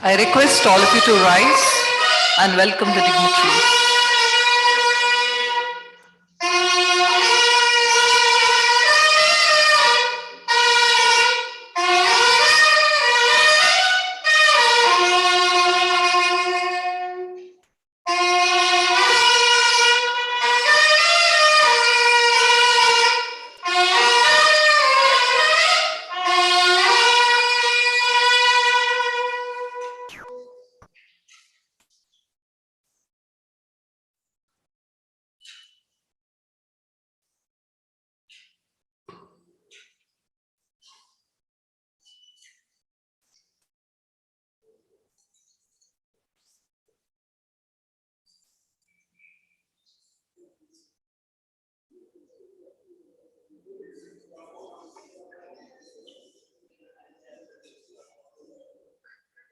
I request all of you to rise and welcome the dignitaries.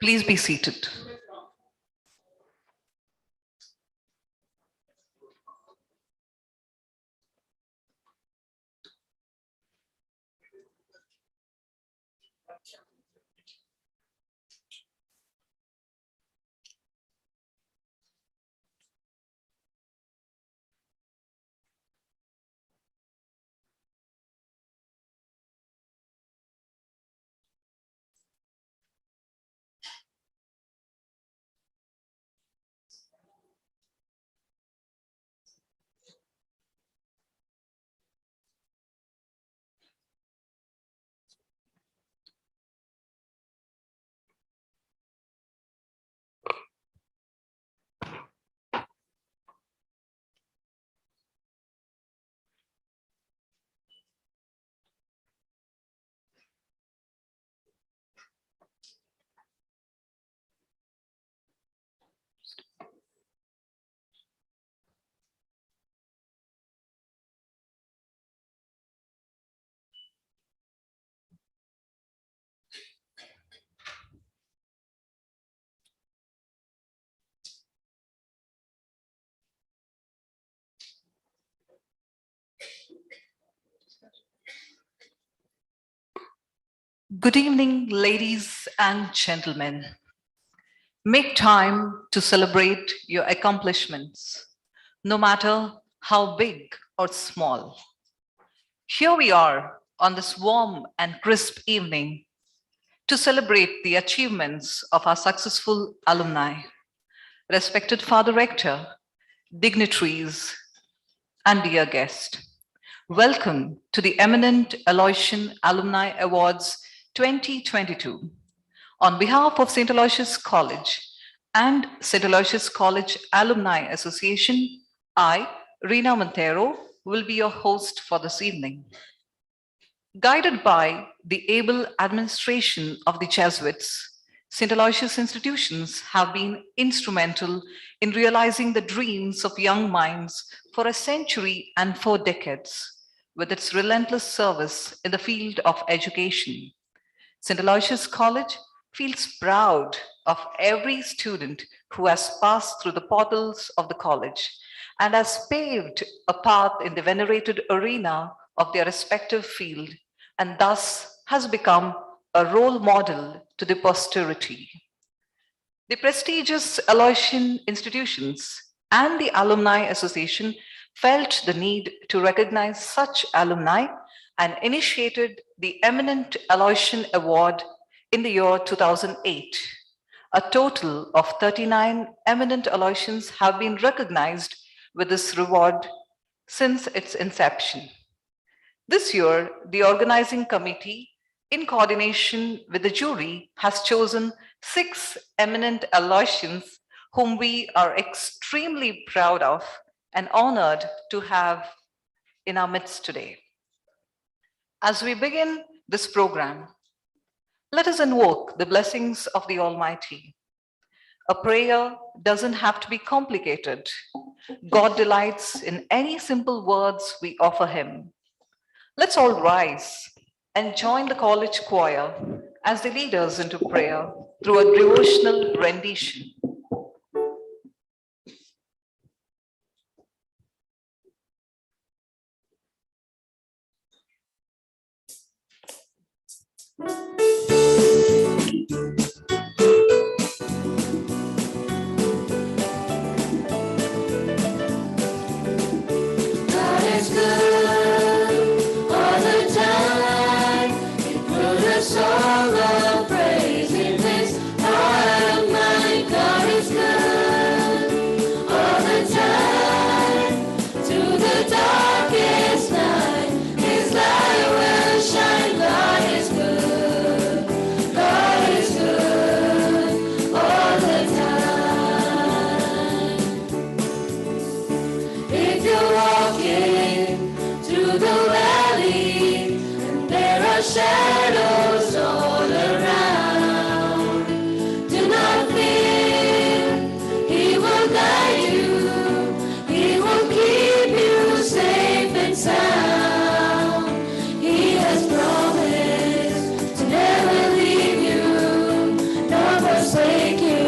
Please be seated. Good evening, ladies and gentlemen. Make time to celebrate your accomplishments, no matter how big or small. Here we are on this warm and crisp evening to celebrate the achievements of our successful alumni, respected Father Rector, dignitaries, and dear guest. Welcome to the Eminent Aloysian Alumni Awards 2022. On behalf of St. Aloysius College and St. Aloysius College Alumni Association, I, Rina Montero, will be your host for this evening. Guided by the able administration of the Jesuits, St. Aloysius institutions have been instrumental in realizing the dreams of young minds for a century and 4 decades, with its relentless service in the field of education. St. Aloysius College feels proud of every student who has passed through the portals of the college and has paved a path in the venerated arena of their respective field and thus has become a role model to the posterity. The prestigious Aloysian institutions and the Alumni Association felt the need to recognize such alumni and initiated the Eminent Aloysian Award in the year 2008. A total of 39 eminent Aloysians have been recognized with this reward since its inception. This year, the organizing committee, in coordination with the jury, has chosen 6 eminent Aloysians whom we are extremely proud of and honored to have in our midst today. As we begin this program, let us invoke the blessings of the Almighty. A prayer doesn't have to be complicated. God delights in any simple words we offer Him. Let's all rise and join the college choir as they lead us into prayer through a devotional rendition. God is good all the time. It will the song of praise in this heart of mine. God is good all the time. To the darkest night, His light will shine. God is good. God is good all the time. If you're walking through the valley and there are shadows all around, do not fear. He will guide you. He will keep you safe and sound. He has promised to never leave you nor forsake you.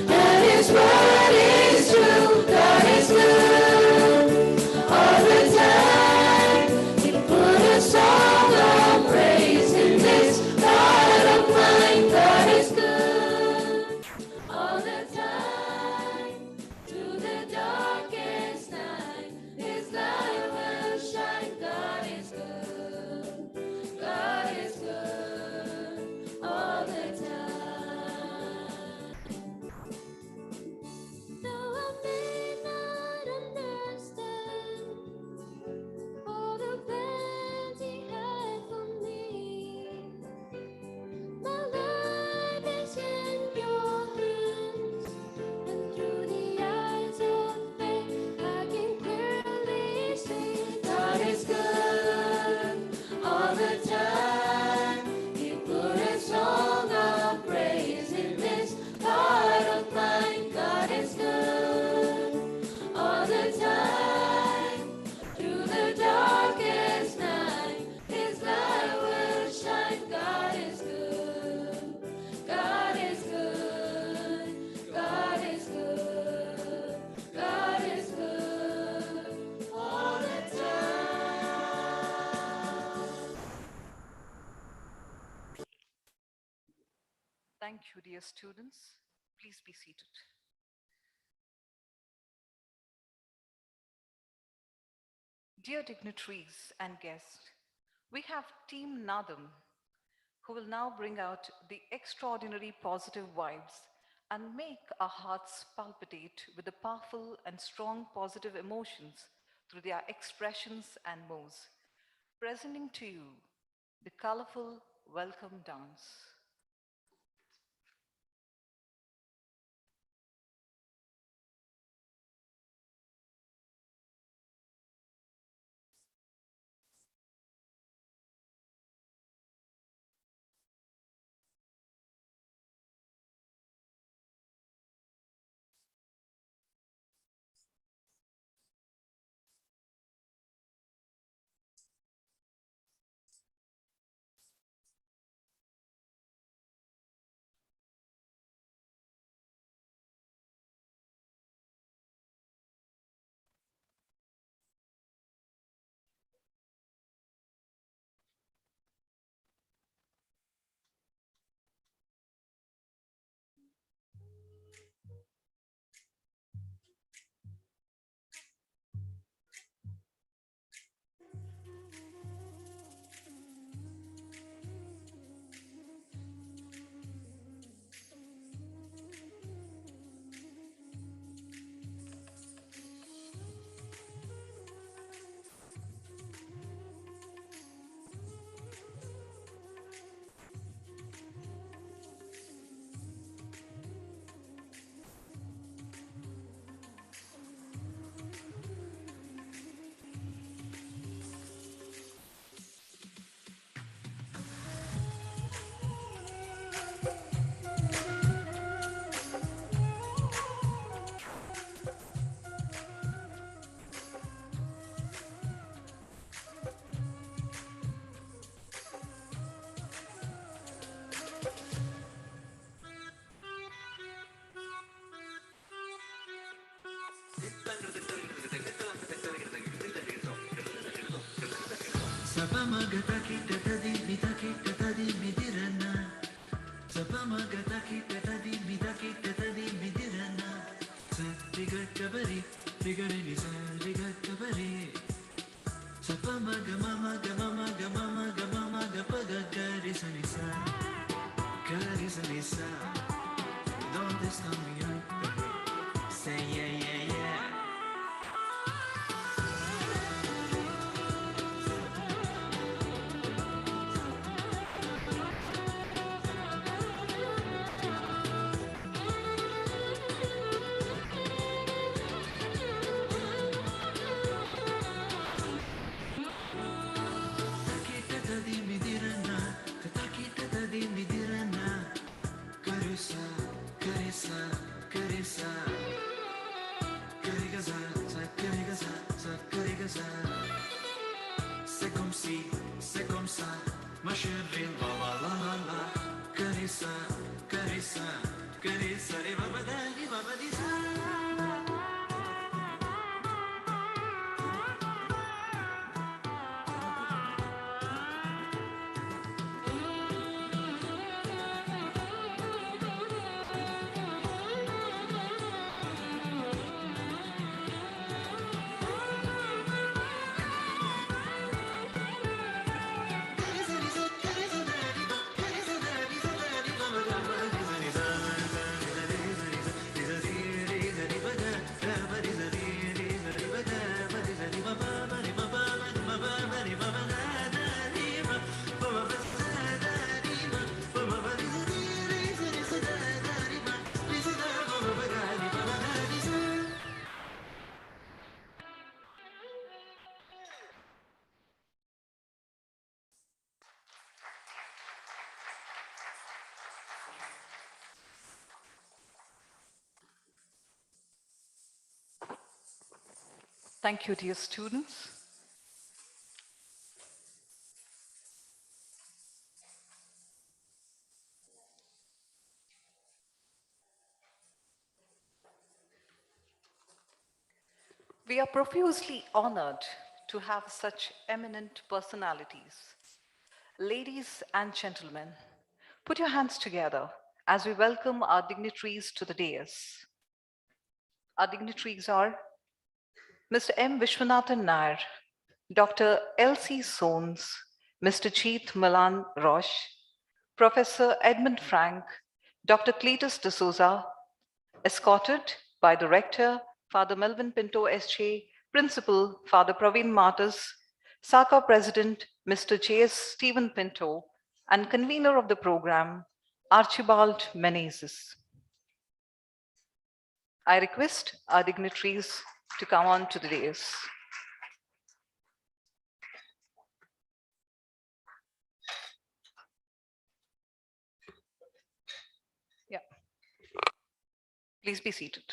And His word is true. God is good all the time. He put a song of praise in this heart of mine. God is good all the time. To the darkest night, His light will shine. God is good. God is good all the time. Though I may not understand all the plans He had for me, my life is in your hands, and through the eyes of faith I can clearly see God is good all the time. He put a song of praise in this heart of mine. God is good all the time. Through the darkest night, His light will shine. God is good. God is good. God is good. God is good all the time. Thank you, dear students. Please be seated. Dear dignitaries and guests, we have Team Nadam, who will now bring out the extraordinary positive vibes and make our hearts palpitate with the powerful and strong positive emotions through their expressions and moves, presenting to you the colorful welcome dance. Thank you, dear students. We are profusely honored to have such eminent personalities. Ladies and gentlemen, put your hands together as we welcome our dignitaries to the dais. Our dignitaries are Mr. M. Vishwanathan Nair, Dr. L.C. Soanes, Mr. Cheeth Milan Roche, Professor Edmund Frank, Dr. Cletus de Souza, escorted by the Rector, Father Melvin Pinto S.J., Principal, Father Praveen Martis, SACAA President, Mr. J.S. Stephen Pinto, and convener of the program, Archibald Menezes. I request our dignitaries to come on to the dais. Yeah. Please be seated.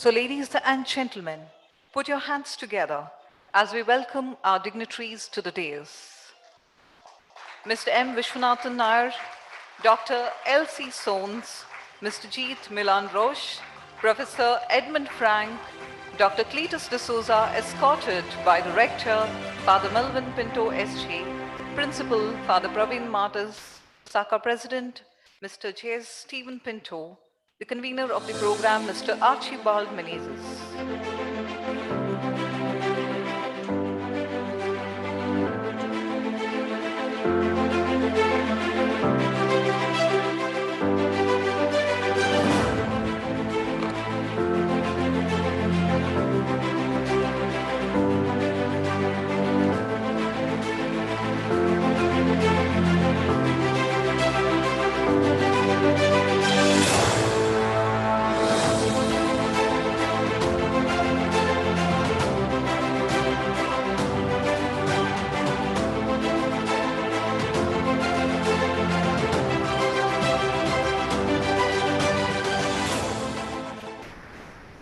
So, ladies and gentlemen, put your hands together as we welcome our dignitaries to the dais. Mr. M. Vishwanathan Nair, Dr. L.C. Soanes, Mr. Jeet Milan Roche, Professor Edmund Frank, Dr. Cletus de Souza, escorted by the Rector, Father Melvin Pinto S.J., Principal, Father Praveen Martis, SACAA President, Mr. J.S. Stephen Pinto, the convener of the program, Mr. Archibald Menezes.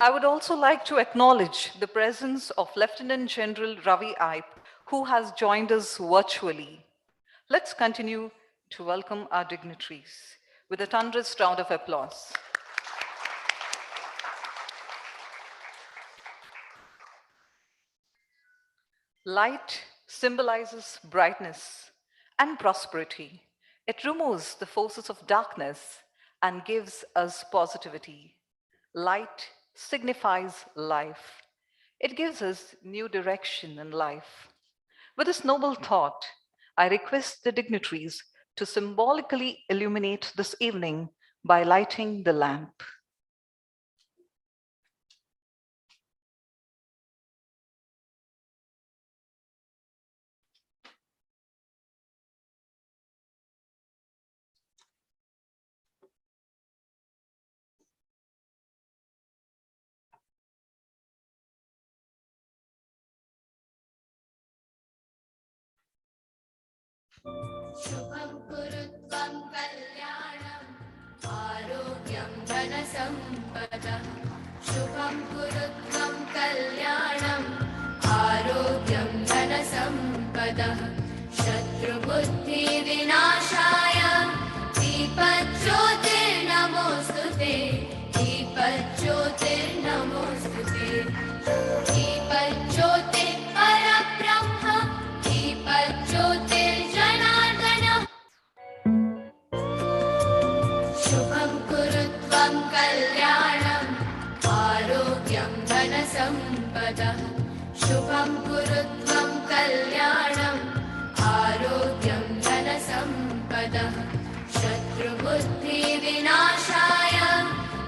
I would also like to acknowledge the presence of Lieutenant General Ravi Aip, who has joined us virtually. Let's continue to welcome our dignitaries with a thunderous round of applause. Light symbolizes brightness and prosperity. It removes the forces of darkness and gives us positivity. Light signifies life. It gives us new direction in life. With this noble thought, I request the dignitaries to symbolically illuminate this evening by lighting the lamp. शुभं कुरु त्वं कल्याणम् आरोग्यं धनसम्पदः शुभं कुरु त्वं कल्याणम् आरोग्यं धनसम्पदः शत्रुबुद्धिविनाशाय दीपज्योतिर्नमोऽस्तु ते दीपज्योतिर्नमोऽस्तु ते दीपज्योतिः परब्रह्म दीपज्योतिर्जनार्दनः गुरुत्वं कल्याणम् आरोग्यं धनसम्पदः शत्रुबुद्धिविनाशाय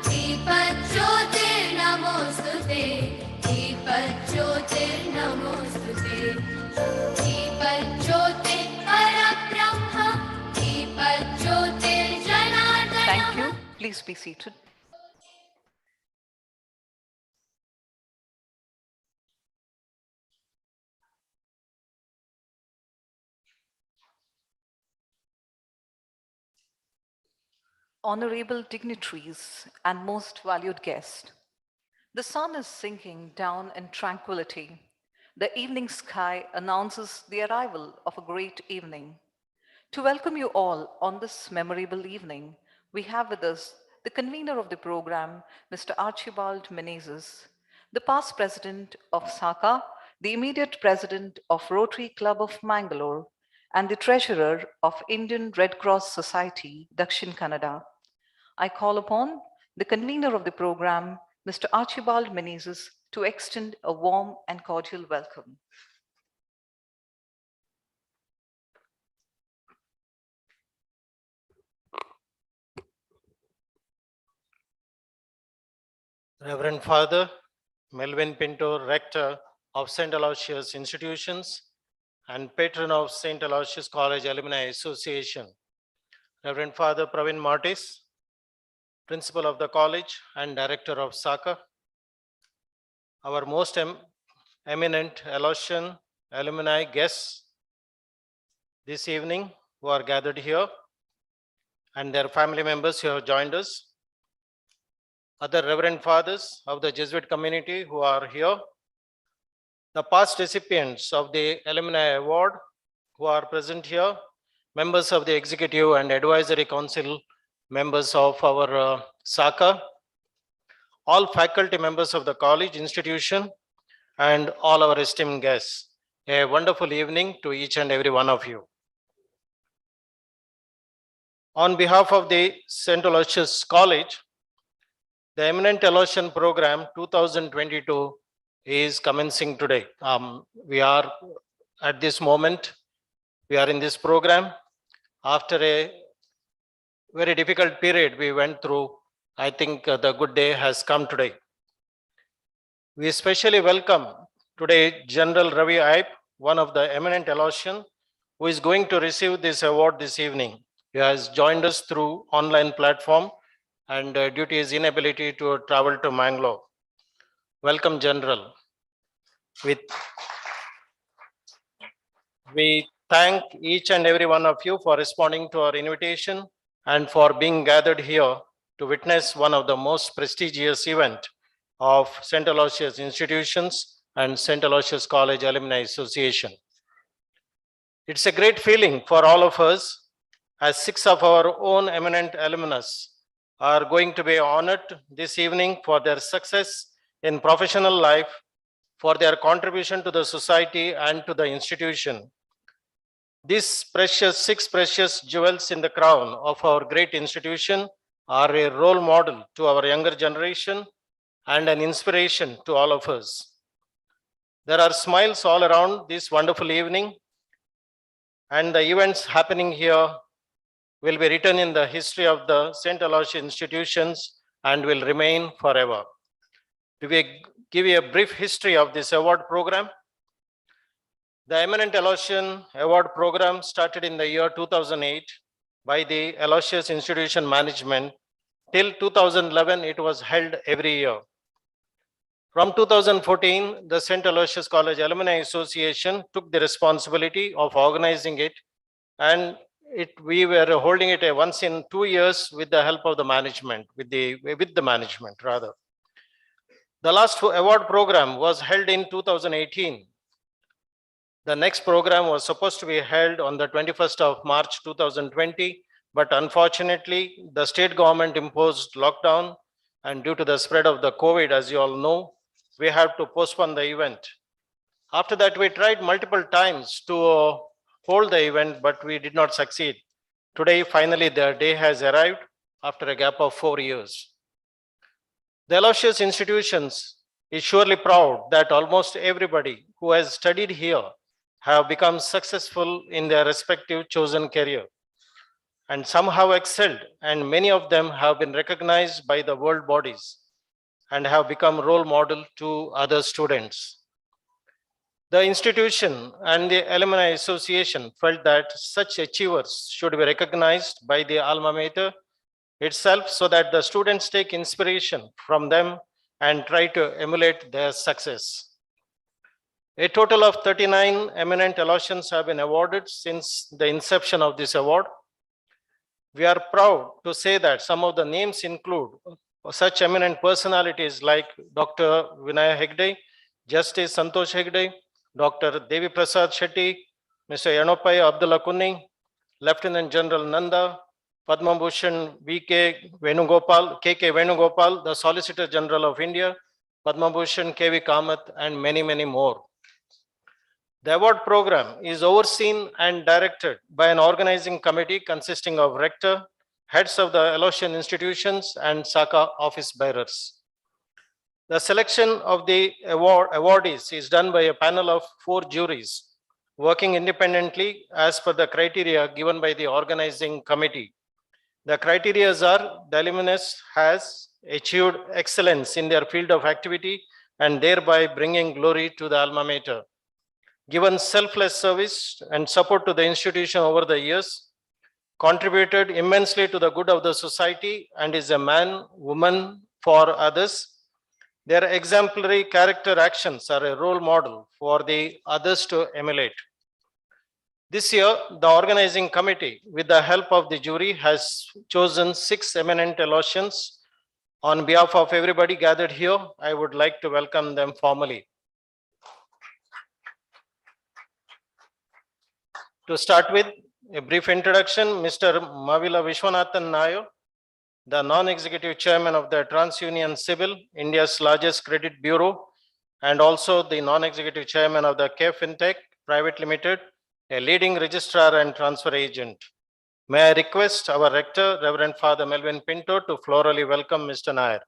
दीपज्योतिर्नमोऽस्तु ते दीपज्योतिर्नमोऽस्तु ते दीपज्योतिः परब्रह्म दीपज्योतिर्जनार्दनः. Thank you. Please be seated. Honorable dignitaries and most valued guests, the sun is sinking down in tranquility. The evening sky announces the arrival of a great evening. To welcome you all on this memorable evening, we have with us the convener of the program, Mr. Archibald Menezes, the past president of SACAA, the immediate president of Rotary Club of Mangalore, and the treasurer of Indian Red Cross Society, Dakshin Kannada. I call upon the convener of the program, Mr. Archibald Menezes, to extend a warm and cordial welcome. Reverend Father Melvin Pinto, Rector of St. Aloysius Institutions and Patron of St. Aloysius College Alumni Association. Reverend Father Pravin Martis, Principal of the College and Director of SACAA. Our most eminent Aloysian alumni guests this evening who are gathered here, and their family members who have joined us. Other Reverend Fathers of the Jesuit community who are here, the past recipients of the Alumni Award who are present here, members of the Executive and Advisory Council, members of our SACAA, all faculty members of the college institution, and all our esteemed guests. A wonderful evening to each and every one of you. On behalf of the St. Aloysius College, the Eminent Aloysian Program 2022 is commencing today. We are at this moment, we are in this program. After a very difficult period we went through, I think the good day has come today. We especially welcome today General Ravi Aip, one of the Eminent Aloysian, who is going to receive this award this evening. He has joined us through online platform and due to his inability to travel to Mangalore. Welcome, General. We thank each and every one of you for responding to our invitation and for being gathered here to witness one of the most prestigious events of St. Aloysius Institutions and St. Aloysius College Alumni Association. It's a great feeling for all of us as 6 of our own eminent alumnus are going to be honored this evening for their success in professional life, for their contribution to the society and to the institution. These 6 precious jewels in the crown of our great institution are a role model to our younger generation and an inspiration to all of us. There are smiles all around this wonderful evening, and the events happening here will be written in the history of the St. Aloysius Institutions and will remain forever. To give you a brief history of this award program, the Eminent Aloysian Award program started in the year 2008 by the Aloysius Institution Management. Till 2011, it was held every year. From 2014, the St. Aloysius College Alumni Association took the responsibility of organizing it, and we were holding it once in 2 years with the help of the management, with the management rather. The last award program was held in 2018. The next program was supposed to be held on the 21st of March 2020, but unfortunately, the state government imposed lockdown, and due to the spread of the COVID, as you all know, we have to postpone the event. After that, we tried multiple times to hold the event, but we did not succeed. Today, finally, the day has arrived after a gap of 4 years. The Aloysius Institutions is surely proud that almost everybody who has studied here have become successful in their respective chosen career and somehow excelled, and many of them have been recognized by the world bodies and have become role model to other students. The institution and the Alumni Association felt that such achievers should be recognized by the Alma Mater itself so that the students take inspiration from them and try to emulate their success. A total of 39 eminent Aloysians have been awarded since the inception of this award. We are proud to say that some of the names include such eminent personalities like Dr. Vinay Hegde, Justice Santosh Hegde, Dr. Devi Prasad Shetty, Mr. Yanopai Abdullah Kunni, Lieutenant General Nanda, Padma Bhushan V.K. Venugopal, K.K. Venugopal, the Solicitor General of India, Padma Bhushan K.V. Kamath, and many, many more. The award program is overseen and directed by an organizing committee consisting of rector, heads of the Aloysian institutions, and SACAA office bearers. The selection of the awardees is done by a panel of 4 juries working independently as per the criteria given by the organizing committee. The criteria are: the alumnus has achieved excellence in their field of activity and thereby bringing glory to the alma mater, given selfless service and support to the institution over the years, contributed immensely to the good of the society, and is a man, woman for others. Their exemplary character actions are a role model for the others to emulate. This year, the organizing committee, with the help of the jury, has chosen 6 eminent Aloysians. On behalf of everybody gathered here, I would like to welcome them formally. To start with, a brief introduction, Mr. Mavila Vishwanathan Nair, the non-executive chairman of the TransUnion Civil, India's largest credit bureau, and also the non-executive chairman of the KFintech Private Limited, a leading registrar and transfer agent. May I request our rector, Reverend Father Melvin Pinto, to florally welcome Mr. Nair.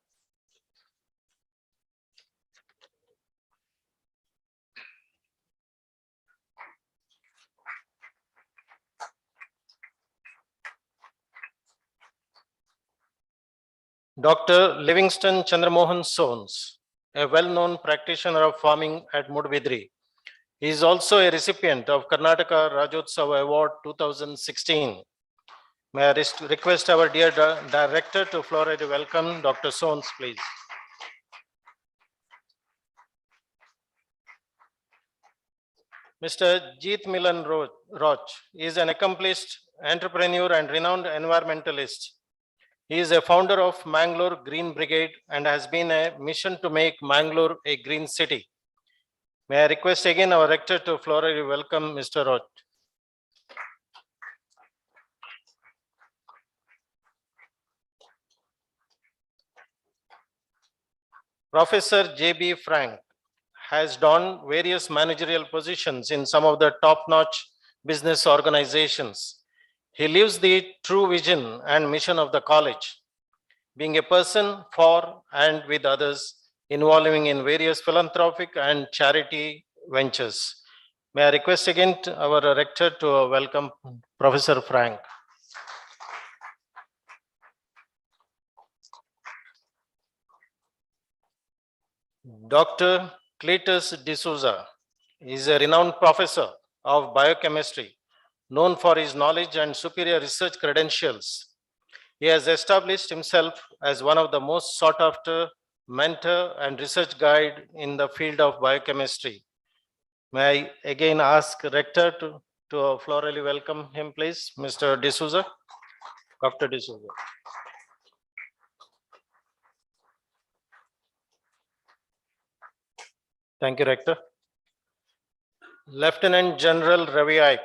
Dr. Livingston Chandramohan Sons, a well-known practitioner of farming at Mudvidri. He is also a recipient of Karnataka Rajotsava Award 2016. May I request our dear director to florally welcome Dr. Sons, please. Mr. Jeet Milan Roche is an accomplished entrepreneur and renowned environmentalist. He is a founder of Mangalore Green Brigade and has been a mission to make Mangalore a green city. May I request again our rector to florally welcome Mr. Roche. Professor J.B. Frank has donned various managerial positions in some of the top-notch business organizations. He lives the true vision and mission of the college, being a person for and with others, involving in various philanthropic and charity ventures. May I request again our rector to welcome Professor Frank. Dr. Cletus D'Souza is a renowned professor of biochemistry, known for his knowledge and superior research credentials. He has established himself as one of the most sought after mentor and research guide in the field of biochemistry. May I again ask Rector to florally welcome him, please, Mr. D'Souza, Dr. D'Souza. Thank you, Rector. Lieutenant General Ravi Ike,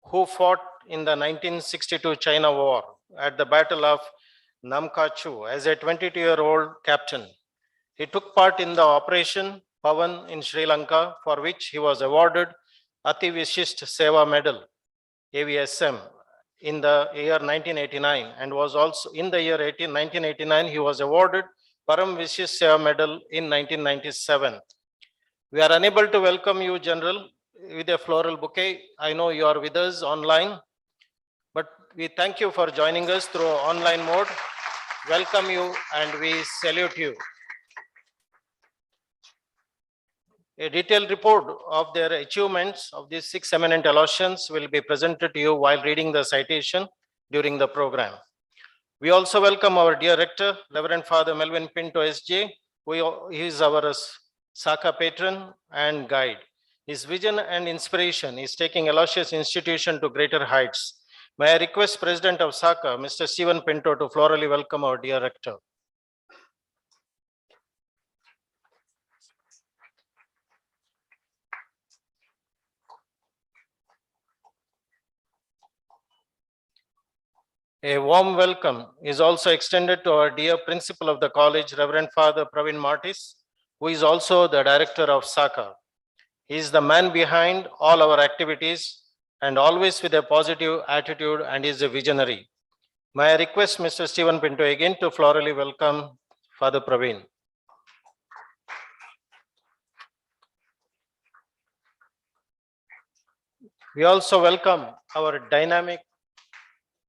who fought in the 1962 China War at the Battle of Namkachu as a 22-year-old captain. He took part in the Operation Pavan in Sri Lanka, for which he was awarded Ati Vishisht Seva Medal, AVSM, in the year 1989, and was also in the year 1989, he was awarded Param Vishishya Medal in 1997. We are unable to welcome you, General, with a floral bouquet. I know you are with us online, but we thank you for joining us through online mode. Welcome you and we salute you. A detailed report of their achievements of these 6 eminent Aloysians will be presented to you while reading the citation during the program. We also welcome our dear rector, Reverend Father Melvin Pinto SJ, who is our SACAA patron and guide. His vision and inspiration is taking Aloysius Institution to greater heights. May I request President of SACAA, Mr. Stephen Pinto, to florally welcome our dear rector. A warm welcome is also extended to our dear principal of the college, Reverend Father Pravin Martis, who is also the director of SACAA. He is the man behind all our activities and always with a positive attitude and is a visionary. May I request Mr. Stephen Pinto again to florally welcome Father Pravin. We also welcome our dynamic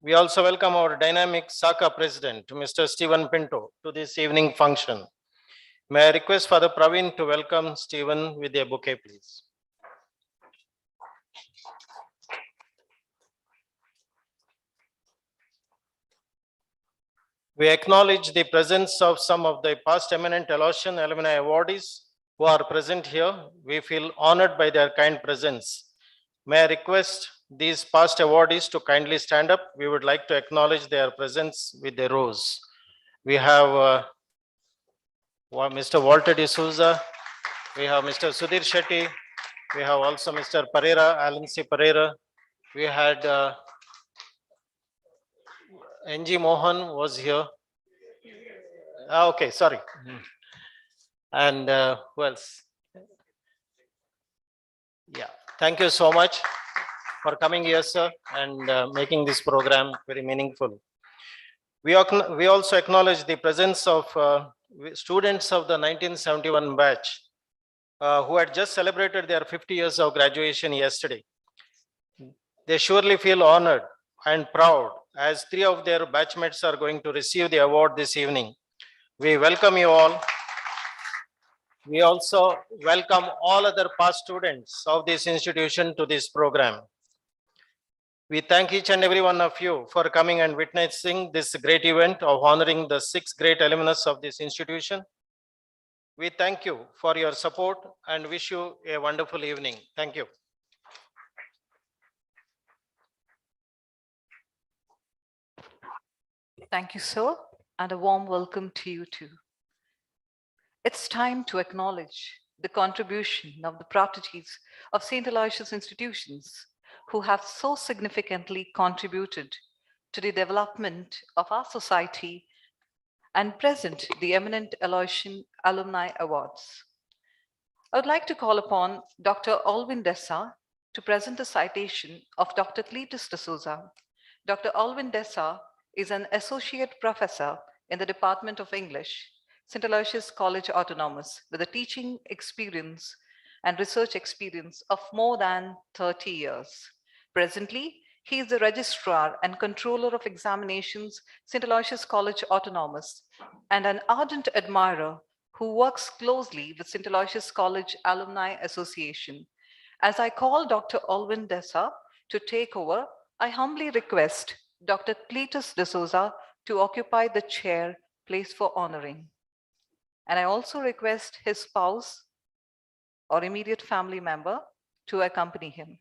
SACAA president, Mr. Stephen Pinto, to this evening function. May I request Father Pravin to welcome Stephen with a bouquet, please. We acknowledge the presence of some of the past eminent Aloysian alumni awardees who are present here. We feel honored by their kind presence. May I request these past awardees to kindly stand up. We would like to acknowledge their presence with a rose. We have Mr. Walter de Souza. We have Mr. Sudhir Shetty. We have also Mr. Pereira, Alan C. Pereira. We had NG Mohan was here. Okay, sorry. And who else? Yeah, thank you so much for coming here, sir, and making this program very meaningful. We also acknowledge the presence of students of the 1971 batch who had just celebrated their 50 years of graduation yesterday. They surely feel honored and proud as 3 of their batchmates are going to receive the award this evening. We welcome you all. We also welcome all other past students of this institution to this program. We thank each and every one of you for coming and witnessing this great event of honoring the 6 great alumnus of this institution. We thank you for your support and wish you a wonderful evening. Thank you. Thank you, sir, and a warm welcome to you too. It's time to acknowledge the contribution of the proteges of St. Aloysius institutions who have so significantly contributed to the development of our society and present the Eminent Aloysian Alumni Awards. I would like to call upon Dr. Alvin Dessa to present a citation of Dr. Cletus de Souza. Dr. Alvin Dessa is an associate professor in the Department of English, St. Aloysius College Autonomous, with a teaching experience and research experience of more than 30 years. Presently, he is the registrar and controller of examinations, St. Aloysius College Autonomous, and an ardent admirer who works closely with St. Aloysius College Alumni Association. As I call Dr. Alvin Dessa to take over, I humbly request Dr. Cletus de Souza to occupy the chair placed for honoring. And I also request his spouse or immediate family member to accompany him.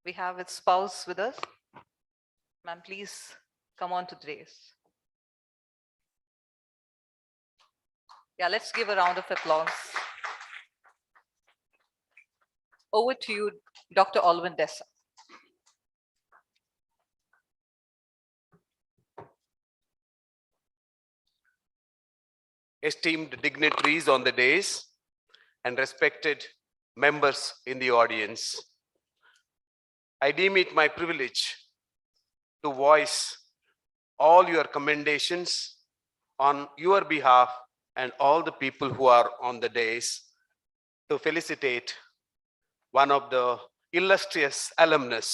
We have his spouse with us. Ma'am, please come on to the dais. Yeah, let's give a round of applause. Over to you, Dr. Alvin Dessa. Esteemed dignitaries on the dais and respected members in the audience, I deem it my privilege to voice all your commendations on your behalf and all the people who are on the dais to felicitate one of the illustrious alumnus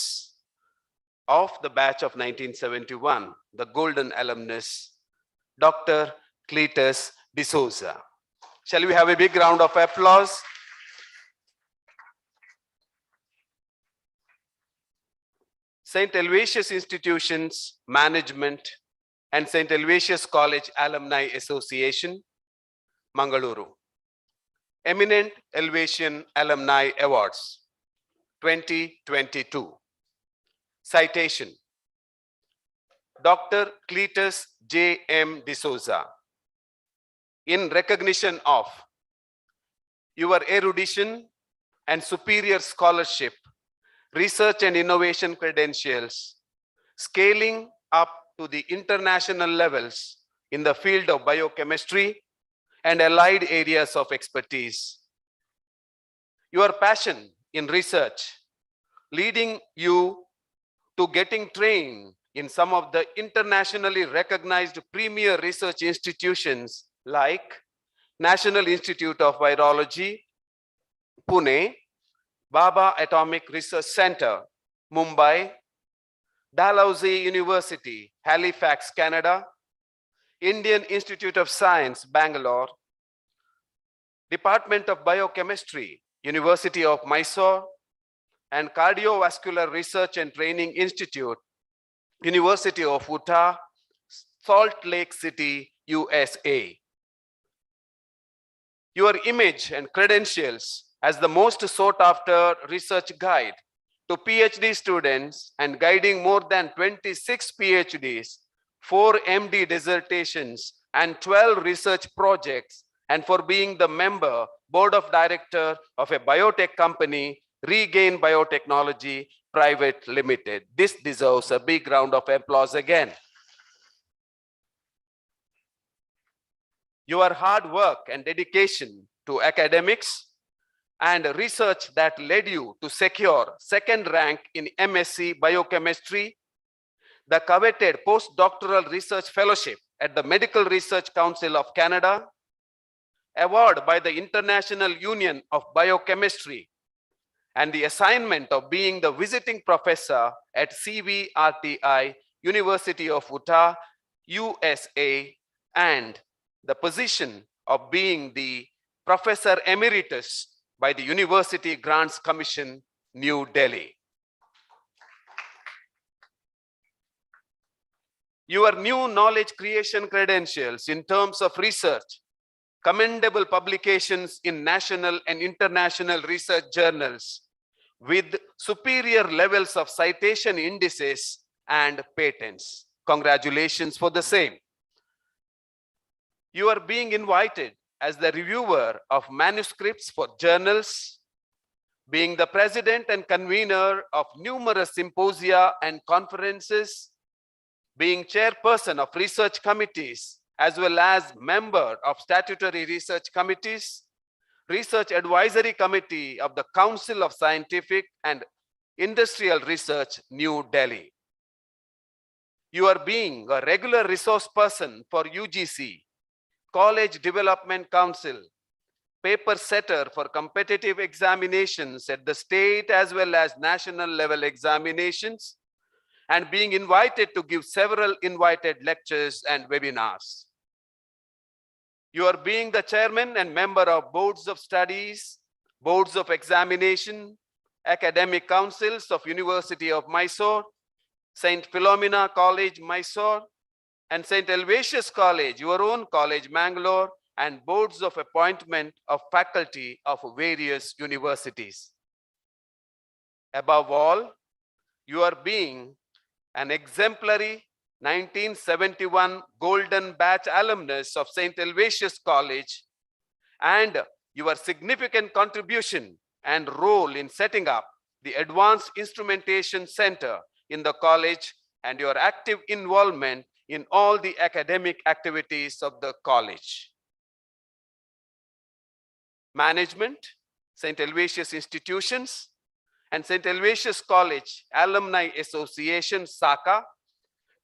of the batch of 1971, the golden alumnus, Dr. Cletus de Souza. Shall we have a big round of applause? St. Aloysius Institutions Management and St. Aloysius College Alumni Association, Mangaluru. Eminent Aloysian Alumni Awards 2022. Citation: Dr. Cletus J. M. de Souza. In recognition of your erudition and superior scholarship, research and innovation credentials, scaling up to the international levels in the field of biochemistry and allied areas of expertise. Your passion in research, leading you to getting trained in some of the internationally recognized premier research institutions like National Institute of Virology, Pune, Baba Atomic Research Center, Mumbai, Dalhousie University, Halifax, Canada, Indian Institute of Science, Bangalore, Department of Biochemistry, University of Mysore, and Cardiovascular Research and Training Institute, University of Utah, Salt Lake City, USA. Your image and credentials as the most sought after research guide to PhD students and guiding more than 26 PhDs, 4 MD dissertations, and 12 research projects, and for being the member, board of director of a biotech company, Regain Biotechnology Private Limited. This deserves a big round of applause again. Your hard work and dedication to academics and research that led you to secure second rank in MSc Biochemistry, the coveted postdoctoral research fellowship at the Medical Research Council of Canada, award by the International Union of Biochemistry, and the assignment of being the visiting professor at CVRTI, University of Utah, USA, and the position of being the Professor Emeritus by the University Grants Commission, New Delhi. Your new knowledge creation credentials in terms of research, commendable publications in national and international research journals with superior levels of citation indices and patents. Congratulations for the same. You are being invited as the reviewer of manuscripts for journals, being the president and convener of numerous symposia and conferences, being chairperson of research committees, as well as member of statutory research committees, Research Advisory Committee of the Council of Scientific and Industrial Research, New Delhi. You are being a regular resource person for UGC, College Development Council, paper setter for competitive examinations at the state as well as national level examinations, and being invited to give several invited lectures and webinars. You are being the chairman and member of boards of studies, boards of examination, academic councils of University of Mysore, St. Philomena College, Mysore, and St. Aloysius College, your own college, Mangalore, and boards of appointment of faculty of various universities. Above all, you are being an exemplary 1971 Golden Batch alumnus of St. Aloysius College, and your significant contribution and role in setting up the Advanced Instrumentation Center in the college, and your active involvement in all the academic activities of the college. Management, St. Aloysius Institutions, and St. Aloysius College Alumni Association, SACAA,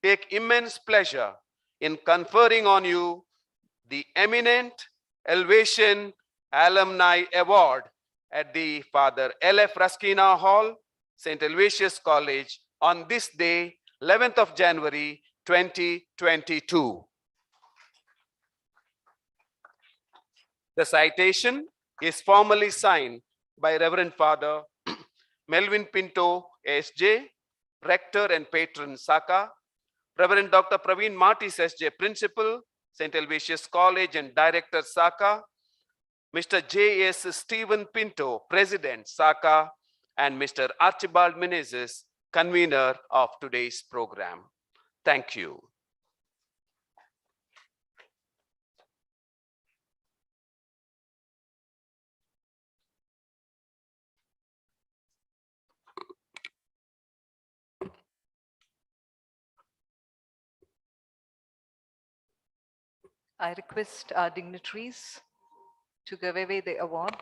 take immense pleasure in conferring on you the Eminent Aloysian Alumni Award at the Father L.F. Raskina Hall, St. Aloysius College on this day, 11th of January, 2022. The citation is formally signed by Reverend Father Melvin Pinto, S.J., Rector and Patron SACAA, Reverend Dr. Praveen Martis, S.J., Principal, St. Aloysius College and Director SACAA, Mr. J.S. Stephen Pinto, President SACAA, and Mr. Archibald Menezes, convener of today's program. Thank you. I request our dignitaries to give away the award.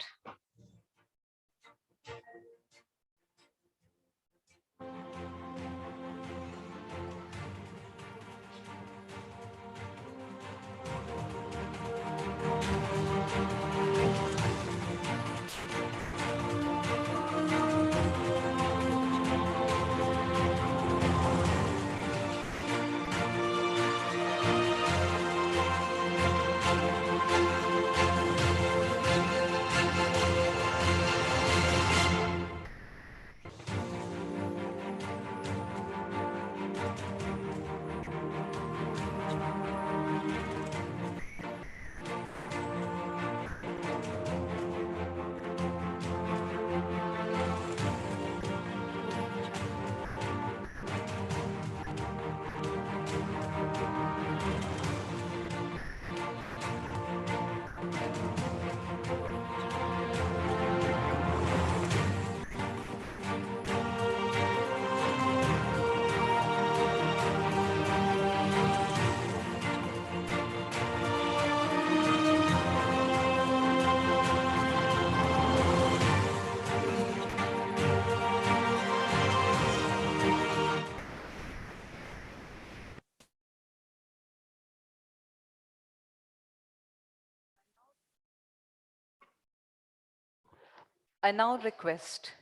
I now request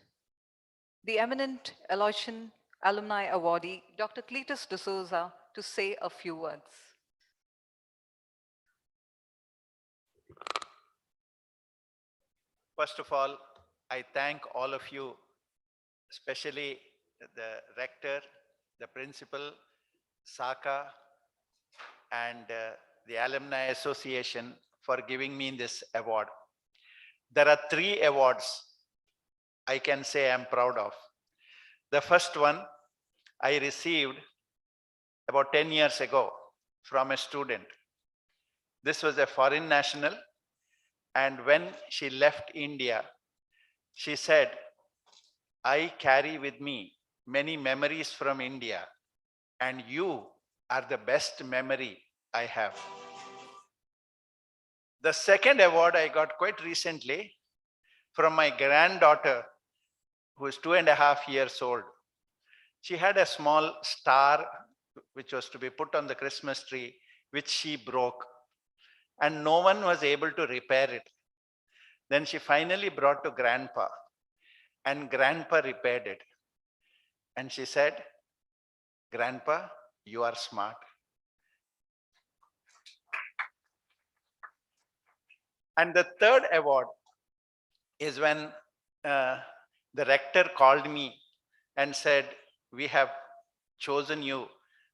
the Eminent Aloysian Alumni Awardee, Dr. Cletus de Souza, to say a few words. First of all, I thank all of you, especially the rector, the principal, SACAA, and the Alumni Association for giving me this award. There are 3 awards I can say I'm proud of. The first one I received about 10 years ago from a student. This was a foreign national, and when she left India, she said, I carry with me many memories from India, and you are the best memory I have. The second award I got quite recently from my granddaughter, who is 2.5 years old. She had a small star which was to be put on the Christmas tree, which she broke, and no one was able to repair it. Then she finally brought to Grandpa, and Grandpa repaired it. And she said, Grandpa, you are smart. And the third award is when the rector called me and said, we have chosen you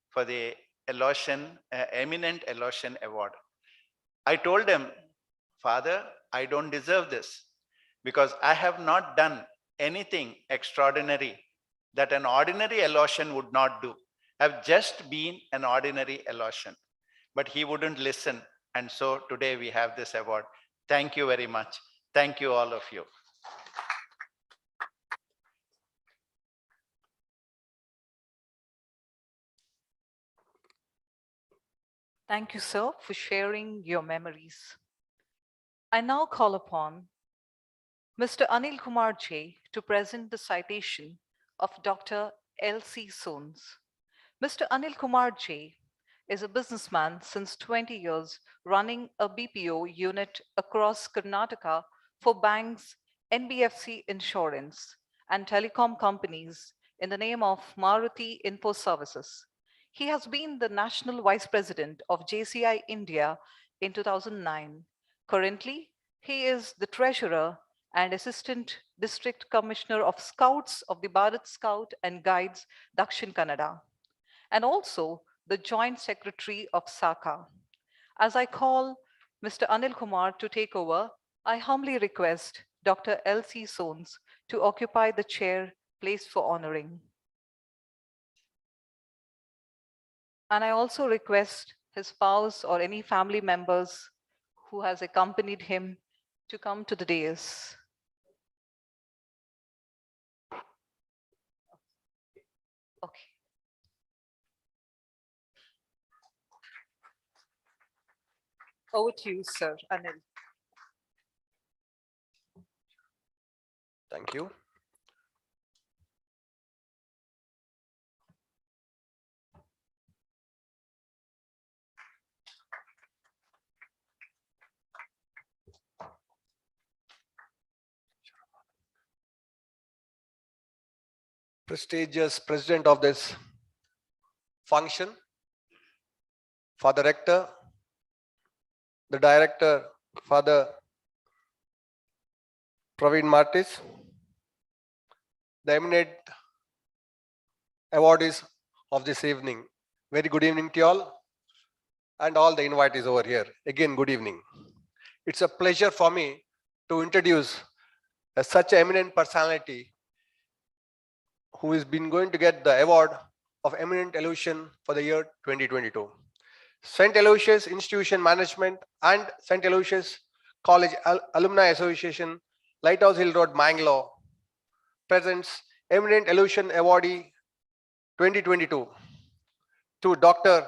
for the Eminent Aloysian Award. I told him, Father, I don't deserve this because I have not done anything extraordinary that an ordinary Aloysian would not do. I've just been an ordinary Aloysian. But he wouldn't listen. And so today we have this award. Thank you very much. Thank you, all of you. Thank you, sir, for sharing your memories. I now call upon Mr. Anil Kumar J. to present the citation of Dr. L.C. Soons. Mr. Anil Kumar J. is a businessman since 20 years, running a BPO unit across Karnataka for banks, NBFC insurance, and telecom companies in the name of Maruti Info Services. He has been the National Vice President of JCI India in 2009. Currently, he is the Treasurer and Assistant District Commissioner of Scouts of the Bharat Scout and Guides Dakshin Kannada, and also the Joint Secretary of SACAA. As I call Mr. Anil Kumar to take over, I humbly request Dr. L.C. Sones to occupy the chair placed for honoring. And I also request his spouse or any family members who has accompanied him to come to the dais. Okay. Over to you, sir, Anil. Thank you. Prestigious president of this function, Father Rector, the director, Father Praveen Martis, the eminent awardees of this evening. Very good evening to you all and all the invitees over here. Again, good evening. It's a pleasure for me to introduce such an eminent personality who has been going to get the award of Eminent Aloysian for the year 2022. St. Aloysius Institution Management and St. Aloysius College Alumni Association, Lighthouse Hill Road, Mangalore, presents Eminent Aloysian Awardee 2022 to Dr.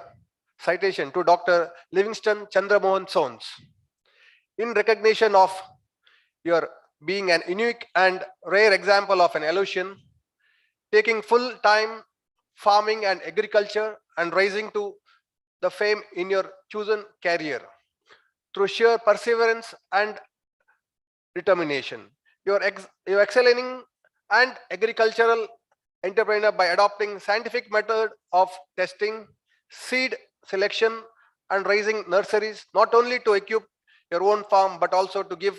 Citation to Dr. Livingston Chandramohan Sones. In recognition of your being an unique and rare example of an Aloysian, taking full time farming and agriculture and rising to the fame in your chosen career through sheer perseverance and determination. You're excelling and agricultural entrepreneur by adopting scientific method of testing, seed selection and raising nurseries, not only to equip your own farm but also to give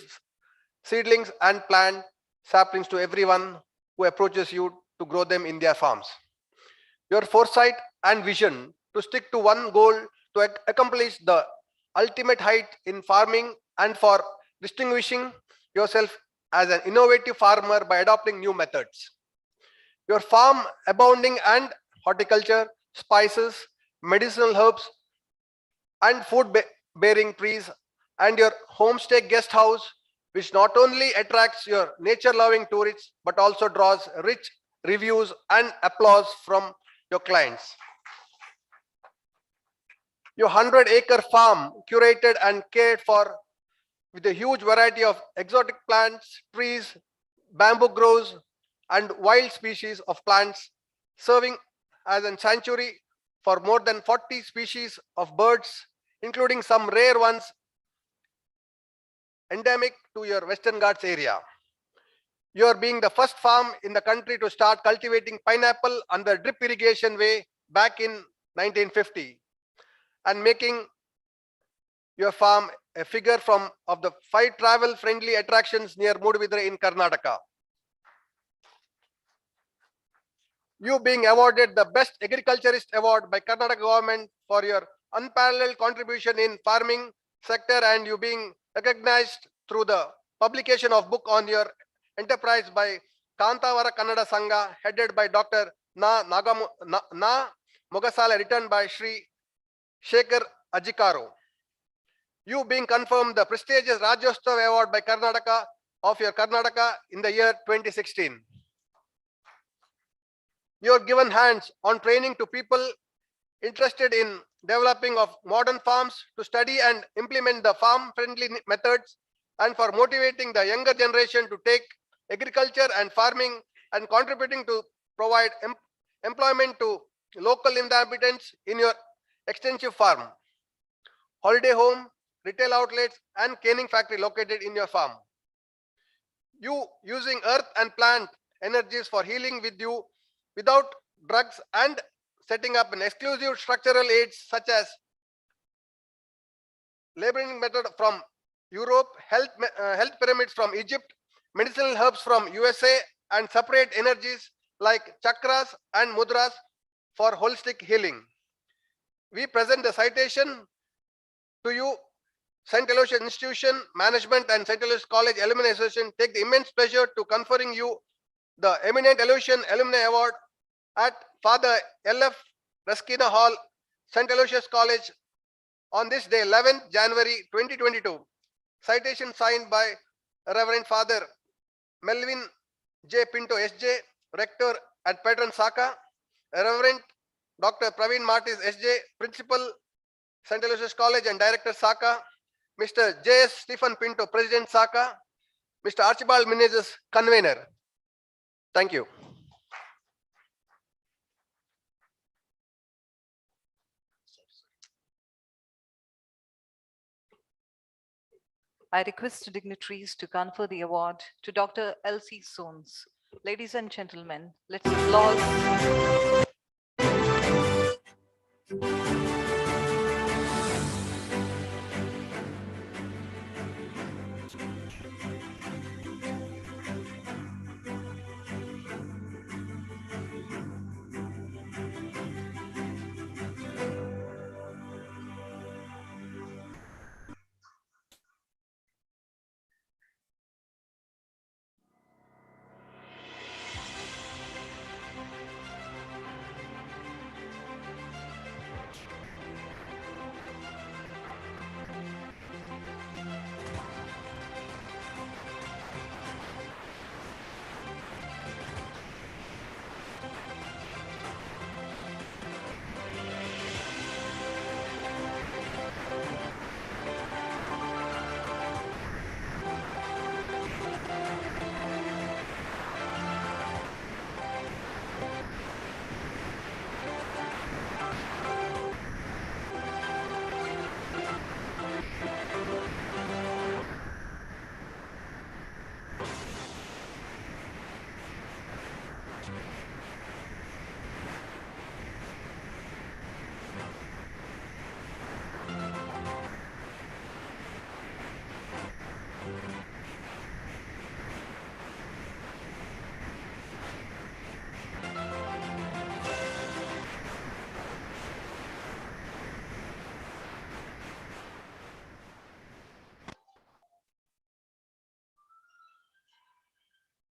seedlings and plant saplings to everyone who approaches you to grow them in their farms. Your foresight and vision to stick to one goal to accomplish the ultimate height in farming and for distinguishing yourself as an innovative farmer by adopting new methods. Your farm abounding and horticulture, spices, medicinal herbs and food bearing trees, and your homestay guest house, which not only attracts your nature loving tourists but also draws rich reviews and applause from your clients. Your 100-acre farm curated and cared for with a huge variety of exotic plants, trees, bamboo groves and wild species of plants, serving as a sanctuary for more than 40 species of birds, including some rare ones endemic to your Western Ghats area. You are being the first farm in the country to start cultivating pineapple under drip irrigation way back in 1950 and making your farm a figure of the 5 travel friendly attractions near Mudvidre in Karnataka. You being awarded the Best Agriculturist Award by Karnataka government for your unparalleled contribution in farming sector, and you being recognized through the publication of book on your enterprise by Kantavara Kannada Sangha headed by Dr. Na Mogasale, written by Sri Shekhar Ajikaro. You being confirmed the prestigious Rajyostav Award by Karnataka of your Karnataka in the year 2016. You are given hands on training to people interested in developing of modern farms to study and implement the farm friendly methods, and for motivating the younger generation to take agriculture and farming and contributing to provide employment to local inhabitants in your extensive farm, holiday home, retail outlets, and caning factory located in your farm. You using earth and plant energies for healing with you without drugs, and setting up an exclusive structural aids such as labeling method from Europe, health pyramids from Egypt, medicinal herbs from USA, and separate energies like chakras and mudras for holistic healing. We present the citation to you. St. Aloysius Institution, Management, and St. Aloysius College Alumni Association take the immense pleasure to conferring you the Eminent Aloysian Alumni Award at Father L.F. Raskina Hall, St. Aloysius College on this day, 11th January 2022. Citation signed by Reverend Father Melvin J. Pinto, S.J., Rector at Patron SACAA, Reverend Dr. Praveen Martis, S.J., Principal, St. Aloysius College and Director SACAA, Mr. J.S. Stephen Pinto, President SACAA, Mr. Archibald Menezes, Convener. Thank you. I request dignitaries to confer the award to Dr. L.C. Soons. Ladies and gentlemen, let's applaud.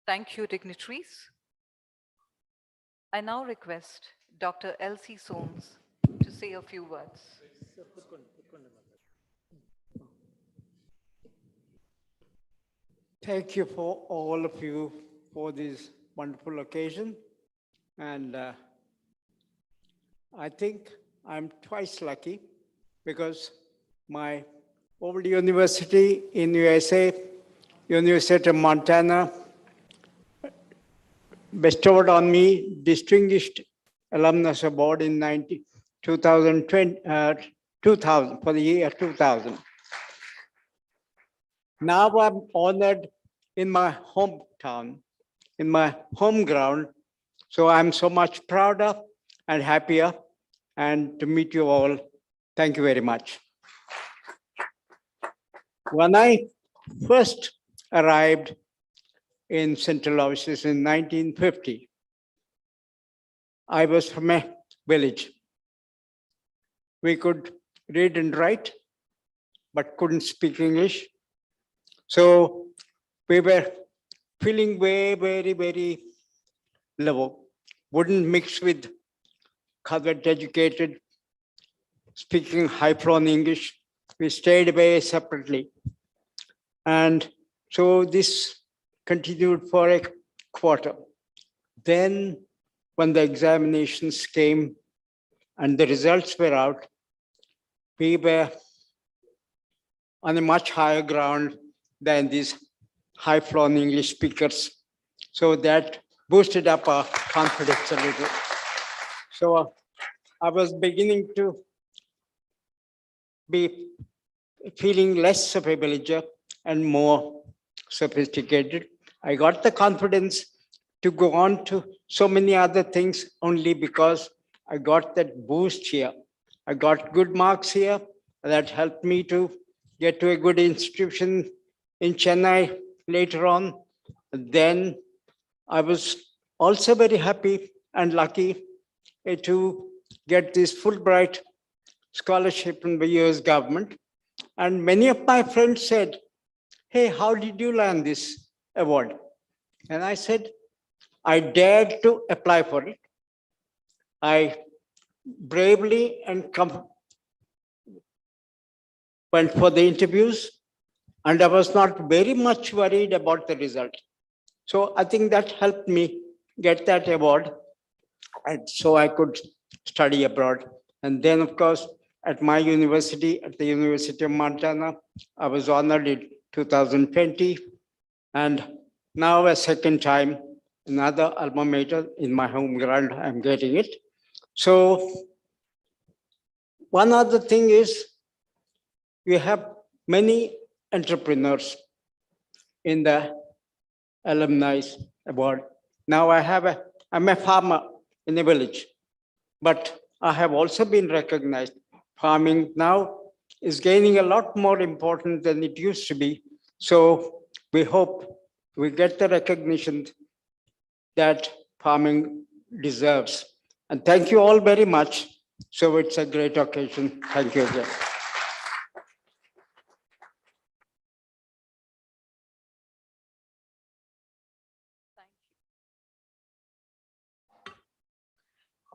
Thank you, dignitaries. I now request Dr. L.C. Soons to say a few words. Thank you for all of you for this wonderful occasion. And I think I'm twice lucky because my old university in USA, University of Montana, bestowed on me Distinguished Alumnus Award in 2000 for the year 2000. Now I'm honored in my hometown, in my home ground. So I'm so much prouder and happier and to meet you all. Thank you very much. When I first arrived in St. Aloysius in 1950, I was from a village. We could read and write, but couldn't speak English. So we were feeling very, very low. Wouldn't mix with covered educated, speaking high-flown English. We stayed away separately. And so this continued for a quarter. Then when the examinations came and the results were out, we were on a much higher ground than these high-flown English speakers. So that boosted up our confidence a little. So I was beginning to be feeling less of a villager and more sophisticated. I got the confidence to go on to so many other things only because I got that boost here. I got good marks here that helped me to get to a good institution in Chennai later on. Then I was also very happy and lucky to get this Fulbright scholarship from the US government. And many of my friends said, "Hey, how did you land this award?" And I said, I dared to apply for it. I bravely and went for the interviews, and I was not very much worried about the result. So I think that helped me get that award, and so I could study abroad. And then, of course, at my university, at the University of Montana, I was honored in 2020, and now a second time, another alma mater in my home ground, I'm getting it. So one other thing is, we have many entrepreneurs in the Alumni Award. Now I'm a farmer in a village, but I have also been recognized. Farming now is gaining a lot more importance than it used to be. So we hope we get the recognition that farming deserves. And thank you all very much. So it's a great occasion. Thank you again.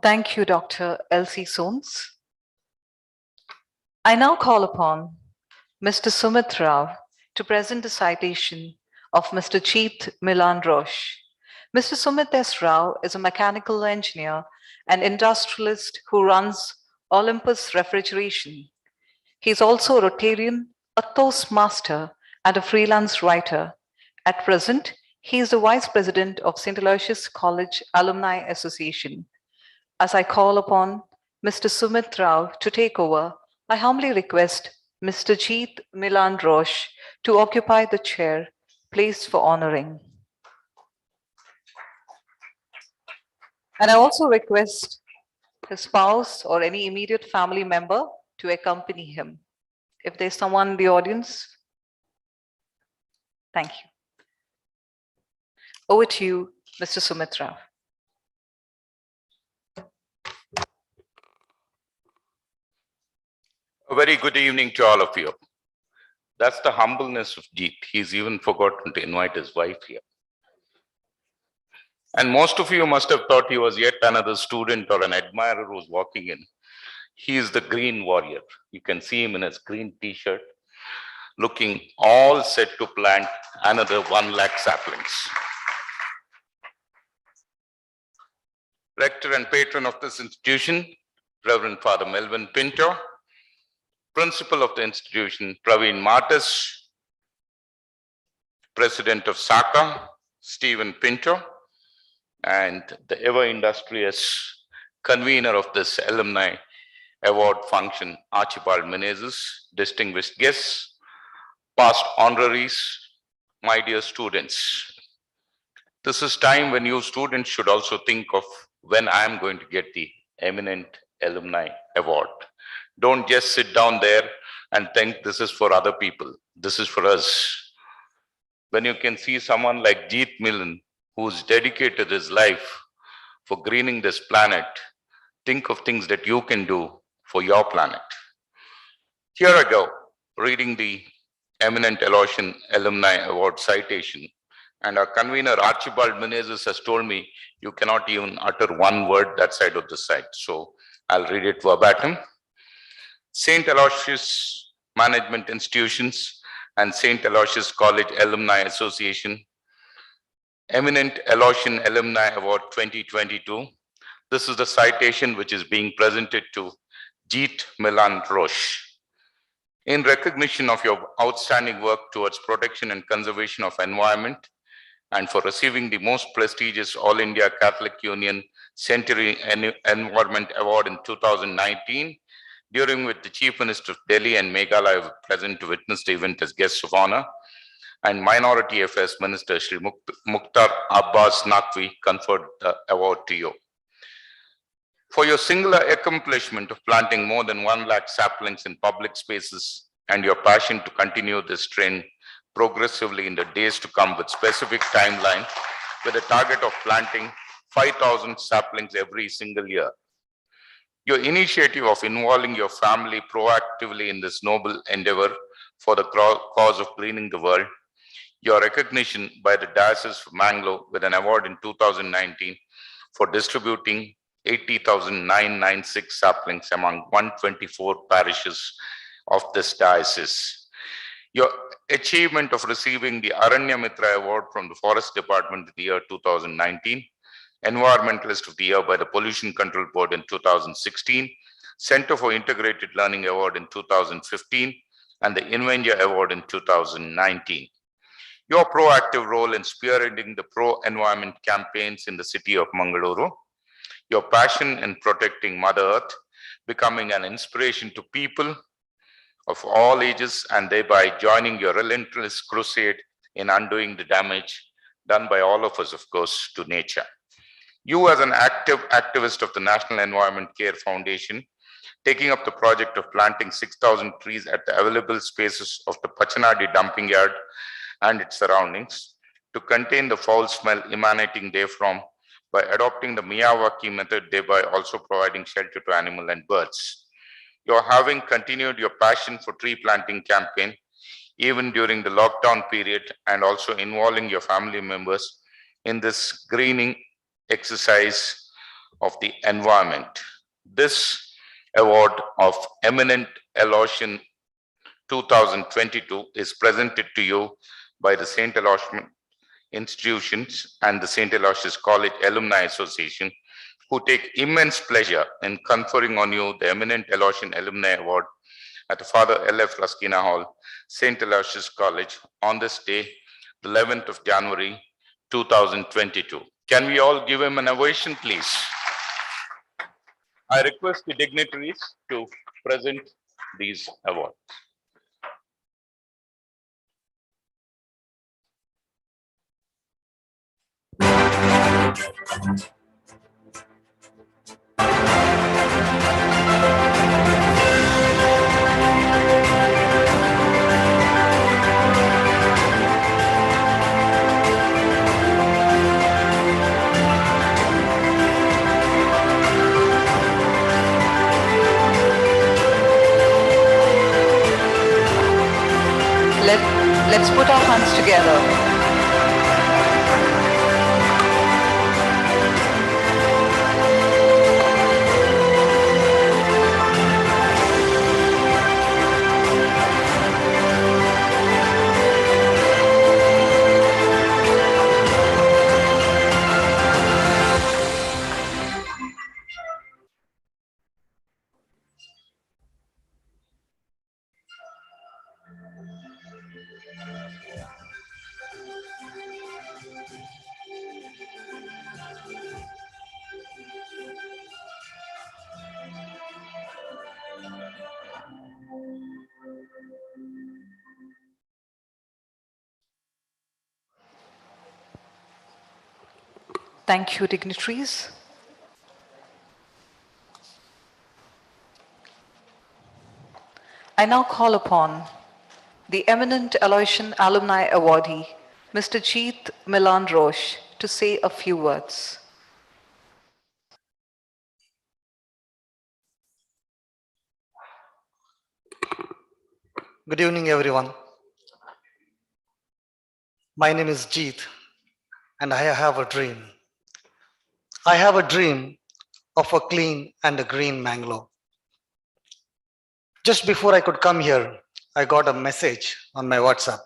Thank you, Dr. Elsie Soames. I now call upon Mr. Sumit Rao to present the citation of Mr. Cheeth Milan Roche. Mr. Sumit S. Rao is a mechanical engineer and industrialist who runs Olympus Refrigeration. He is also a Rotarian, a Toastmaster, and a freelance writer. At present, he is the Vice President of St. Aloysius College Alumni Association. As I call upon Mr. Sumit Rao to take over, I humbly request Mr. Cheeth Milan Roche to occupy the chair placed for honoring. And I also request his spouse or any immediate family member to accompany him. If there's someone in the audience, thank you. Over to you, Mr. Sumit Rao. A very good evening to all of you. That's the humbleness of Jeet. He's even forgotten to invite his wife here. And most of you must have thought he was yet another student or an admirer who's walking in. He is the green warrior. You can see him in his green t-shirt, looking all set to plant another 1 lakh saplings. Rector and patron of this institution, Reverend Father Melvin Pinto, Principal of the institution, Praveen Martis, President of SACAA, Stephen Pinto, and the ever industrious convener of this alumni award function, Archibald Menezes, distinguished guests, past honoraries, my dear students. This is time when you students should also think of when I am going to get the Eminent Alumni Award. Don't just sit down there and think this is for other people. This is for us. When you can see someone like Jeet Milan, who's dedicated his life for greening this planet, think of things that you can do for your planet. Here I go, reading the Eminent Aloysian Alumni Award citation. And our convener, Archibald Menezes, has told me you cannot even utter one word that side of the site. So I'll read it verbatim. St. Aloysius Management Institutions and St. Aloysius College Alumni Association, Eminent Aloysian Alumni Award 2022. This is the citation which is being presented to Jeet Milan Roche. In recognition of your outstanding work towards protection and conservation of environment, and for receiving the most prestigious All India Catholic Union Centenary Environment Award in 2019, during which the Chief Minister of Delhi and Meghalaya were present to witness the event as guests of honor, and Minority Affairs Minister Shri Mukhtar Abbas Naqvi conferred the award to you. For your singular accomplishment of planting more than 1 lakh saplings in public spaces and your passion to continue this trend progressively in the days to come with specific timeline with a target of planting 5,000 saplings every single year. Your initiative of involving your family proactively in this noble endeavor for the cause of greening the world, your recognition by the Diocese of Mangalore with an award in 2019 for distributing 80,996 saplings among 124 parishes of this diocese. Your achievement of receiving the Aranya Mitra Award from the Forest Department in the year 2019, Environmentalist of the Year by the Pollution Control Board in 2016, Center for Integrated Learning Award in 2015, and the Invenja Award in 2019. Your proactive role in spearheading the pro-environment campaigns in the city of Mangaluru, your passion in protecting Mother Earth, becoming an inspiration to people of all ages and thereby joining your relentless crusade in undoing the damage done by all of us, of course, to nature. You as an active activist of the National Environment Care Foundation, taking up the project of planting 6,000 trees at the available spaces of the Pachanadi dumping yard and its surroundings to contain the foul smell emanating therefrom by adopting the Miyawaki method, thereby also providing shelter to animals and birds. You are having continued your passion for tree planting campaign even during the lockdown period and also involving your family members in this greening exercise of the environment. This award of Eminent Aloysian 2022 is presented to you by the St. Aloysius institutions and the St. Aloysius College Alumni Association, who take immense pleasure in conferring on you the Eminent Aloysian Alumni Award at the Father L.F. Laskina Hall, St. Aloysius College on this day, the 11th of January, 2022. Can we all give him an ovation, please? I request the dignitaries to present these awards. Let's put our hands together. Thank you, dignitaries. I now call upon the Eminent Aloysian Alumni Awardee, Mr. Jeet Milan Roche, to say a few words. Good evening, everyone. My name is Jeet, and I have a dream. I have a dream of a clean and a green Mangalore. Just before I could come here, I got a message on my WhatsApp.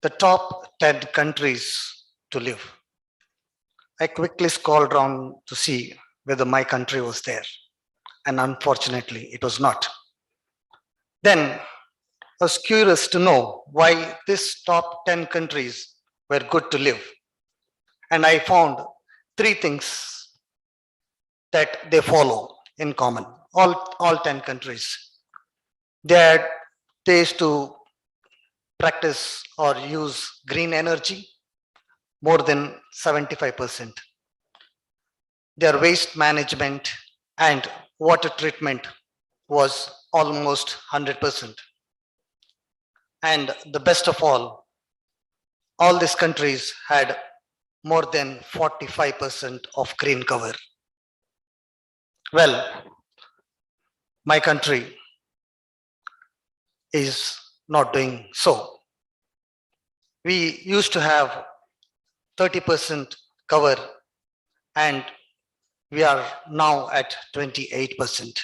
The top 10 countries to live. I quickly scrolled around to see whether my country was there. And unfortunately, it was not. Then I was curious to know why these top 10 countries were good to live. And I found 3 things that they follow in common. all 10 countries. They used to practice or use green energy more than 75%. Their waste management and water treatment was almost 100%. And the best of all these countries had more than 45% of green cover. Well, my country is not doing so. We used to have 30% cover and we are now at 28%.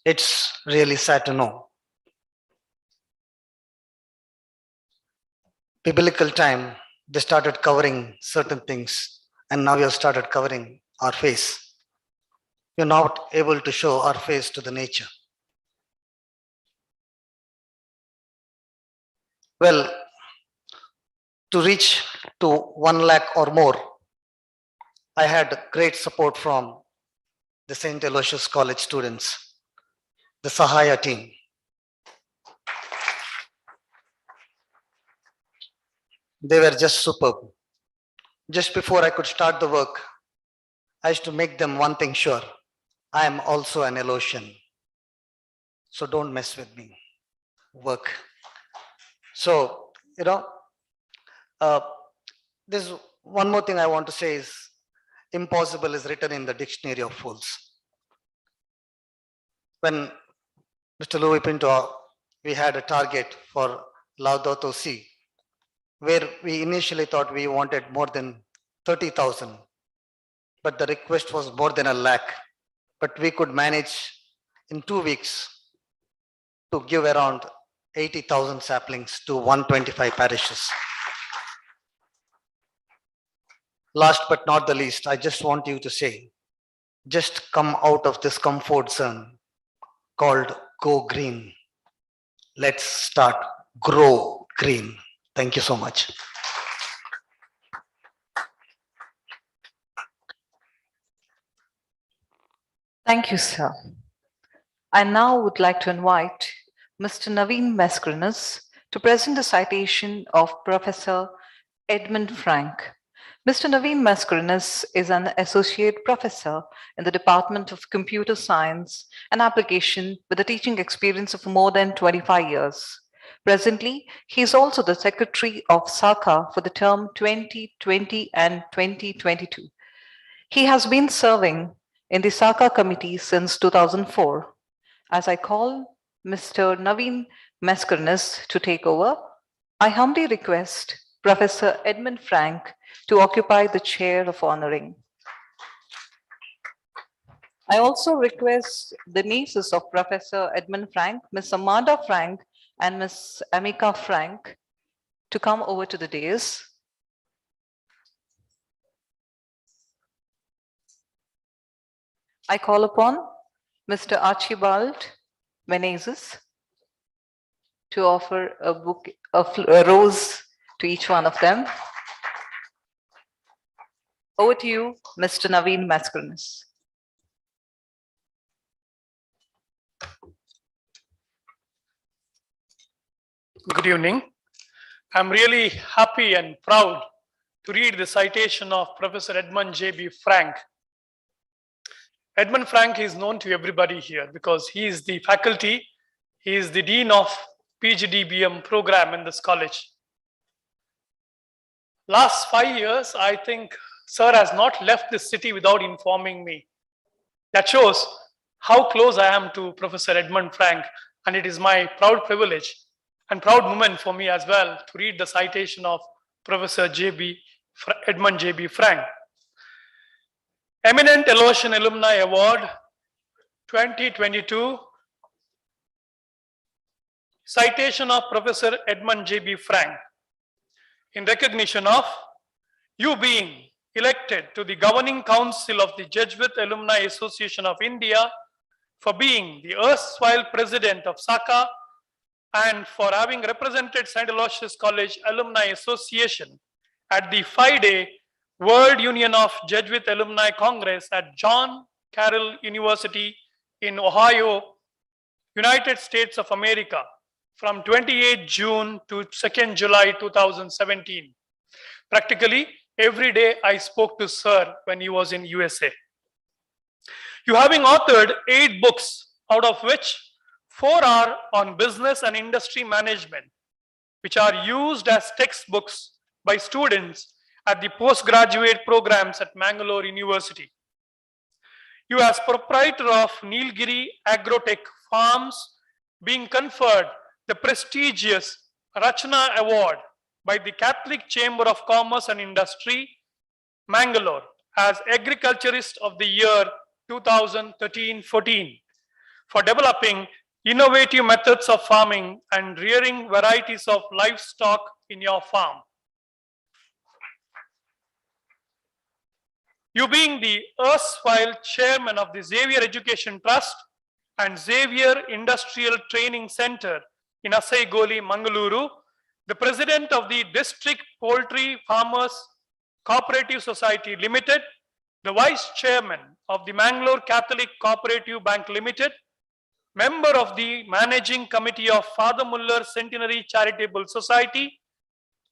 It's really sad to know. Biblical time, they started covering certain things and now we have started covering our face. We're not able to show our face to the nature. Well, to reach to 1 lakh or more, I had great support from the St. Aloysius College students, the SACAA team. They were just superb. Just before I could start the work, I used to make them one thing sure. I am also an Aloysian. So don't mess with me. Work. So, there's one more thing I want to say is impossible is written in the dictionary of fools. When Mr. Louis Pinto, we had a target for Laudato Si, where we initially thought we wanted more than 30,000, but the request was more than 1 lakh. But we could manage in 2 weeks to give around 80,000 saplings to 125 parishes. Last but not the least, I just want you to say, just come out of this comfort zone called Go Green. Let's start Grow Green. Thank you so much. Thank you, sir. I now would like to invite Mr. Naveen Mascarenhas to present the citation of Professor Edmund Frank. Mr. Naveen Mascarenhas is an associate professor in the Department of Computer Science and Application with a teaching experience of more than 25 years. Presently, he is also the secretary of SACAA for the term 2020 and 2022. He has been serving in the SACAA committee since 2004. As I call Mr. Naveen Mascarenhas to take over, I humbly request Professor Edmund Frank to occupy the chair of honoring. I also request the nieces of Professor Edmund Frank, Ms. Amanda Frank and Ms. Amika Frank, to come over to the dais. I call upon Mr. Archibald Menezes to offer a rose to each one of them. Over to you, Mr. Naveen Mascarenhas. Good evening. I'm really happy and proud to read the citation of Professor Edmund J.B. Frank. Edmund Frank is known to everybody here because he is the faculty, he is the Dean of PGDBM program in this college. Last 5 years, I think Sir has not left this city without informing me. That shows how close I am to Professor Edmund Frank, and it is my proud privilege and proud moment for me as well to read the citation of Professor Edmund J.B. Frank. Eminent Aloysian Alumni Award 2022. Citation of Professor Edmund J.B. Frank. In recognition of you being elected to the Governing Council of the Jesuit Alumni Association of India, for being the erstwhile president of SACAA, and for having represented St. Aloysius College Alumni Association at the 5-day World Union of Jesuit Alumni Congress at John Carroll University in Ohio, United States of America from 28 June to 2nd July 2017. Practically every day I spoke to Sir when he was in USA. You having authored 8 books, out of which 4 are on business and industry management, which are used as textbooks by students at the postgraduate programs at Mangalore University. You as proprietor of Nilgiri Agrotech Farms being conferred the prestigious Rachna Award by the Catholic Chamber of Commerce and Industry, Mangalore, as Agriculturist of the Year 2013-14 for developing innovative methods of farming and rearing varieties of livestock in your farm. You being the erstwhile chairman of the Xavier Education Trust and Xavier Industrial Training Center in Asaigoli, Mangaluru, the president of the District Poultry Farmers Cooperative Society Limited, the vice chairman of the Mangalore Catholic Cooperative Bank Limited, member of the managing committee of Father Muller Centenary Charitable Society,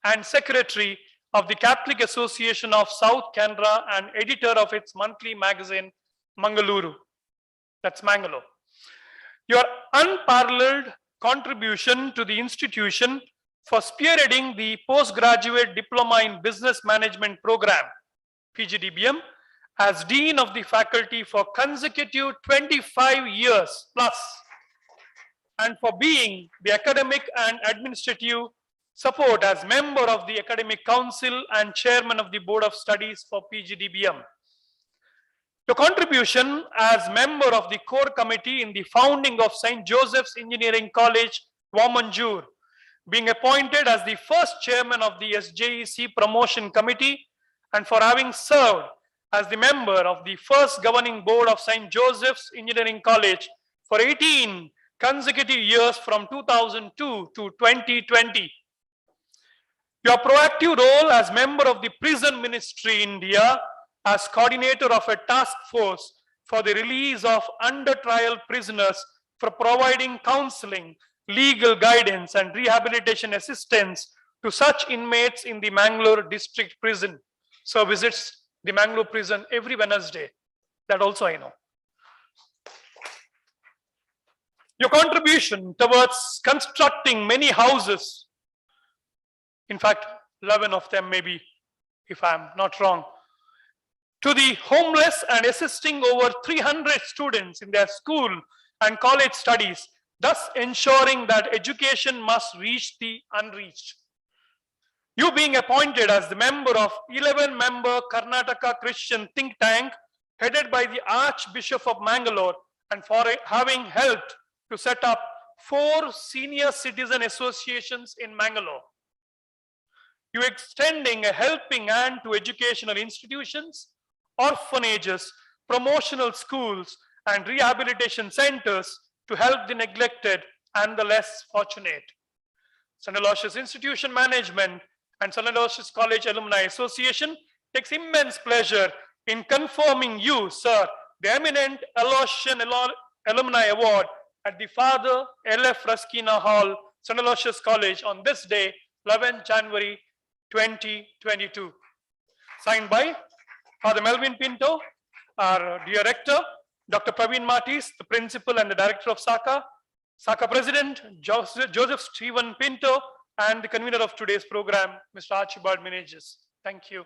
and secretary of the Catholic Association of South Canara and editor of its monthly magazine, Mangaluru. That's Mangalore. Your unparalleled contribution to the institution for spearheading the postgraduate diploma in business management program, PGDBM, as dean of the faculty for consecutive 25 years plus, and for being the academic and administrative support as member of the academic council and chairman of the board of studies for PGDBM. Your contribution as member of the core committee in the founding of St. Joseph's Engineering College, Wamanjur, being appointed as the first chairman of the SJEC promotion committee, and for having served as the member of the first governing board of St. Joseph's Engineering College for 18 consecutive years from 2002 to 2020. Your proactive role as member of the Prison Ministry India as coordinator of a task force for the release of under trial prisoners for providing counseling, legal guidance and rehabilitation assistance to such inmates in the Mangalore district prison. So visits the Mangalore prison every Wednesday. That also I know. Your contribution towards constructing many houses, in fact 11 of them maybe, if I'm not wrong, to the homeless and assisting over 300 students in their school and college studies, thus ensuring that education must reach the unreached. You being appointed as the member of 11-member Karnataka Christian think tank headed by the Archbishop of Mangalore, and for having helped to set up 4 senior citizen associations in Mangalore. You extending a helping hand to educational institutions, orphanages, promotional schools, and rehabilitation centers to help the neglected and the less fortunate. St. Aloysius Institution Management and St. Aloysius College Alumni Association takes immense pleasure in conferring you, sir, the Eminent Aloysian Alumni Award at the Father L.F. Raskina Hall, St. Aloysius College on this day, 11 January 2022. Signed by Father Melvin Pinto, our dear rector, Dr. Praveen Martis, the principal and the director of SACAA, SACAA president, Joseph Stephen Pinto, and the convener of today's program, Mr. Archibald Meneges. Thank you.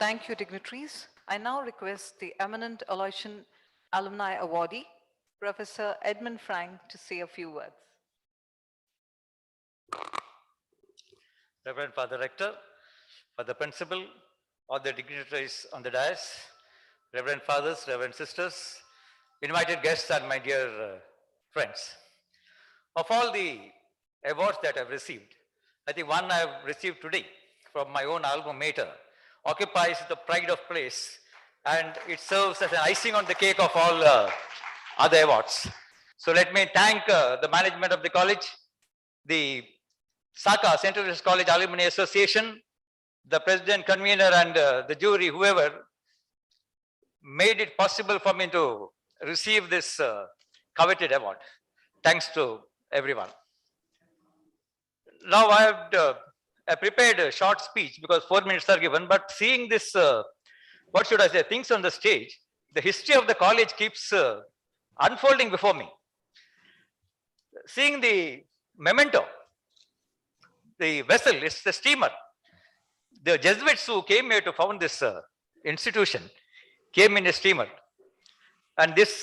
Thank you, dignitaries. I now request the Eminent Aloysian Alumni Awardee, Professor Edmund Frank, to say a few words. Reverend Father Rector, Father Principal, all the dignitaries on the dais, Reverend Fathers, Reverend Sisters, invited guests and my dear friends. Of all the awards that I've received, I think one I've received today from my own Alma Mater occupies the pride of place, and it serves as an icing on the cake of all other awards. So let me thank the management of the college, the SACAA, Central West College Alumni Association, the president, convener, and the jury, whoever made it possible for me to receive this coveted award. Thanks to everyone. Now I prepared a short speech because 4 minutes are given, but seeing this, what should I say, things on the stage, the history of the college keeps unfolding before me. Seeing the memento, the vessel, it's the steamer. The Jesuits who came here to found this institution came in a steamer. And this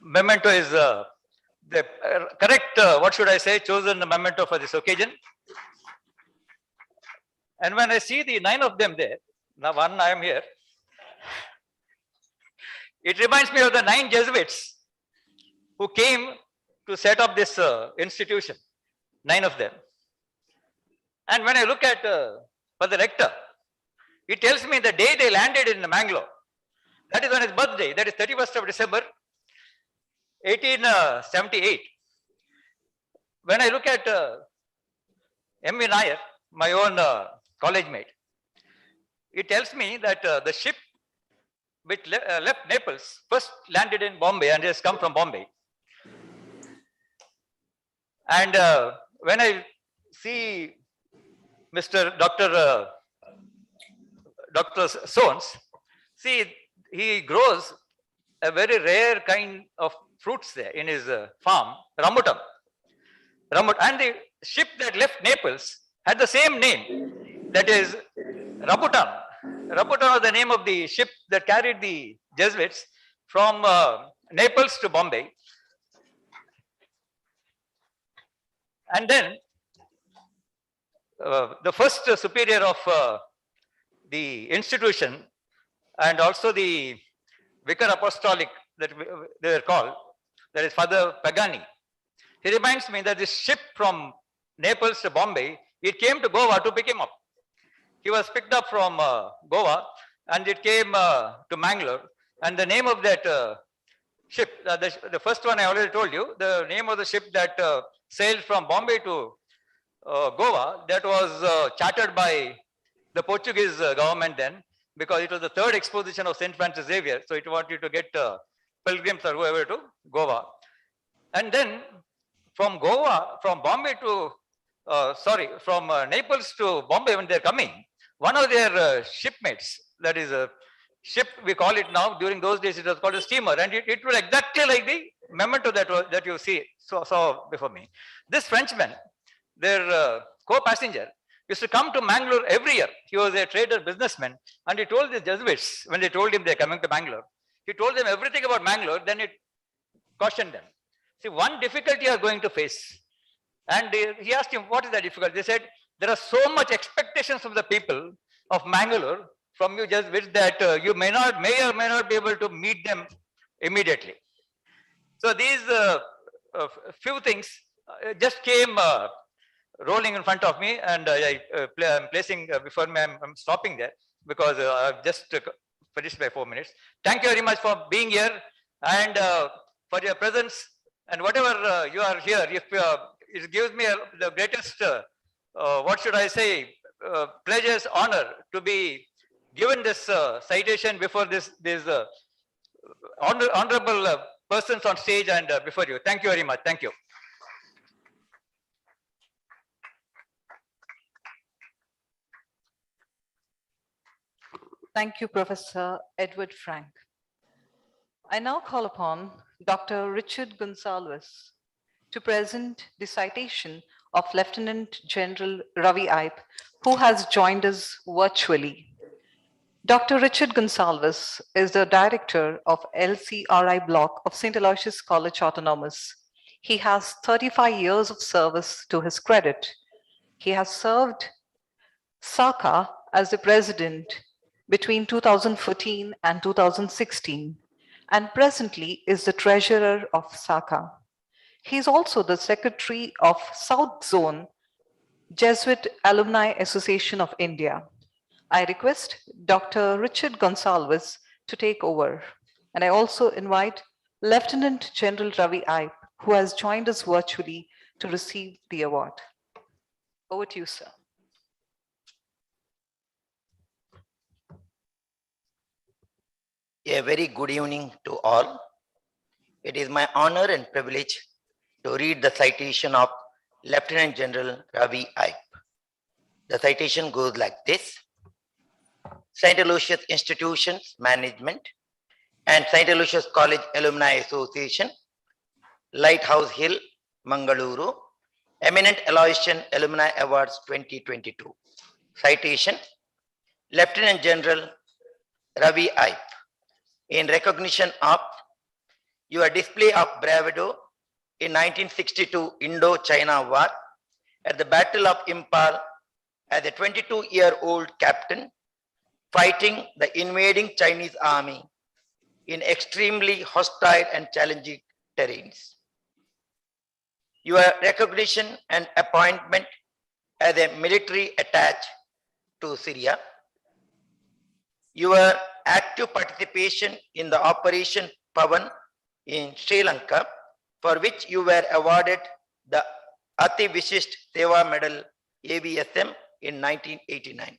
memento is the correct, what should I say, chosen memento for this occasion. And when I see the 9 of them there, now one I am here, it reminds me of the 9 Jesuits who came to set up this institution, 9 of them. And when I look at for the rector, it tells me the day they landed in Mangalore, that is on his birthday, that is 31st of December, 1878. When I look at M.V. Nair, my own college mate, it tells me that the ship which left Naples first landed in Bombay and has come from Bombay. And when I see Mr. Dr. Sones, see, he grows a very rare kind of fruits there in his farm, rambutan. And the ship that left Naples had the same name, that is Rambutan. Rambutan was the name of the ship that carried the Jesuits from Naples to Bombay. And then the first superior of the institution and also the vicar apostolic that they were called, that is Father Pagani. He reminds me that this ship from Naples to Bombay, it came to Goa to pick him up. He was picked up from Goa and it came to Mangalore. And the name of that ship, the first one I already told you, the name of the ship that sailed from Bombay to Goa, that was chartered by the Portuguese government then, because it was the 3rd exposition of St. Francis Xavier. So it wanted to get pilgrims or whoever to Goa. And then from Goa, from Bombay to, from Naples to Bombay when they're coming, one of their shipmates, that is a ship, we call it now, during those days it was called a steamer, and it was exactly like the memento that you saw before me. This Frenchman, their co-passenger, used to come to Mangalore every year. He was a trader, businessman, and he told the Jesuits, when they told him they're coming to Mangalore, he told them everything about Mangalore, then it cautioned them. See, one difficulty you are going to face. And he asked him, what is the difficulty? They said, there are so much expectations from the people of Mangalore from you Jesuits that you may or may not be able to meet them immediately. So these few things just came rolling in front of me, and I'm placing before me, I'm stopping there because I've just finished by 4 minutes. Thank you very much for being here and for your presence, and whatever you are here, if it gives me the greatest, what should I say, pleasures, honor to be given this citation before these honorable persons on stage and before you. Thank you very much. Thank you. Thank you, Professor Edward Frank. I now call upon Dr. Richard Gonsalves to present the citation of Lieutenant General Ravi Ipe, who has joined us virtually. Dr. Richard Gonsalves is the director of LCRI block of St. Aloysius College Autonomous. He has 35 years of service to his credit. He has served SACAA as the president between 2014 and 2016 and presently is the treasurer of SACAA. He is also the secretary of South Zone Jesuit Alumni Association of India. I request Dr. Richard Gonsalves to take over. And I also invite Lieutenant General Ravi Ipe, who has joined us virtually to receive the award. Over to you, sir. A very good evening to all. It is my honor and privilege to read the citation of Lieutenant General Ravi Ipe. The citation goes like this. St. Aloysius Institutions Management and St. Aloysius College Alumni Association, Lighthouse Hill, Mangaluru, Eminent Aloysian Alumni Awards 2022. Citation, Lieutenant General Ravi Ipe, in recognition of your display of bravado in 1962 Indo-China War at the Battle of Impal as a 22-year-old captain fighting the invading Chinese army in extremely hostile and challenging terrains. Your recognition and appointment as a military attached to Syria, your active participation in the Operation Pavan in Sri Lanka, for which you were awarded the Ati Vishisht Seva Medal AVSM in 1989.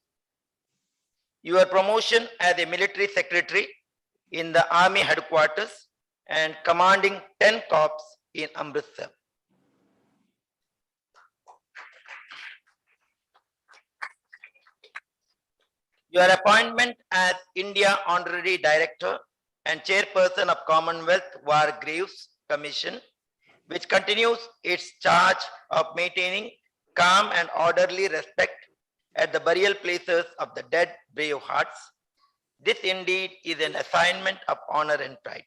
Your promotion as a military secretary in the army headquarters and commanding 10 corps in Amritsar. Your appointment as India Honorary Director and Chairperson of Commonwealth War Graves Commission, which continues its charge of maintaining calm and orderly respect at the burial places of the dead brave hearts. This indeed is an assignment of honor and pride.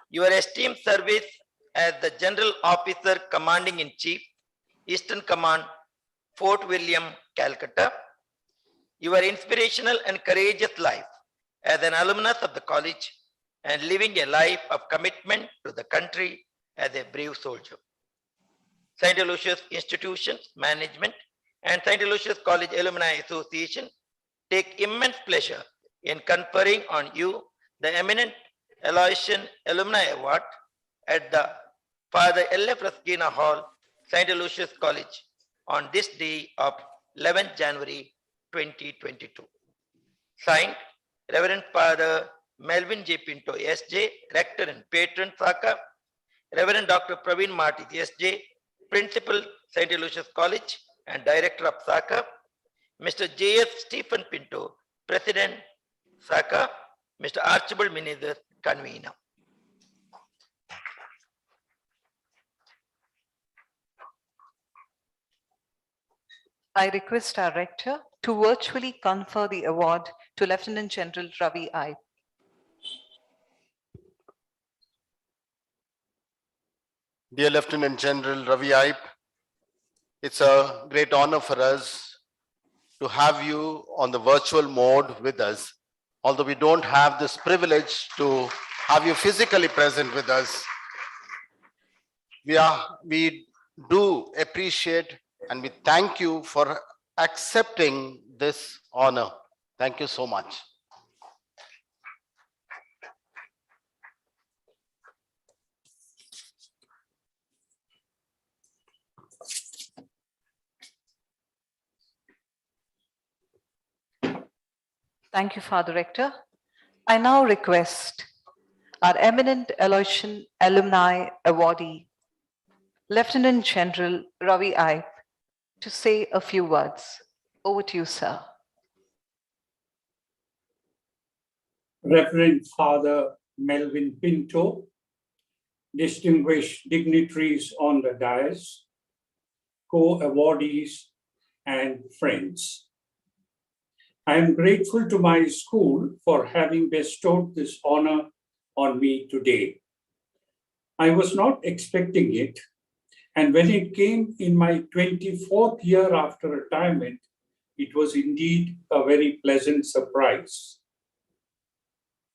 Your esteemed service as the General Officer Commanding in Chief, Eastern Command, Fort William, Calcutta, your inspirational and courageous life as an alumnus of the college and living a life of commitment to the country as a brave soldier. St. Aloysius Institutions Management and St. Aloysius College Alumni Association take immense pleasure in conferring on you the Eminent Aloysian Alumni Award at the Father L.F. Raskina Hall, St. Aloysius College on this day of 11th January 2022. Signed, Reverend Father Melvin J. Pinto, S.J., Rector and Patron SACAA, Reverend Dr. Praveen Marty, S.J., Principal, St. Aloysius College and Director of SACAA, Mr. J.S. Stephen Pinto, President, SACAA, Mr. Archibald Menezes, Convener. I request our rector to virtually confer the award to Lieutenant General Ravi Ipe. Dear Lieutenant General Ravi Ipe, it's a great honor for us to have you on the virtual mode with us. Although we don't have this privilege to have you physically present with us, we do appreciate and we thank you for accepting this honor. Thank you so much. Thank you, Father Rector. I now request our Eminent Aloysian Alumni Awardee, Lieutenant General Ravi Ipe, to say a few words. Over to you, sir. Reverend Father Melvin Pinto, distinguished dignitaries on the dais, co-awardees, and friends. I am grateful to my school for having bestowed this honor on me today. I was not expecting it, and when it came in my 24th year after retirement, it was indeed a very pleasant surprise.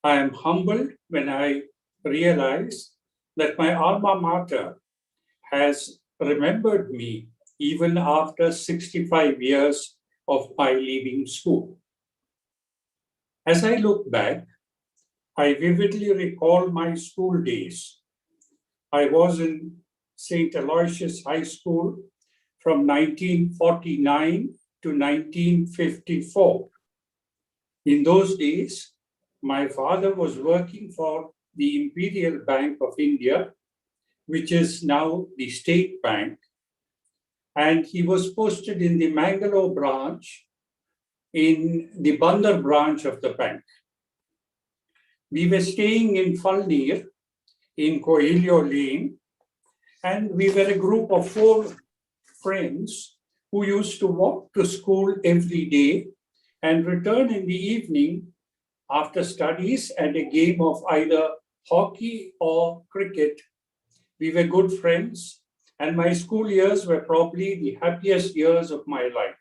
I am humbled when I realize that my alma mater has remembered me even after 65 years of my leaving school. As I look back, I vividly recall my school days. I was in St. Aloysius High School from 1949 to 1954. In those days, my father was working for the Imperial Bank of India, which is now the State Bank, and he was posted in the Mangalore branch, in the Bandar branch of the bank. We were staying in Nair in Coelho Lane, and we were a group of 4 friends who used to walk to school every day and return in the evening after studies and a game of either hockey or cricket. We were good friends, and my school years were probably the happiest years of my life.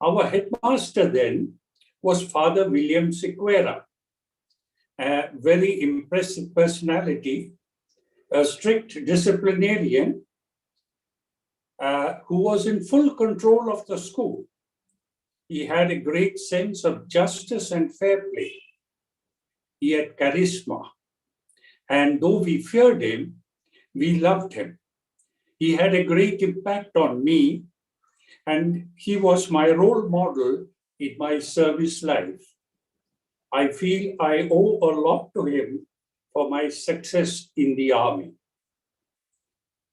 Our headmaster then was Father William Sequeira, a very impressive personality, a strict disciplinarian who was in full control of the school. He had a great sense of justice and fair play. He had charisma, and though we feared him, we loved him. He had a great impact on me, and he was my role model in my service life. I feel I owe a lot to him for my success in the army.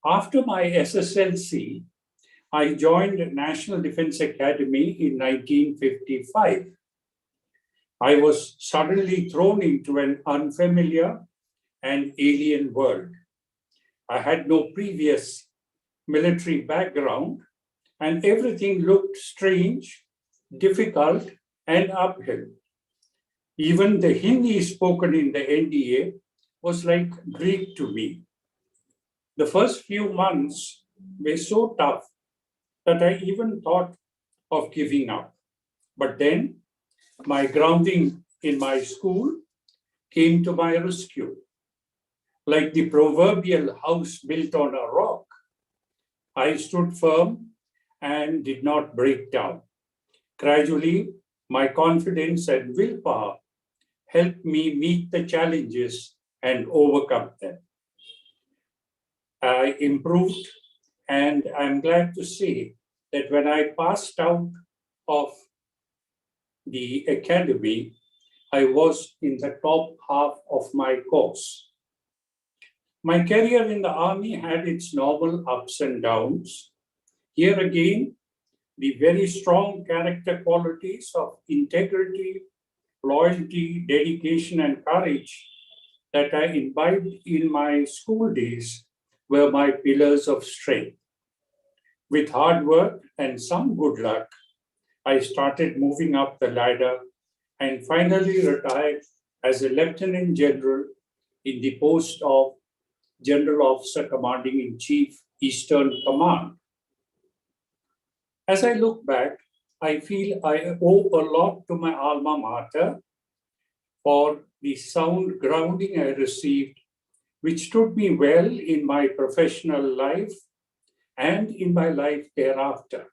After my SSLC, I joined National Defense Academy in 1955. I was suddenly thrown into an unfamiliar and alien world. I had no previous military background, and everything looked strange, difficult, and uphill. Even the Hindi spoken in the NDA was like Greek to me. The first few months were so tough that I even thought of giving up. But then my grounding in my school came to my rescue. Like the proverbial house built on a rock, I stood firm and did not break down. Gradually, my confidence and willpower helped me meet the challenges and overcome them. I improved, and I'm glad to say that when I passed out of the academy, I was in the top half of my course. My career in the army had its normal ups and downs. Here again, the very strong character qualities of integrity, loyalty, dedication, and courage that I imbibed in my school days were my pillars of strength. With hard work and some good luck, I started moving up the ladder and finally retired as a Lieutenant General in the post of General Officer Commanding in Chief, Eastern Command. As I look back, I feel I owe a lot to my alma mater for the sound grounding I received, which stood me well in my professional life and in my life thereafter.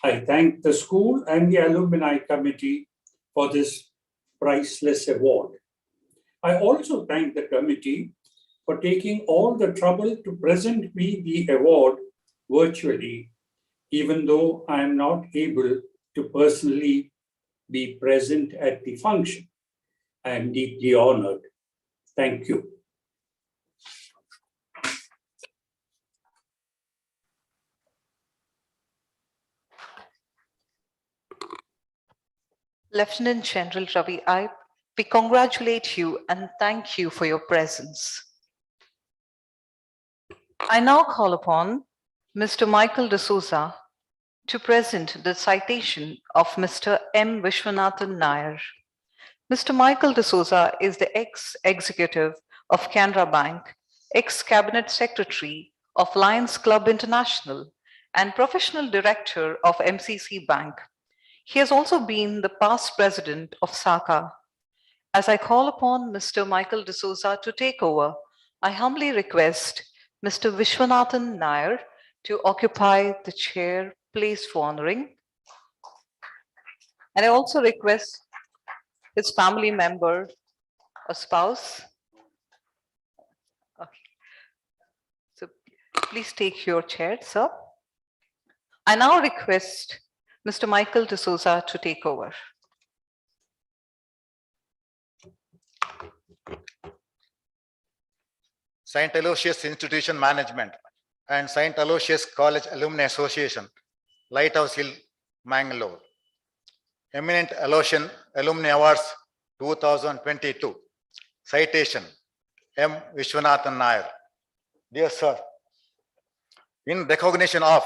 I thank the school and the alumni committee for this priceless award. I also thank the committee for taking all the trouble to present me the award virtually, even though I am not able to personally be present at the function. I am deeply honored. Thank you. Lieutenant General Ravi Aip, we congratulate you and thank you for your presence. I now call upon Mr. Michael de Souza to present the citation of Mr. M. Vishwanathan Nair. Mr. Michael de Souza is the ex-executive of Canara Bank, ex-cabinet secretary of Lions Club International, and professional director of MCC Bank. He has also been the past president of SACAA. As I call upon Mr. Michael de Souza to take over, I humbly request Mr. Vishwanathan Nair to occupy the chair placed for honoring. And I also request his family member or spouse. Okay. So please take your chair, sir. I now request Mr. Michael de Souza to take over. St. Aloysius Institution Management and St. Aloysius College Alumni Association, Lighthouse Hill, Mangalore. Eminent Aloysian Alumni Awards 2022. Citation, M. Vishwanathan Nair. Dear sir, in recognition of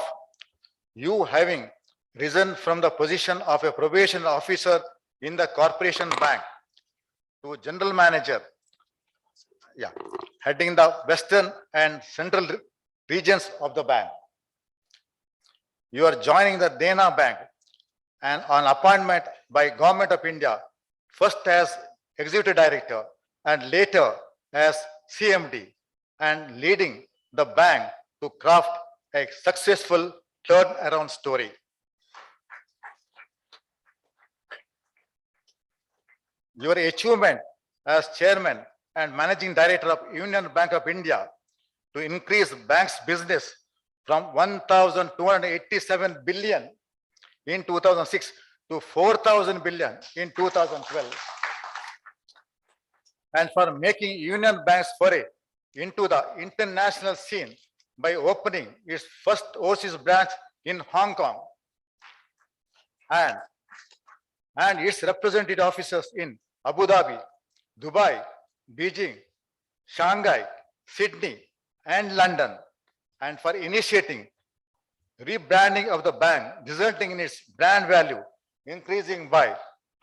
you having risen from the position of a probation officer in the corporation bank to general manager, heading the western and central regions of the bank. You are joining the Dena Bank and on appointment by Government of India, first as Executive Director and later as CMD, and leading the bank to craft a successful turnaround story. Your achievement as Chairman and Managing Director of Union Bank of India to increase bank's business from 1,287 billion in 2006 to 4,000 billion in 2012, and for making Union Bank's foray into the international scene by opening its first overseas branch in Hong Kong and its representative offices in Abu Dhabi, Dubai, Beijing, Shanghai, Sydney, and London, and for initiating rebranding of the bank, resulting in its brand value increasing by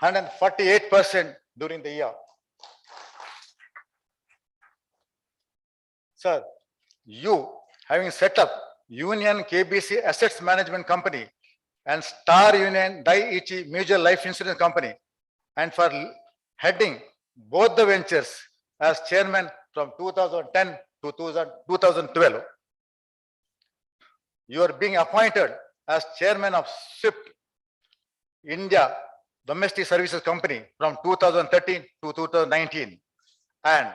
148% during the year. Sir, you having set up Union KBC Assets Management Company and Star Union Daiichi Mutual Life Insurance Company, and for heading both the ventures as chairman from 2010 to 2012. You are being appointed as chairman of SWIFT India Domestic Services Company from 2013 to 2019, and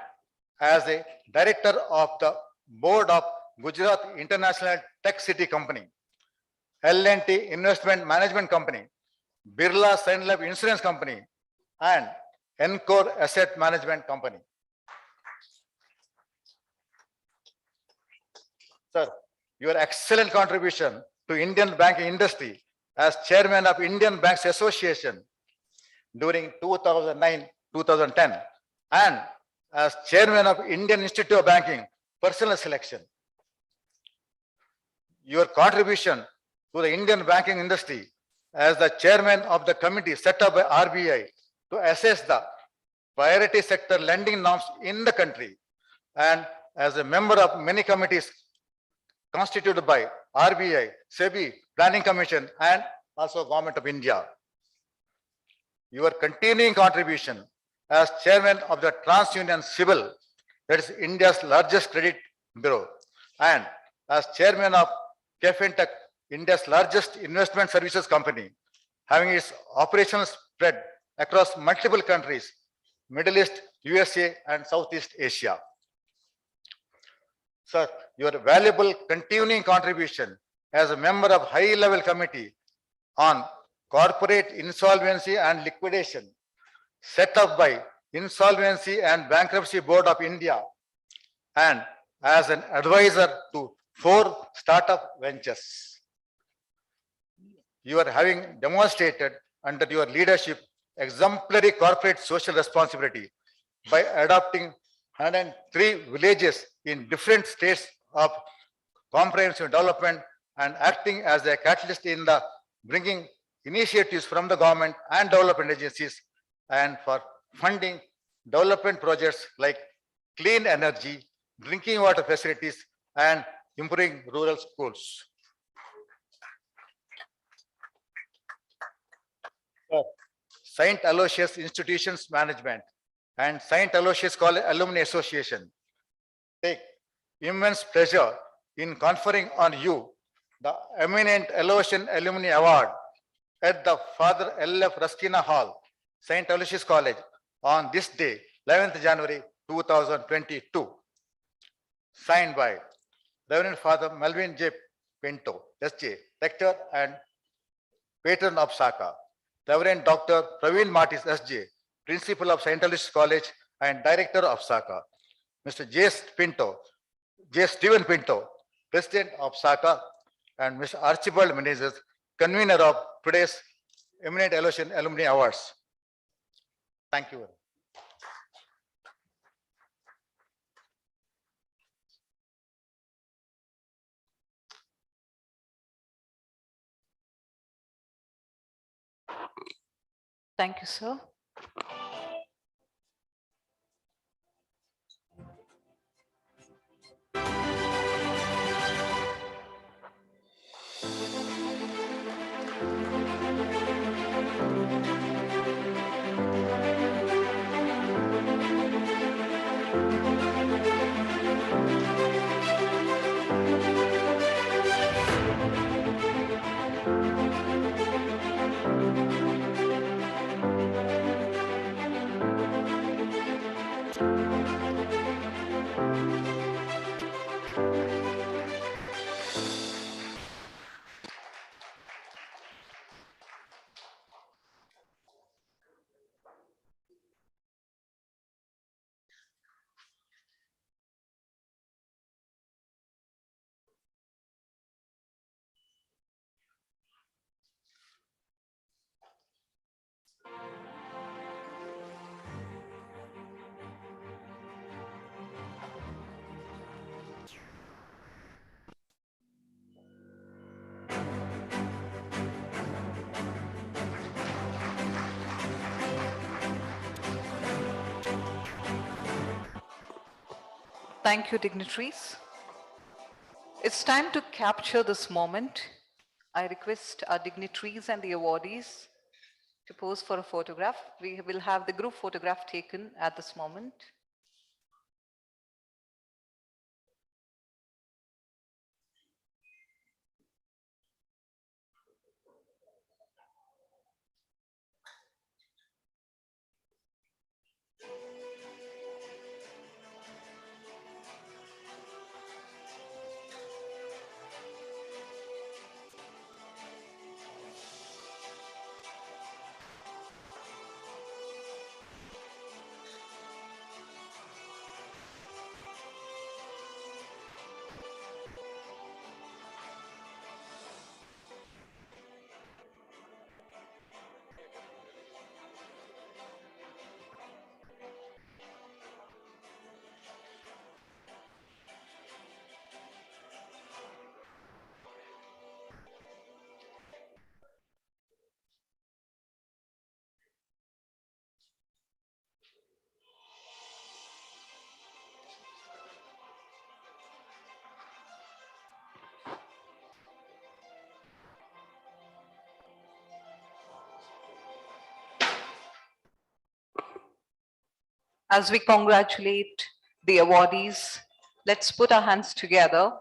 as a director of the board of Gujarat International Tech City Company, L&T Investment Management Company, Birla Sun Life Insurance Company, and Encore Asset Management Company. Sir, your excellent contribution to Indian banking industry as chairman of Indian Banks Association during 2009-2010 and as chairman of Indian Institute of Banking Personal Selection. Your contribution to the Indian banking industry as the chairman of the committee set up by RBI to assess the priority sector lending norms in the country, and as a member of many committees constituted by RBI, SEBI, Planning Commission, and also Government of India. Your continuing contribution as chairman of the TransUnion Civil, that is India's largest credit bureau, and as chairman of KFintech, India's largest investment services company, having its operations spread across multiple countries, Middle East, USA, and Southeast Asia. Sir, your valuable continuing contribution as a member of high-level committee on corporate insolvency and liquidation set up by Insolvency and Bankruptcy Board of India, and as an advisor to 4 startup ventures. You are having demonstrated under your leadership exemplary corporate social responsibility by adopting 103 villages in different states of comprehensive development and acting as a catalyst in the bringing initiatives from the government and development agencies and for funding development projects like clean energy, drinking water facilities, and improving rural schools. Saint Aloysius Institutions Management and Saint Aloysius College Alumni Association take immense pleasure in conferring on you the Eminent Aloysian Alumni Award at the Father L.F. Rustina Hall, Saint Aloysius College on this day, 11th January 2022. Signed by Reverend Father Melvin J. Pinto, S.J., Rector and Patron of SACAA. Reverend Dr. Praveen Martis, S.J., Principal of St. Aloysius College and Director of SACAA. Mr. J. Stephen Pinto, President of SACAA, and Mr. Archibald Menezes, Convener of today's Eminent Aloysian Alumni Awards. Thank you. Thank you, sir. Thank you, dignitaries. It's time to capture this moment. I request our dignitaries and the awardees to pose for a photograph. We will have the group photograph taken at this moment. As we congratulate the awardees, let's put our hands together.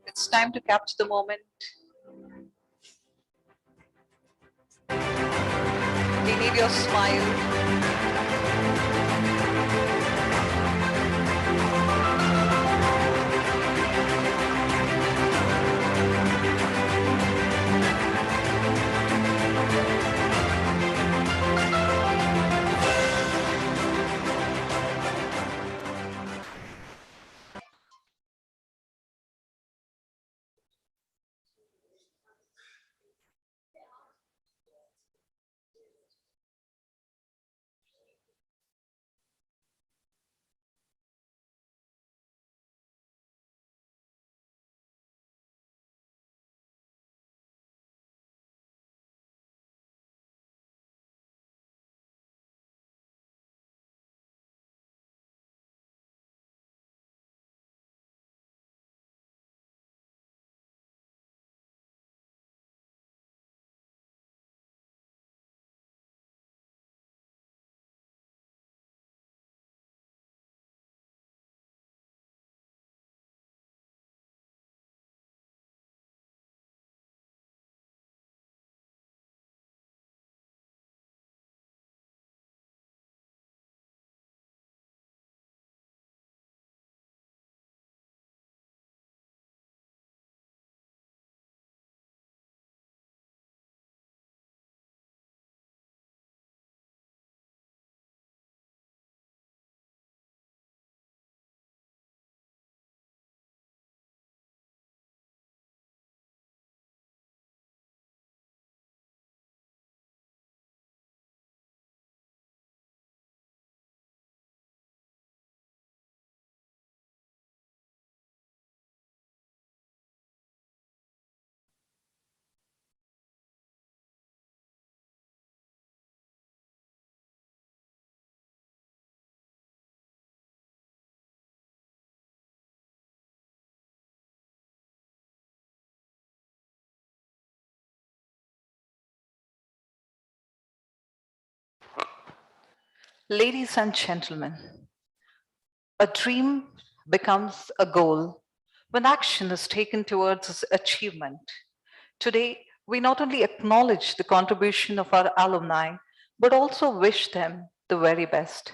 It's time to capture the moment. We need your smile. Ladies and gentlemen, a dream becomes a goal when action is taken towards its achievement. Today, we not only acknowledge the contribution of our alumni, but also wish them the very best.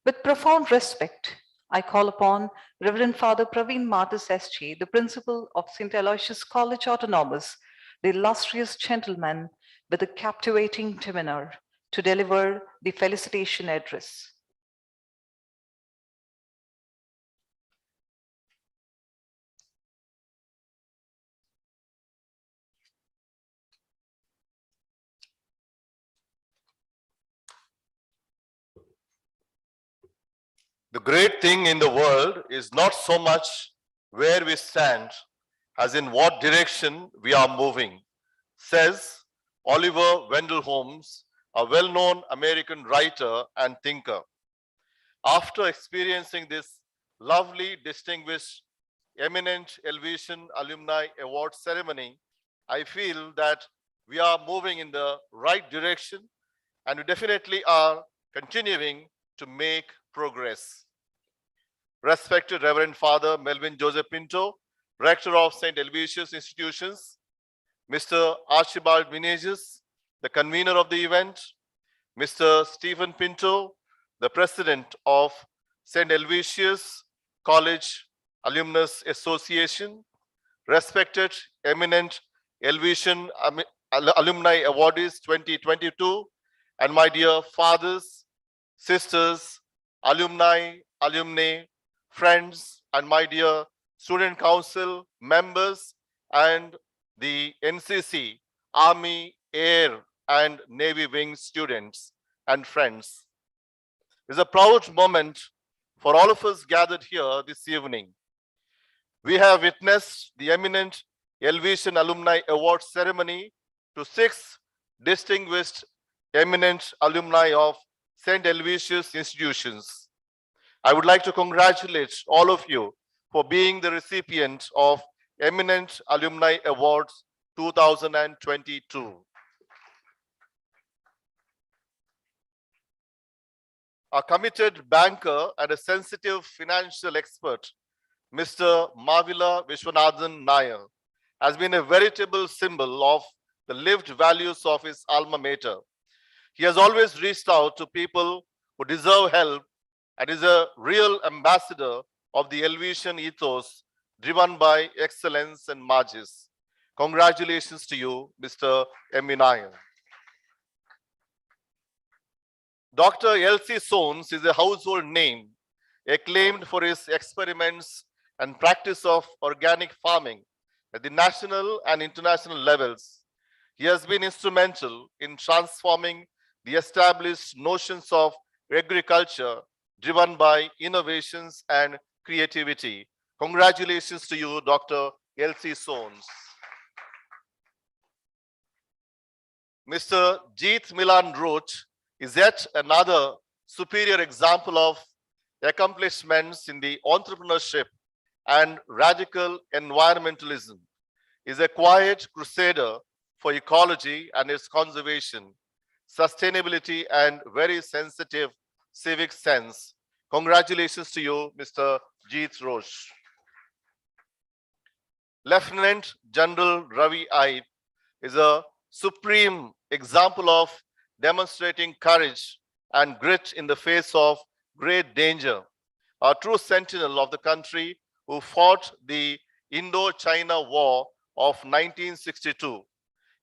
With profound respect, I call upon Reverend Father Praveen Martis SG, the principal of St. Aloysius College Autonomous, the illustrious gentleman with a captivating demeanor, to deliver the felicitation address. The great thing in the world is not so much where we stand as in what direction we are moving, says Oliver Wendell Holmes, a well-known American writer and thinker. After experiencing this lovely, distinguished, Eminent Aloysian Alumni Award ceremony, I feel that we are moving in the right direction and we definitely are continuing to make progress. Respected Reverend Father Melvin Joseph Pinto, Rector of St. Aloysius Institutions, Mr. Archibald Menezes, the convener of the event, Mr. Stephen Pinto, the President of St. Aloysius College Alumnus Association, respected Eminent Aloysian Alumni Awardees 2022, and my dear fathers, sisters, alumni, alumnae, friends, and my dear student council members and the NCC, Army, Air, and Navy Wing students and friends. It's a proud moment for all of us gathered here this evening. We have witnessed the Eminent Aloysian Alumni Award ceremony to 6 distinguished eminent alumni of St. Aloysius institutions. I would like to congratulate all of you for being the recipient of Eminent Alumni Awards 2022. A committed banker and a sensitive financial expert, Mr. Mavila Vishwanathan Nair, has been a veritable symbol of the lived values of his alma mater. He has always reached out to people who deserve help and is a real ambassador of the Aloysian ethos driven by excellence and margins. Congratulations to you, Mr. M. Nair. Dr. L.C. Soanes is a household name, acclaimed for his experiments and practice of organic farming at the national and international levels. He has been instrumental in transforming the established notions of agriculture driven by innovations and creativity. Congratulations to you, Dr. L.C. Soanes. Mr. Jeet Milan Roche is yet another superior example of accomplishments in the entrepreneurship and radical environmentalism. He is a quiet crusader for ecology and its conservation, sustainability, and very sensitive civic sense. Congratulations to you, Mr. Jeet Roche. Lieutenant General Ravi Aib is a supreme example of demonstrating courage and grit in the face of great danger. A true sentinel of the country who fought the Indo-China War of 1962.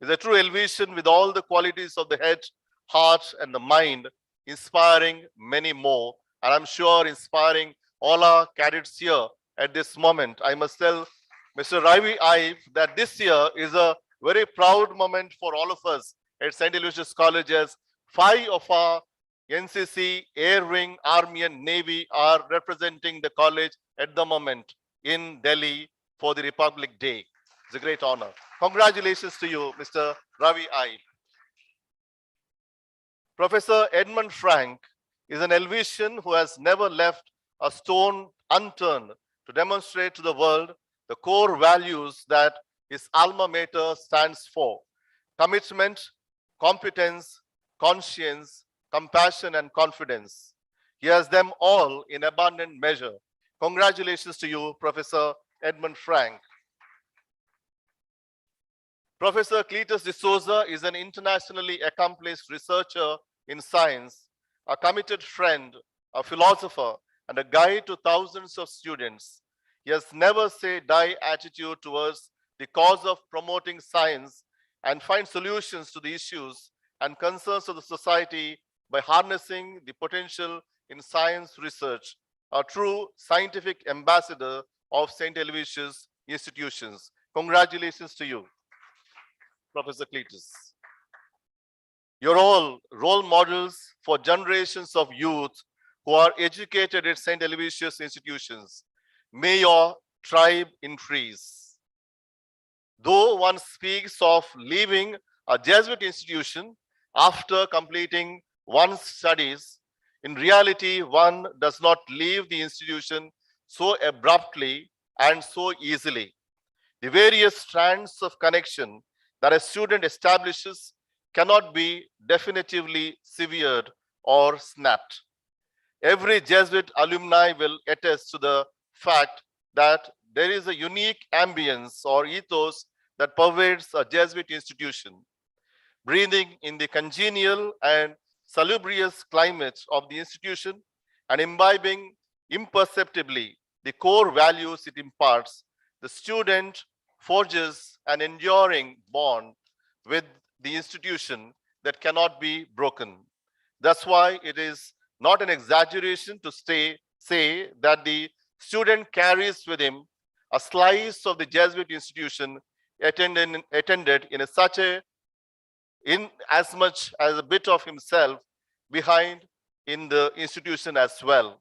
Is a true Aloysian with all the qualities of the head, heart, and the mind, inspiring many more. And I'm sure inspiring all our cadets here at this moment. I must tell Mr. Ravi Aib that this year is a very proud moment for all of us at St. Aloysius College, as 5 of our NCC, Air Wing, Army, and Navy are representing the college at the moment in Delhi for the Republic Day. It's a great honor. Congratulations to you, Mr. Ravi Aib. Professor Edmund Frank is an Aloysian who has never left a stone unturned to demonstrate to the world the core values that his alma mater stands for: commitment, competence, conscience, compassion, and confidence. He has them all in abundant measure. Congratulations to you, Professor Edmund Frank. Professor Cletus de Souza is an internationally accomplished researcher in science, a committed friend, a philosopher, and a guide to thousands of students. He has never say die attitude towards the cause of promoting science and find solutions to the issues and concerns of the society by harnessing the potential in science research, a true scientific ambassador of St. Aloysius institutions. Congratulations to you, Professor Cletus. You're all role models for generations of youth who are educated at St. Aloysius institutions. May your tribe increase. Though one speaks of leaving a Jesuit institution after completing one's studies, in reality, one does not leave the institution so abruptly and so easily. The various strands of connection that a student establishes cannot be definitively severed or snapped. Every Jesuit alumni will attest to the fact that there is a unique ambience or ethos that pervades a Jesuit institution. Breathing in the congenial and salubrious climate of the institution and imbibing imperceptibly the core values it imparts, the student forges an enduring bond with the institution that cannot be broken. That's why it is not an exaggeration to say that the student carries with him a slice of the Jesuit institution attended in such a in as much as a bit of himself behind in the institution as well.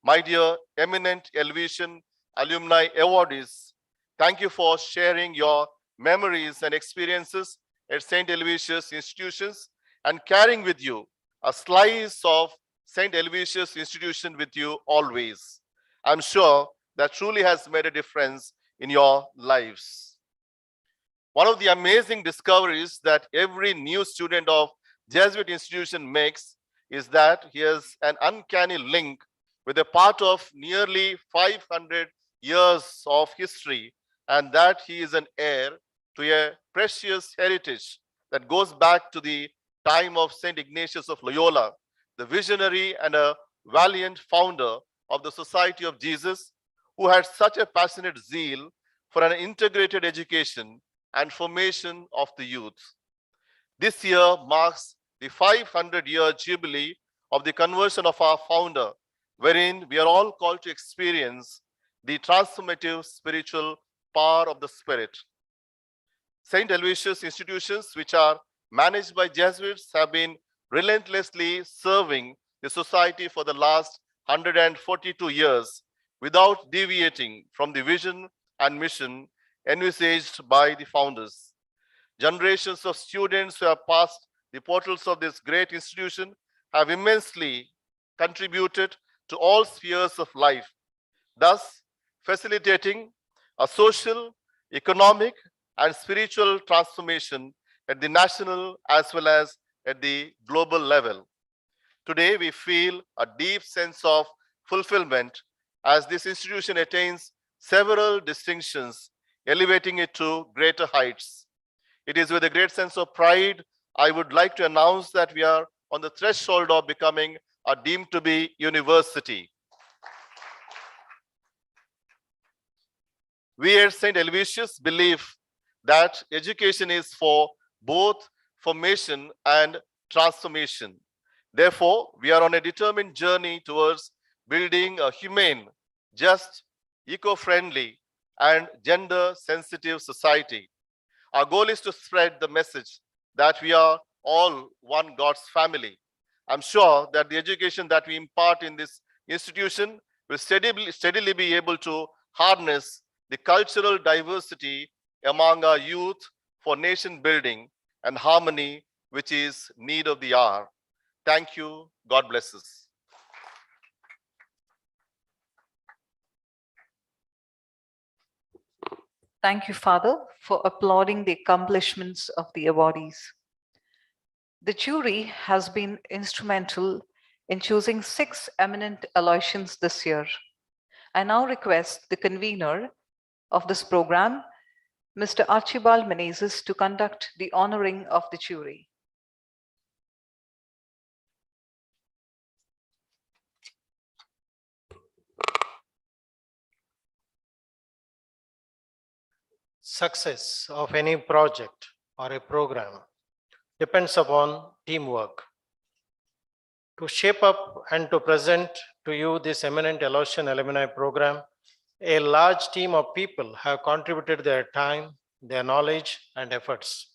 My dear Eminent Aloysian Alumni Awardees, thank you for sharing your memories and experiences at St. Aloysius institutions and carrying with you a slice of St. Aloysius institution with you always. I'm sure that truly has made a difference in your lives. One of the amazing discoveries that every new student of Jesuit institution makes is that he has an uncanny link with a part of nearly 500 years of history, and that he is an heir to a precious heritage that goes back to the time of St. Ignatius of Loyola, the visionary and a valiant founder of the Society of Jesus, who had such a passionate zeal for an integrated education and formation of the youth. This year marks the 500-year jubilee of the conversion of our founder, wherein we are all called to experience the transformative spiritual power of the Spirit. St. Aloysius institutions, which are managed by Jesuits, have been relentlessly serving the society for the last 142 years without deviating from the vision and mission envisaged by the founders. Generations of students who have passed the portals of this great institution have immensely contributed to all spheres of life, thus facilitating a social, economic, and spiritual transformation at the national as well as at the global level. Today, we feel a deep sense of fulfillment as this institution attains several distinctions, elevating it to greater heights. It is with a great sense of pride I would like to announce that we are on the threshold of becoming a deemed to be university. We at St. Aloysius believe that education is for both formation and transformation. Therefore, we are on a determined journey towards building a humane, just, eco-friendly, and gender-sensitive society. Our goal is to spread the message that we are all one God's family. I'm sure that the education that we impart in this institution will steadily be able to harness the cultural diversity among our youth for nation building and harmony, which is need of the hour. Thank you. God bless us. Thank you, Father, for applauding the accomplishments of the awardees. The jury has been instrumental in choosing 6 eminent Aloysians this year. I now request the convener of this program, Mr. Archibald Menezes, to conduct the honoring of the jury. Success of any project or a program depends upon teamwork. To shape up and to present to you this Eminent Aloysian Alumni Program, a large team of people have contributed their time, their knowledge, and efforts.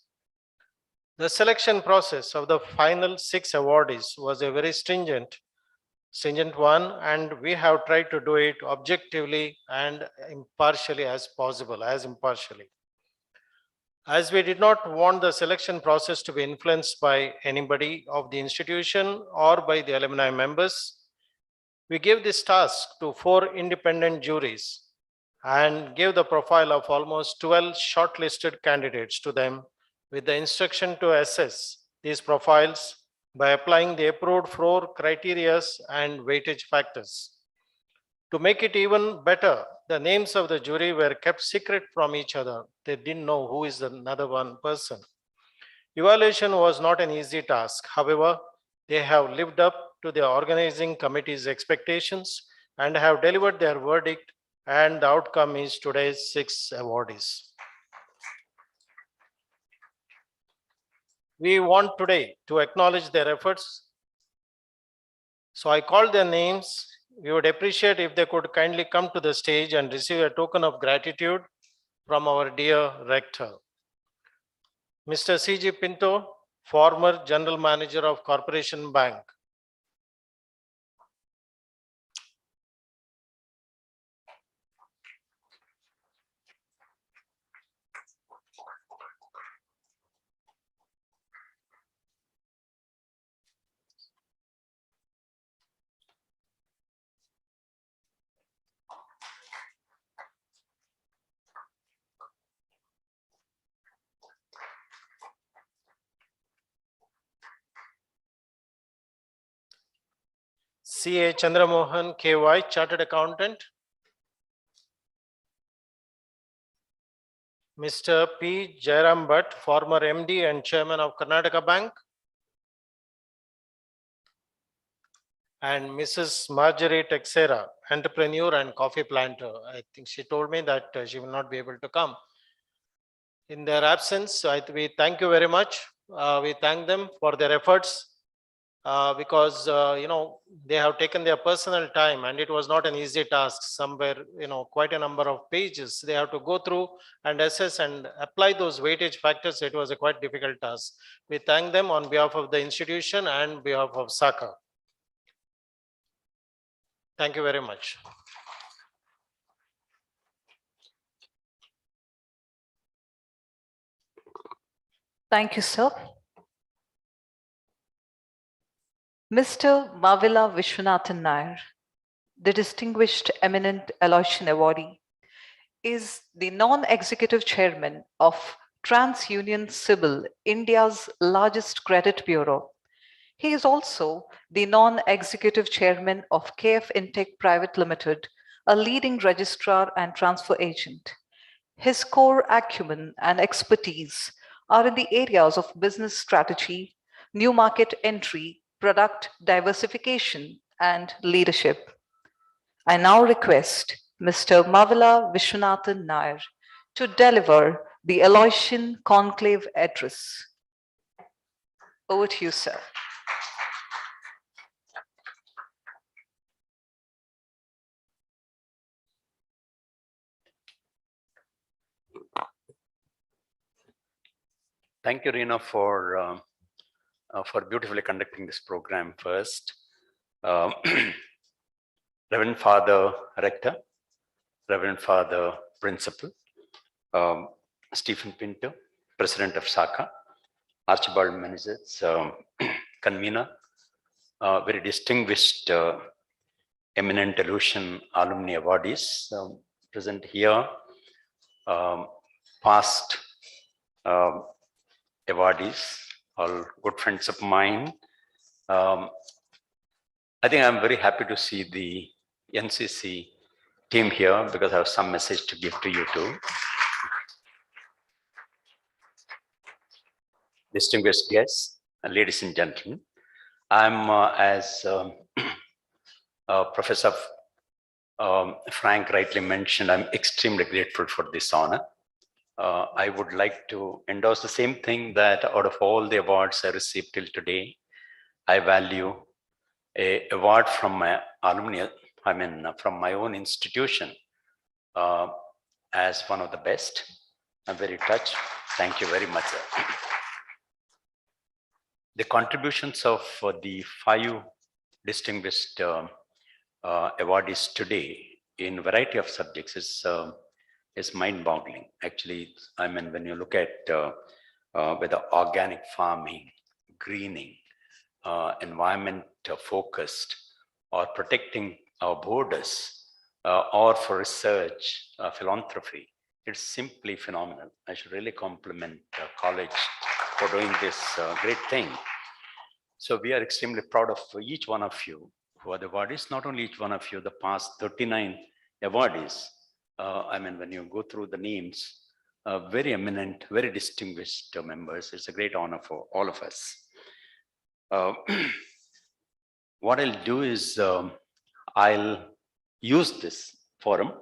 The selection process of the final 6 awardees was a very stringent one, and we have tried to do it objectively and impartially as possible, As we did not want the selection process to be influenced by anybody of the institution or by the alumni members, we gave this task to 4 independent juries and gave the profile of almost 12 shortlisted candidates to them with the instruction to assess these profiles by applying the approved 4 criteria and weightage factors. To make it even better, the names of the jury were kept secret from each other. They didn't know who is another one person. Evaluation was not an easy task. However, they have lived up to the organizing committee's expectations and have delivered their verdict, and the outcome is today's 6 awardees. We want today to acknowledge their efforts. So I called their names. We would appreciate if they could kindly come to the stage and receive a token of gratitude from our dear rector. Mr. C.G. Pinto, former General Manager of Corporation Bank. C.A. Chandramohan, K.Y., Chartered Accountant. Mr. P. Jairam Bhatt, former MD and Chairman of Karnataka Bank. And Mrs. Marjorie Texera, entrepreneur and coffee planter. I think she told me that she will not be able to come. In their absence, we thank you very much. We thank them for their efforts. Because they have taken their personal time, and it was not an easy task. Somewhere, quite a number of pages they have to go through and assess and apply those weightage factors. It was a quite difficult task. We thank them on behalf of the institution and behalf of SACAA. Thank you very much. Thank you, sir. Mr. Mavila Vishwanathan Nair, the Distinguished Eminent Aloysian Awardee, is the non-executive chairman of TransUnion Civil, India's largest credit bureau. He is also the non-executive chairman of KF Intech Private Limited, a leading registrar and transfer agent. His core acumen and expertise are in the areas of business strategy, new market entry, product diversification, and leadership. I now request Mr. Mavila Vishwanathan Nair to deliver the Aloysian Conclave Address. Over to you, sir. Thank you, Reena, for beautifully conducting this program first. Reverend Father Rector, Reverend Father Principal, Stephen Pinto, President of SACAA, Archibald Menezes, Convener, very distinguished Eminent Aloysian Alumni Awardees present here, past awardees, all good friends of mine. I think I'm very happy to see the NCC team here because I have some message to give to you too. Distinguished guests, ladies and gentlemen, I'm as Professor Frank rightly mentioned, I'm extremely grateful for this honor. I would like to endorse the same thing that out of all the awards I received till today, I value an award from my alumni, from my own institution as one of the best. I'm very touched. Thank you very much, sir. The contributions of the 5 distinguished awardees today in variety of subjects is mind-boggling. Actually, when you look at whether organic farming, greening, environment focused, or protecting our borders, or for research, philanthropy, it's simply phenomenal. I should really compliment the college for doing this great thing. So we are extremely proud of each one of you who are the awardees, not only each one of you, the past 39 awardees. When you go through the names, very eminent, very distinguished members, it's a great honor for all of us. What I'll do is I'll use this forum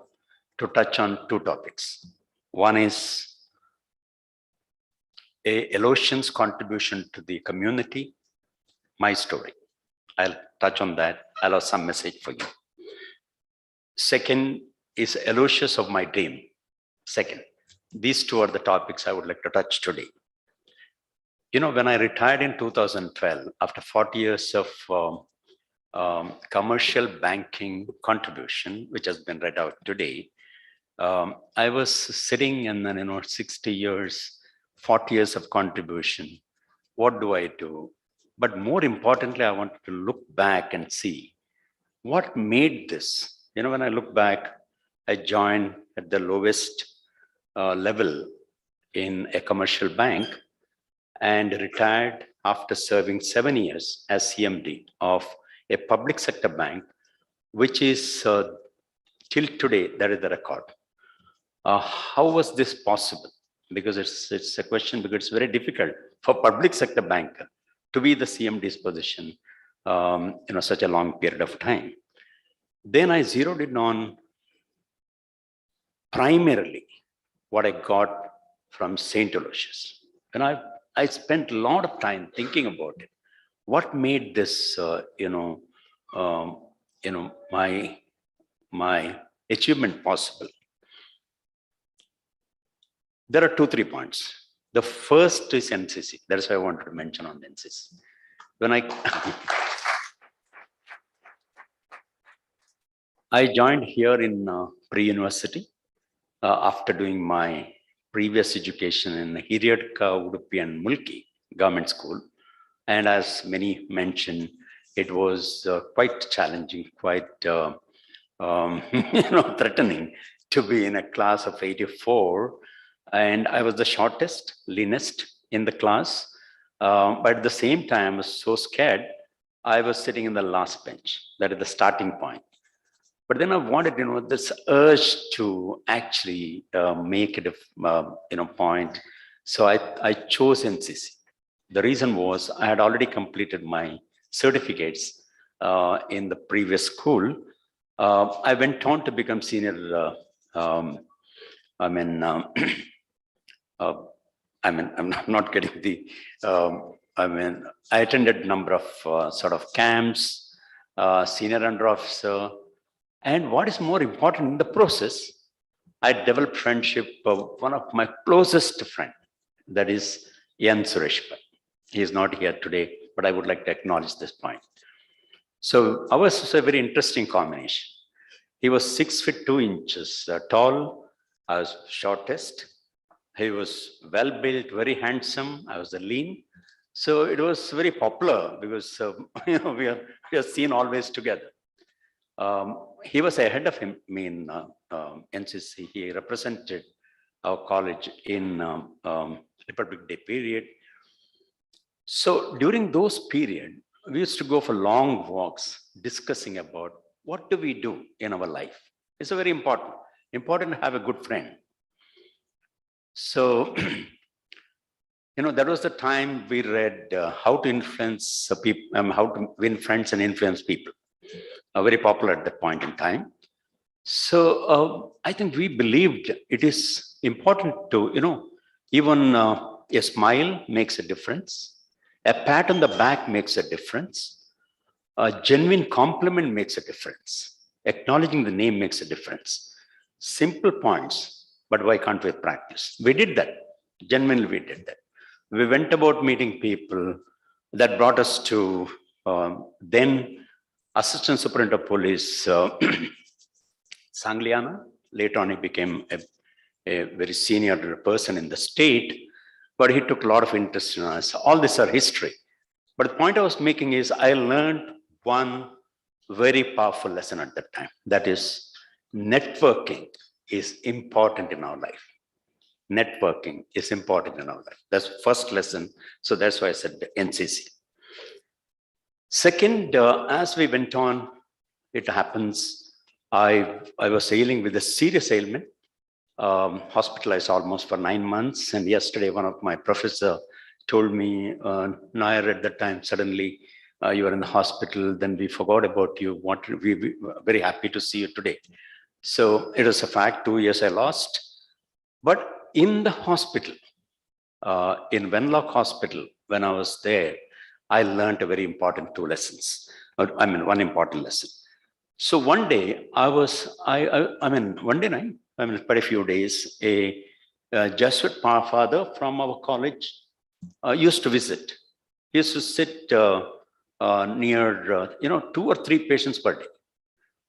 to touch on 2 topics. One is Aloysian's contribution to the community, my story. I'll touch on that. I'll have some message for you. Second is Aloysius of my dream. Second, these 2 are the topics I would like to touch today. You know, when I retired in 2012, after 40 years of commercial banking contribution, which has been read out today, I was sitting and then, 60 years, 40 years of contribution. What do I do? But more importantly, I wanted to look back and see what made this. When I look back, I joined at the lowest level in a commercial bank and retired after serving 7 years as CMD of a public sector bank, which is till today, that is the record. How was this possible? Because it's a question, because it's very difficult for public sector banker to be the CMD's position, such a long period of time. Then I zeroed in on primarily what I got from St. Aloysius. And I spent a lot of time thinking about it. What made this, my achievement possible? There are 2-3 points. The first is NCC. That's why I wanted to mention on NCC. When I joined here in pre-university after doing my previous education in Hiriyadka, Udupi and Mulki government school. And as many mentioned, it was quite challenging, quite threatening to be in a class of 84. And I was the shortest, leanest in the class. But at the same time, I was so scared, I was sitting in the last bench. That is the starting point. But then I wanted, this urge to actually make it a point. So I chose NCC. The reason was I had already completed my certificates in the previous school. I went on to become senior. I'm not getting the. I attended a number of sort of camps, senior under officer. And what is more important in the process, I developed friendship of one of my closest friend, that is Yan Sureshbhai. He is not here today, but I would like to acknowledge this point. So ours was a very interesting combination. He was 6'2" tall. I was shortest. He was well built, very handsome. I was a lean. So it was very popular because we are seen always together. He was ahead of me in NCC. He represented our college in Republic Day period. So during those period, we used to go for long walks discussing about what do we do in our life. It's a very important to have a good friend. So, that was the time we read How to Influence People, How to Win Friends and Influence People. Very popular at that point in time. So I think we believed it is important to, even a smile makes a difference. A pat on the back makes a difference. A genuine compliment makes a difference. Acknowledging the name makes a difference. Simple points, but why can't we practice? We did that. Genuinely, we did that. We went about meeting people. That brought us to then Assistant Superintendent of Police Sangliana. Later on, he became a very senior person in the state, but he took a lot of interest in us. All this are history. But the point I was making is I learned one very powerful lesson at that time. That is, networking is important in our life. Networking is important in our life. That's the first lesson. So that's why I said the NCC. Second, as we went on, it happens, I was ailing with a serious ailment, hospitalized almost for 9 months. And yesterday, one of my professor told me, Nair, at that time, suddenly you were in the hospital, then we forgot about you. We were very happy to see you today. So it was a fact, 2 years I lost. But in the hospital, in Wenlock Hospital, when I was there, I learned a very important one important lesson. So one day one day night, quite a few days, a Jesuit father from our college used to visit. He used to sit near, 2 or 3 patients per day,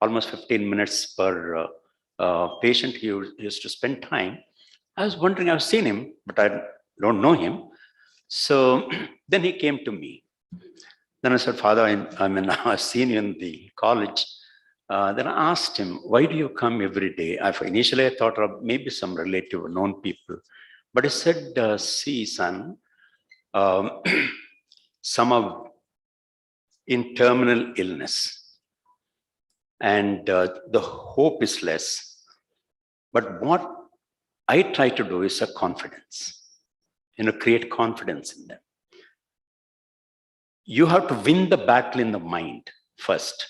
almost 15 minutes per patient. He used to spend time. I was wondering, I've seen him, but I don't know him. So then he came to me. Then I said, Father, I've seen you in the college. Then I asked him, why do you come every day? Initially, I thought of maybe some relative or known people. But he said, see, son, some are in terminal illness. And the hope is less. But what I try to do is a confidence, create confidence in them. You have to win the battle in the mind first.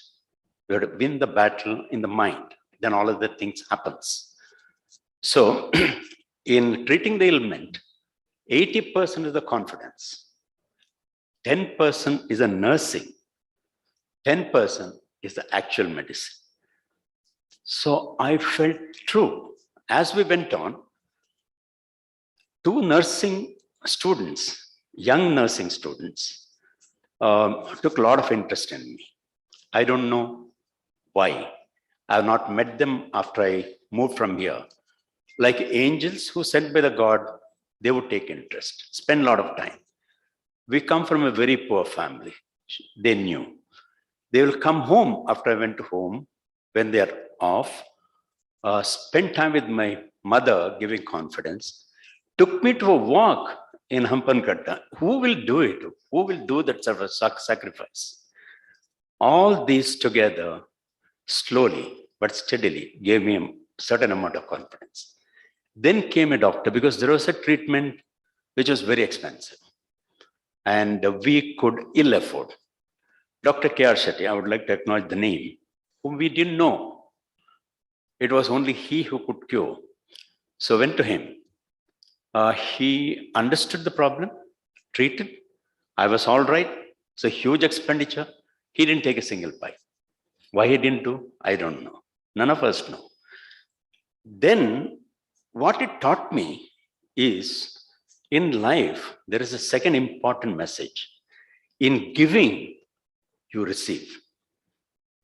You have to win the battle in the mind. Then all of the things happens. So in treating the ailment, 80% is the confidence. 10% is the nursing. 10% is the actual medicine. So I felt true. As we went on, 2 nursing students, young nursing students, took a lot of interest in me. I don't know why. I have not met them after I moved from here. Like angels who sent by the God, they would take interest, spend a lot of time. We come from a very poor family. They knew. They will come home after I went home when they are off, spend time with my mother, giving confidence, took me to a walk in Hampankatta. Who will do it? Who will do that sort of sacrifice? All these together, slowly but steadily, gave me a certain amount of confidence. Then came a doctor, because there was a treatment which was very expensive and we could ill afford. Dr. K.R. Shetty, I would like to acknowledge the name, whom we didn't know. It was only he who could cure. So went to him. He understood the problem, treated. I was all right. It's a huge expenditure. He didn't take a single bite. Why he didn't do, I don't know. None of us know. Then what it taught me is, in life, there is a second important message. In giving, you receive.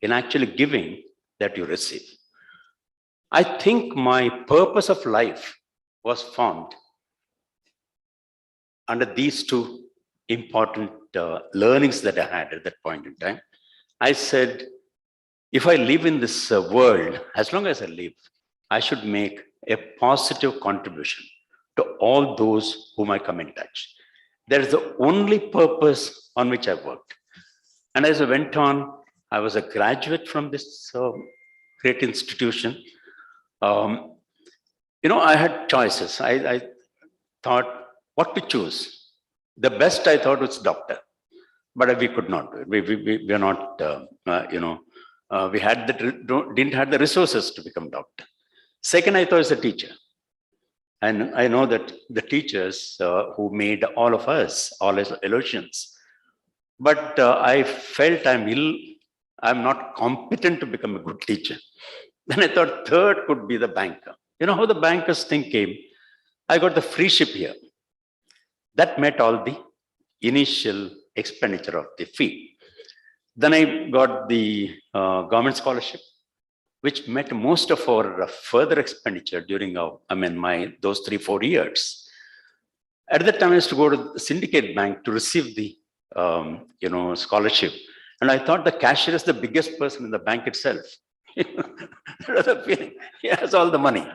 In actually giving, that you receive. I think my purpose of life was formed under these 2 important learnings that I had at that point in time. I said, if I live in this world, as long as I live, I should make a positive contribution to all those whom I come in touch. That is the only purpose on which I worked. And as I went on, I was a graduate from this great institution. I had choices. I thought what to choose. The best I thought was doctor, but we could not do it. We are not, we had didn't have the resources to become doctor. Second, I thought was a teacher. And I know that the teachers who made all of us, all as Aloysians, but I felt I'm not competent to become a good teacher. Then I thought third could be the banker. You know how the banker's thing came? I got the free ship here. That met all the initial expenditure of the fee. Then I got the government scholarship, which met most of our further expenditure during those 3-4 years. At that time, I used to go to the syndicate bank to receive the scholarship. And I thought the cashier is the biggest person in the bank itself. He has all the money.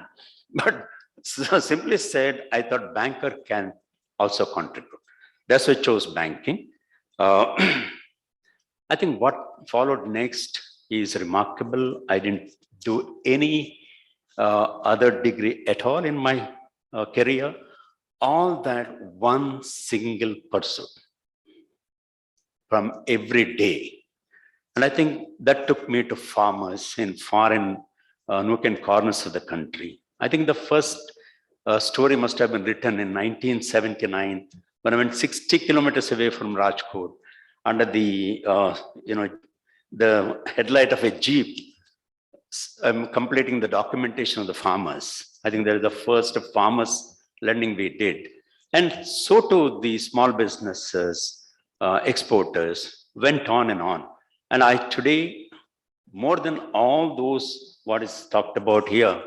But so simply said, I thought banker can also contribute. That's why I chose banking. I think what followed next is remarkable. I didn't do any other degree at all in my career. All that one single pursuit from every day. And I think that took me to farmers in foreign nook and corners of the country. I think the first story must have been written in 1979 when I went 60 kilometers away from Rajkot under the headlight of a Jeep. I'm completing the documentation of the farmers. I think that is the first farmers lending we did. And so too the small businesses, exporters went on and on. And today, more than all those, what is talked about here,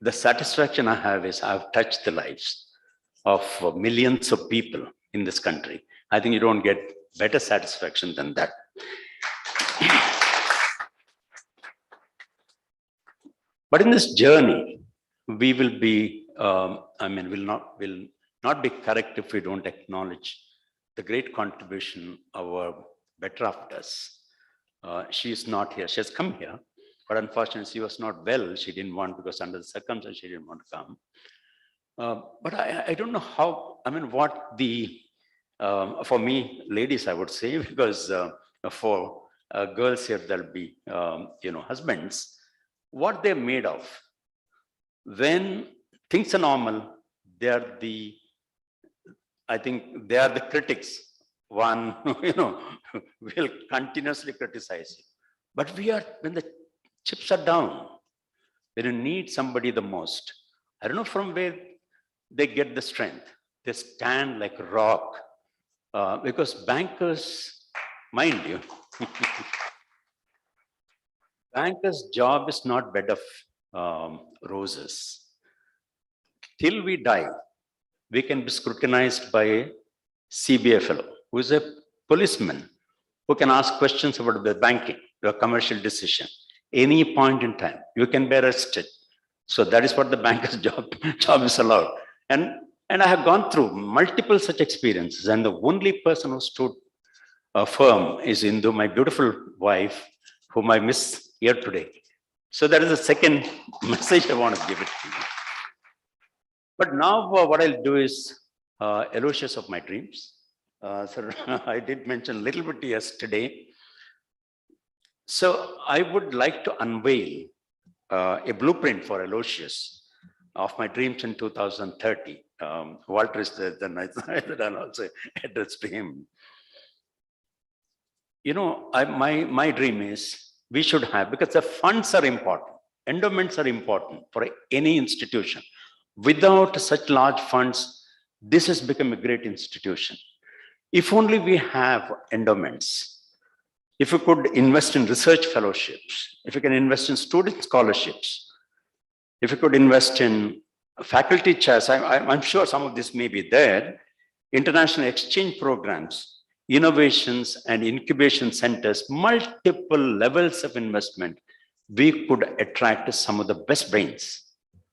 the satisfaction I have is I've touched the lives of millions of people in this country. I think you don't get better satisfaction than that. But in this journey, we will be, will not be correct if we don't acknowledge the great contribution our better after us. She is not here. She has come here, but unfortunately she was not well. She didn't want, because under the circumstances she didn't want to come. But I don't know how, what the, for me, ladies, I would say, because for girls here, there'll be, husbands, what they're made of. When things are normal, I think they are the critics. One, will continuously criticize you. But when the chips are down, when you need somebody the most, I don't know from where they get the strength. They stand like a rock. Because bankers, mind you, bankers' job is not bed of roses. Till we die, we can be scrutinized by a CBA fellow, who is a policeman, who can ask questions about the banking, your commercial decision. Any point in time, you can be arrested. So that is what the banker's job is allowed. And I have gone through multiple such experiences, and the only person who stood firm is Indu, my beautiful wife, whom I miss here today. So that is the second message I want to give it to you. But now what I'll do is Aloysius of my dreams. So I did mention a little bit yesterday. So I would like to unveil a blueprint for Aloysius of my dreams in 2030. Walter is there, then I'll also address to him. My dream is we should have, because the funds are important, endowments are important for any institution. Without such large funds, this has become a great institution. If only we have endowments, if we could invest in research fellowships, if we can invest in student scholarships, if we could invest in faculty chairs, I'm sure some of this may be there, international exchange programs, innovations and incubation centers, multiple levels of investment, we could attract some of the best brains,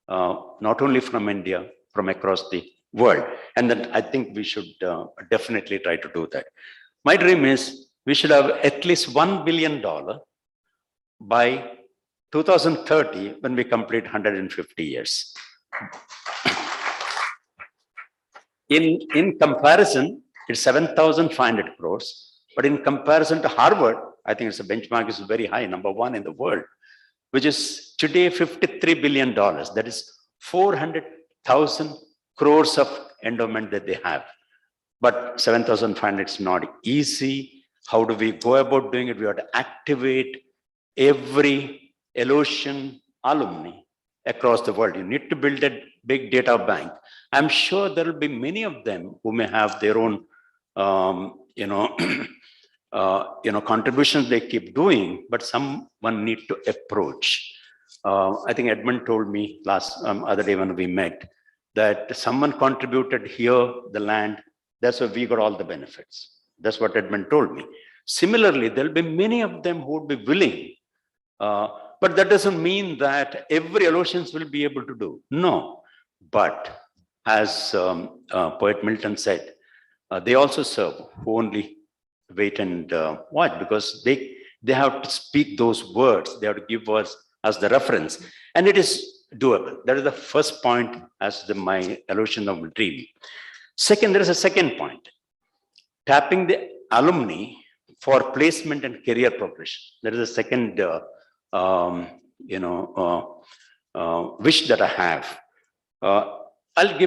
not only from India, from across the world. And then I think we should definitely try to do that. My dream is we should have at least $1 billion by 2030 when we complete 150 years. In comparison, it's 7,500 crores, but in comparison to Harvard, I think it's a benchmark is very high, #1 in the world, which is today $53 billion. That is 400,000 crores of endowment that they have. But 7,500 is not easy. How do we go about doing it? We have to activate every Aloysian alumni across the world. You need to build a big data bank. I'm sure there will be many of them who may have their own, contributions they keep doing, but someone need to approach. I think Edmund told me other day when we met that someone contributed here, the land, that's why we got all the benefits. That's what Edmund told me. Similarly, there'll be many of them who would be willing, but that doesn't mean that every Aloysians will be able to do. No, but as poet Milton said, they also serve who only wait and watch, because they have to speak those words. They have to give us as the reference, and it is doable. That is the first point as my Aloysian of dream. Second, there is a second point: tapping the alumni for placement and career progression. That is the second, wish that I have. I'll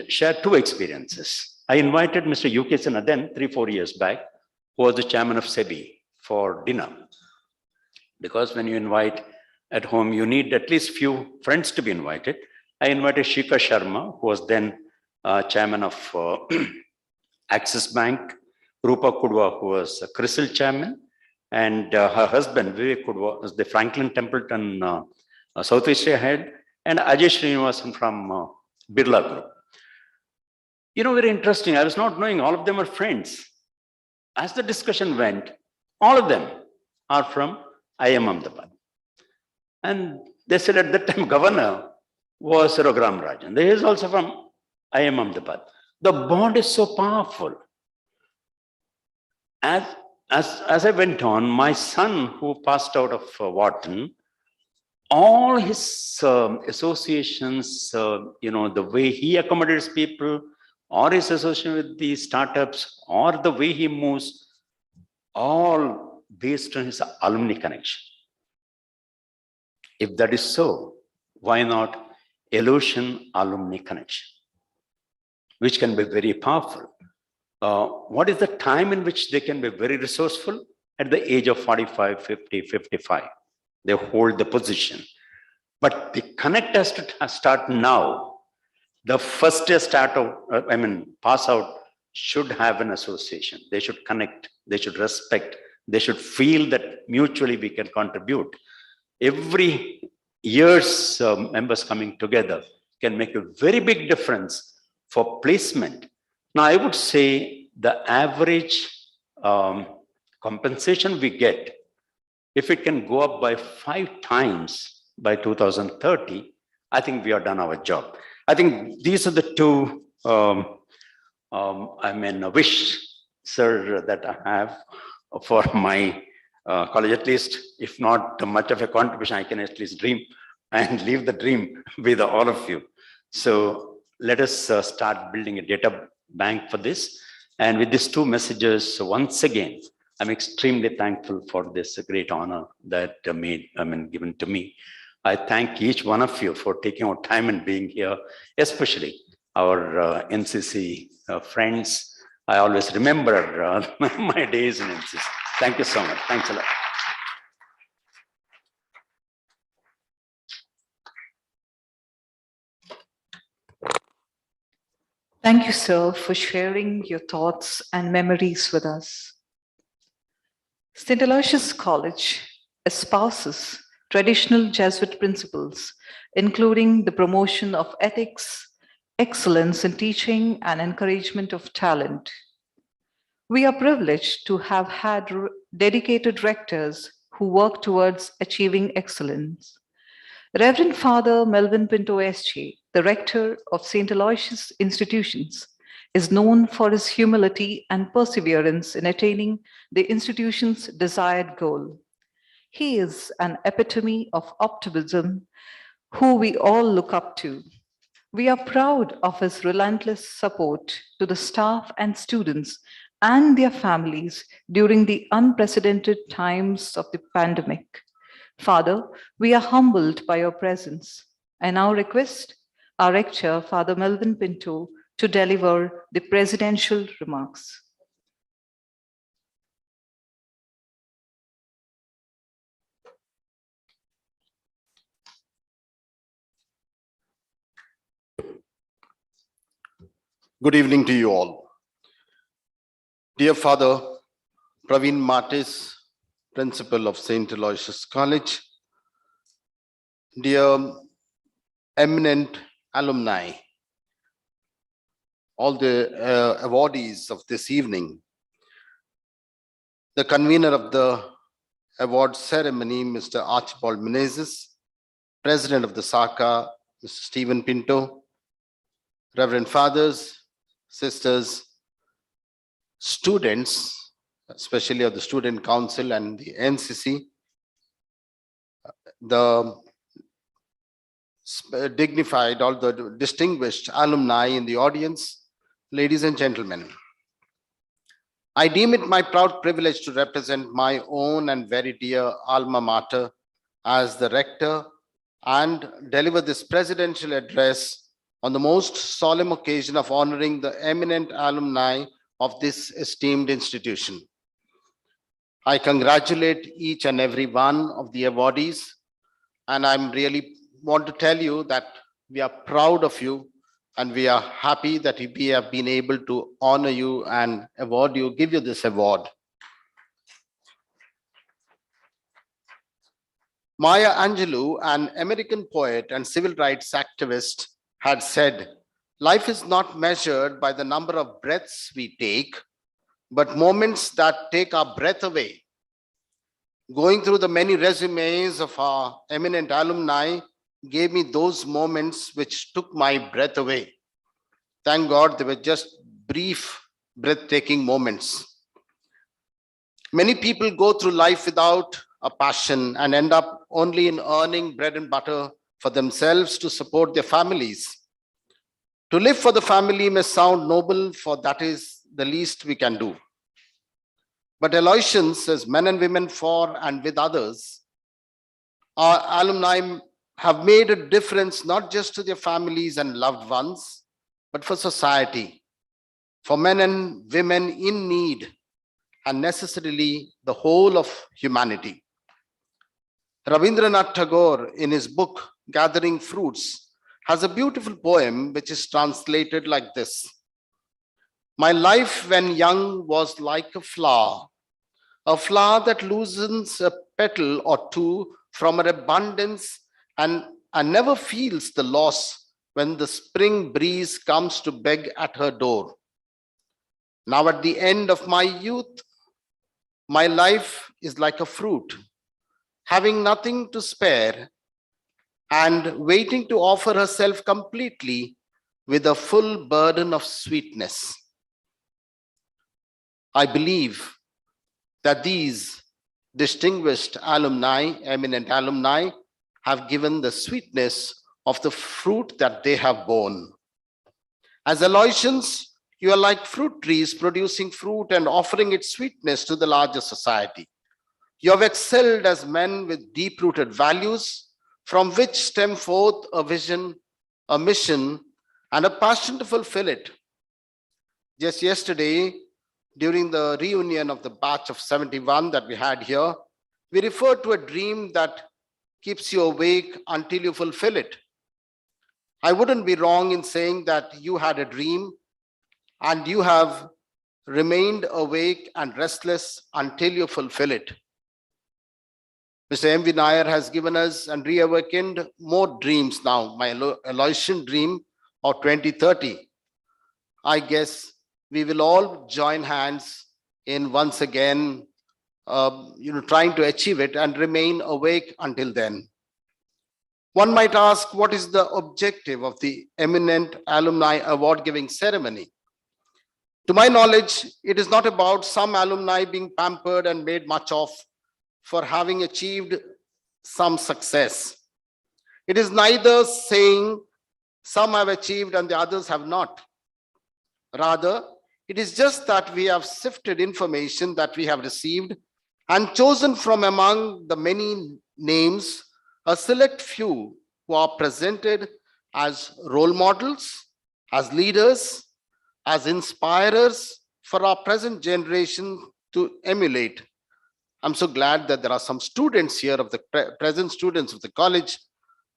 share two experiences. I invited Mr. U.K. Sinha then 3-4 years back, who was the chairman of SEBI, for dinner. Because when you invite at home, you need at least few friends to be invited. I invited Shikha Sharma, who was then chairman of Axis Bank, Rupa Kudwa, who was CRISIL chairman, and her husband, Vivek Kudwa, was the Franklin Templeton South Asia head, and Ajay Srinivasan from Birla Group. Very interesting. I was not knowing all of them are friends. As the discussion went, all of them are from IIM Ahmedabad. And they said at that time, governor was Raghuram Rajan. He is also from IIM Ahmedabad. The bond is so powerful. As I went on, my son, who passed out of Wharton, all his associations, the way he accommodates people, or his association with the startups, or the way he moves, all based on his alumni connection. If that is so, why not Aloysian alumni connection, which can be very powerful? What is the time in which they can be very resourceful? At the age of 45, 50, 55. They hold the position. But the connect has to start now. The first year pass out should have an association. They should connect, they should respect, they should feel that mutually we can contribute. Every year's members coming together can make a very big difference for placement. Now, I would say the average compensation we get, if it can go up by 5 times by 2030, I think we have done our job. I think these are the two, wish, sir, that I have for my college. At least, if not much of a contribution, I can at least dream and leave the dream with all of you. So let us start building a data bank for this. And with these two messages, once again, I'm extremely thankful for this great honor that given to me. I thank each one of you for taking our time and being here, especially our NCC friends. I always remember my days in NCC. Thank you so much. Thanks a lot. Thank you, sir, for sharing your thoughts and memories with us. St. Aloysius College espouses traditional Jesuit principles, including the promotion of ethics, excellence in teaching, and encouragement of talent. We are privileged to have had dedicated rectors who work towards achieving excellence. Reverend Father Melvin Pinto SG the rector of St. Aloysius Institutions, is known for his humility and perseverance in attaining the institution's desired goal. He is an epitome of optimism who we all look up to. We are proud of his relentless support to the staff and students and their families during the unprecedented times of the pandemic. Father, we are humbled by your presence. I now request our rector, Father Melvin Pinto, to deliver the presidential remarks. Good evening to you all. Dear Father Praveen Matis, Principal of St. Aloysius College, dear eminent alumni, all the awardees of this evening, the convener of the award ceremony, Mr. Archibald Menezes, President of the SACAA, Mr. Stephen Pinto, Reverend Fathers, Sisters, students, especially of the Student Council and the NCC, the dignified, all the distinguished alumni in the audience, ladies and gentlemen. I deem it my proud privilege to represent my own and very dear Alma Mater as the rector and deliver this presidential address on the most solemn occasion of honoring the eminent alumni of this esteemed institution. I congratulate each and every one of the awardees, and I'm really want to tell you that we are proud of you and we are happy that we have been able to honor you and award you, give you this award. Maya Angelou, an American poet and civil rights activist, had said, "Life is not measured by the number of breaths we take, but moments that take our breath away." Going through the many resumes of our eminent alumni gave me those moments which took my breath away. Thank God they were just brief, breathtaking moments. Many people go through life without a passion and end up only in earning bread and butter for themselves to support their families. To live for the family may sound noble, for that is the least we can do. But Aloysians, as men and women for and with others, our alumni have made a difference not just to their families and loved ones, but for society, for men and women in need, and necessarily the whole of humanity. Rabindranath Tagore, in his book Gathering Fruits, has a beautiful poem which is translated like this: "My life when young was like a flower that loosens a petal or two from her abundance and never feels the loss when the spring breeze comes to beg at her door. Now at the end of my youth, my life is like a fruit, having nothing to spare and waiting to offer herself completely with a full burden of sweetness." I believe that these distinguished alumni, eminent alumni, have given the sweetness of the fruit that they have borne. As Aloysians, you are like fruit trees producing fruit and offering its sweetness to the larger society. You have excelled as men with deep-rooted values from which stem forth a vision, a mission, and a passion to fulfill it. Just yesterday, during the reunion of the batch of 71 that we had here, we referred to a dream that keeps you awake until you fulfill it. I wouldn't be wrong in saying that you had a dream and you have remained awake and restless until you fulfill it. Mr. M.V. Nair has given us and reawakened more dreams now. My Aloysian dream of 2030. I guess we will all join hands in once again, trying to achieve it and remain awake until then. One might ask, what is the objective of the Eminent Alumni Award giving ceremony? To my knowledge, it is not about some alumni being pampered and made much of for having achieved some success. It is neither saying some have achieved and the others have not. Rather, it is just that we have sifted information that we have received and chosen from among the many names a select few who are presented as role models, as leaders, as inspirers for our present generation to emulate. I'm so glad that there are some students here of the present students of the college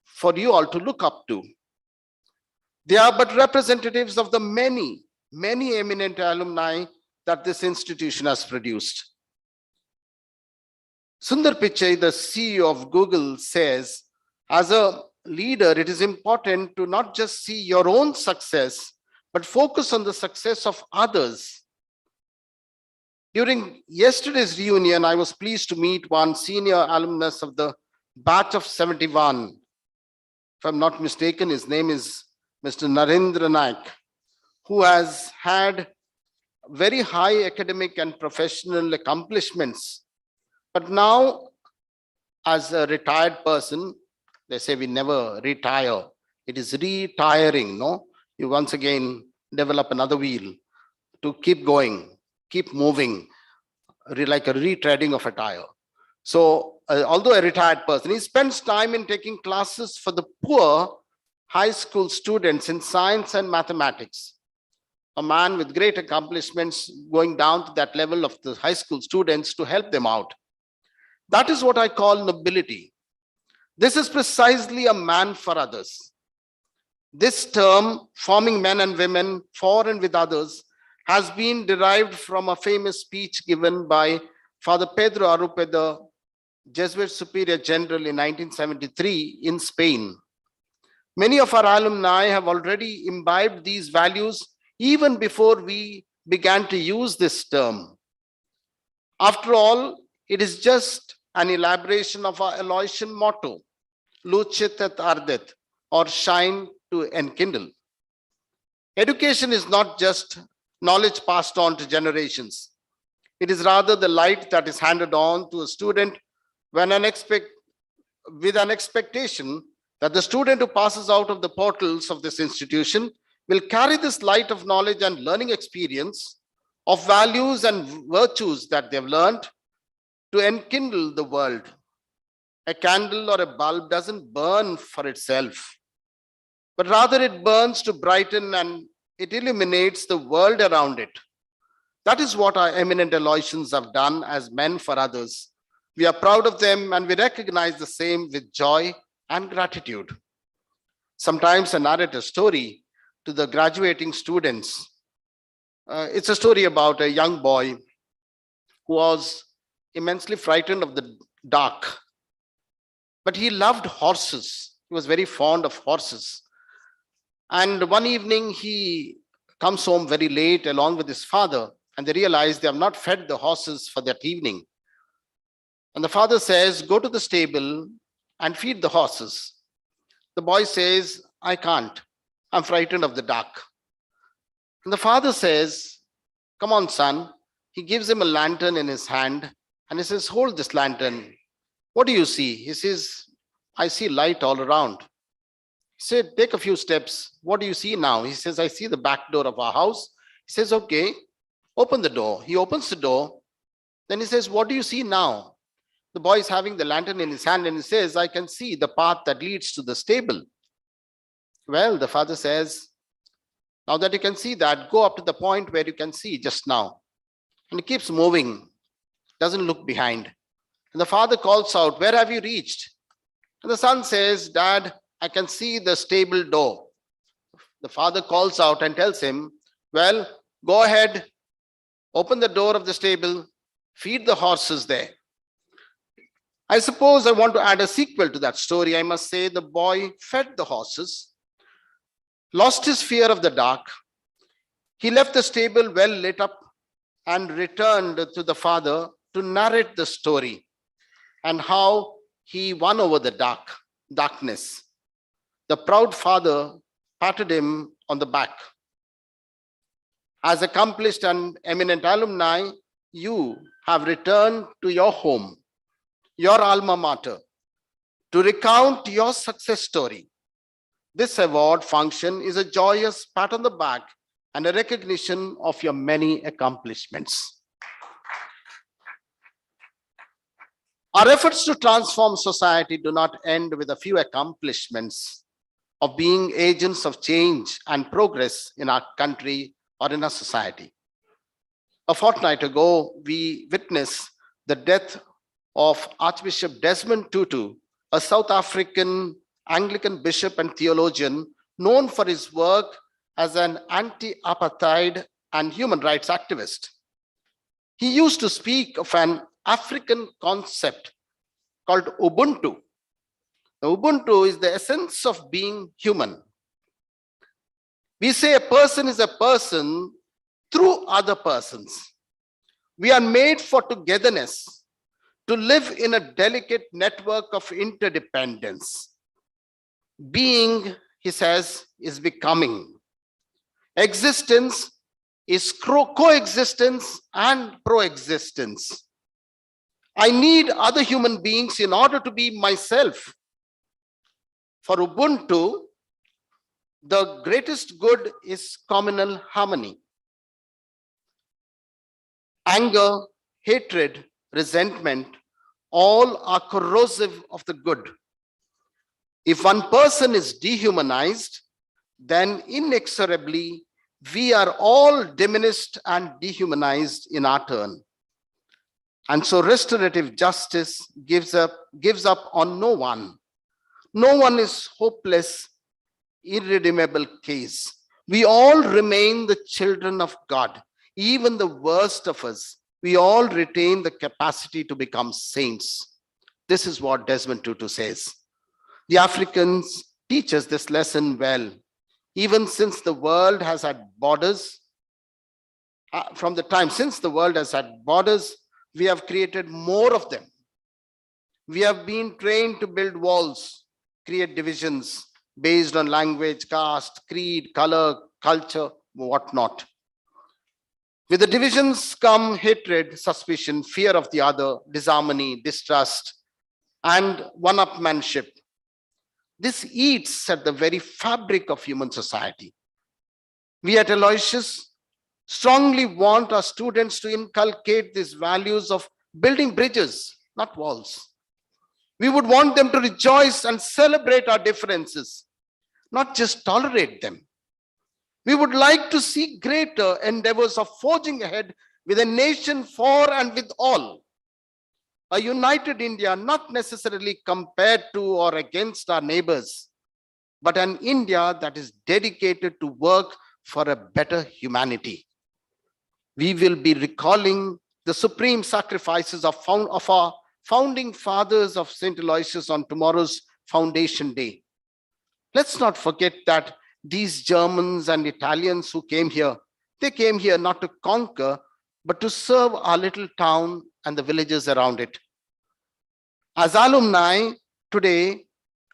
for you all to look up to. They are but representatives of the many, many eminent alumni that this institution has produced. Sundar Pichai, the CEO of Google, says, as a leader, it is important to not just see your own success, but focus on the success of others. During yesterday's reunion, I was pleased to meet one senior alumnus of the batch of 71. If I'm not mistaken, his name is Mr. Narendra Naik, who has had very high academic and professional accomplishments. But now, as a retired person, they say we never retire. It is retiring, no? You once again develop another wheel to keep going, keep moving, like a retreading of a tire. So, although a retired person, he spends time in taking classes for the poor high school students in science and mathematics. A man with great accomplishments going down to that level of the high school students to help them out. That is what I call nobility. This is precisely a man for others. This term, forming men and women for and with others, has been derived from a famous speech given by Father Pedro Arrupe, the Jesuit Superior General in 1973 in Spain. Many of our alumni have already imbibed these values even before we began to use this term. After all, it is just an elaboration of our Aloysian motto, lucet et ardet, or shine to enkindle. Education is not just knowledge passed on to generations. It is rather the light that is handed on to a student with an expectation that the student who passes out of the portals of this institution will carry this light of knowledge and learning experience of values and virtues that they've learned to enkindle the world. A candle or a bulb doesn't burn for itself, but rather it burns to brighten and it illuminates the world around it. That is what our eminent Aloysians have done as men for others. We are proud of them and we recognize the same with joy and gratitude. Sometimes I narrate a story to the graduating students. It's a story about a young boy who was immensely frightened of the dark, but he loved horses. He was very fond of horses. And one evening he comes home very late along with his father, and they realize they have not fed the horses for that evening. And the father says, go to the stable and feed the horses. The boy says, I can't. I'm frightened of the dark. And the father says, come on, son. He gives him a lantern in his hand and he says, hold this lantern. What do you see? He says, I see light all around. He said, take a few steps. What do you see now? He says, I see the back door of our house. He says, okay, open the door. He opens the door. Then he says, what do you see now? The boy is having the lantern in his hand and he says, I can see the path that leads to the stable. Well, the father says, now that you can see that, go up to the point where you can see just now. And he keeps moving, doesn't look behind. And the father calls out, where have you reached? And the son says, Dad, I can see the stable door. The father calls out and tells him, well, go ahead, open the door of the stable, feed the horses there. I suppose I want to add a sequel to that story. I must say the boy fed the horses, lost his fear of the dark. He left the stable well lit up and returned to the father to narrate the story and how he won over the darkness. The proud father patted him on the back. As accomplished and eminent alumni, you have returned to your home, your alma mater, to recount your success story. This award function is a joyous pat on the back and a recognition of your many accomplishments. Our efforts to transform society do not end with a few accomplishments of being agents of change and progress in our country or in our society. A fortnight ago, we witnessed the death of Archbishop Desmond Tutu, a South African Anglican bishop and theologian known for his work as an anti-apartheid and human rights activist. He used to speak of an African concept called Ubuntu. Now, Ubuntu is the essence of being human. We say a person is a person through other persons. We are made for togetherness, to live in a delicate network of interdependence. Being, he says, is becoming. Existence is coexistence and proexistence. I need other human beings in order to be myself. For Ubuntu, the greatest good is communal harmony. Anger, hatred, resentment, all are corrosive of the good. If one person is dehumanized, then inexorably we are all diminished and dehumanized in our turn. And so restorative justice gives up on no one. No one is hopeless, irredeemable case. We all remain the children of God. Even the worst of us, we all retain the capacity to become saints. This is what Desmond Tutu says. The Africans teach us this lesson well. Even since the world has had borders, from the time since the world has had borders, we have created more of them. We have been trained to build walls, create divisions based on language, caste, creed, color, culture, whatnot. With the divisions come hatred, suspicion, fear of the other, disharmony, distrust, and one-upmanship. This eats at the very fabric of human society. We at Aloysius strongly want our students to inculcate these values of building bridges, not walls. We would want them to rejoice and celebrate our differences, not just tolerate them. We would like to see greater endeavors of forging ahead with a nation for and with all. A united India, not necessarily compared to or against our neighbors, but an India that is dedicated to work for a better humanity. We will be recalling the supreme sacrifices of our founding fathers of St. Aloysius on tomorrow's Foundation Day. Let's not forget that these Germans and Italians who came here, they came here not to conquer, but to serve our little town and the villages around it. As alumni today,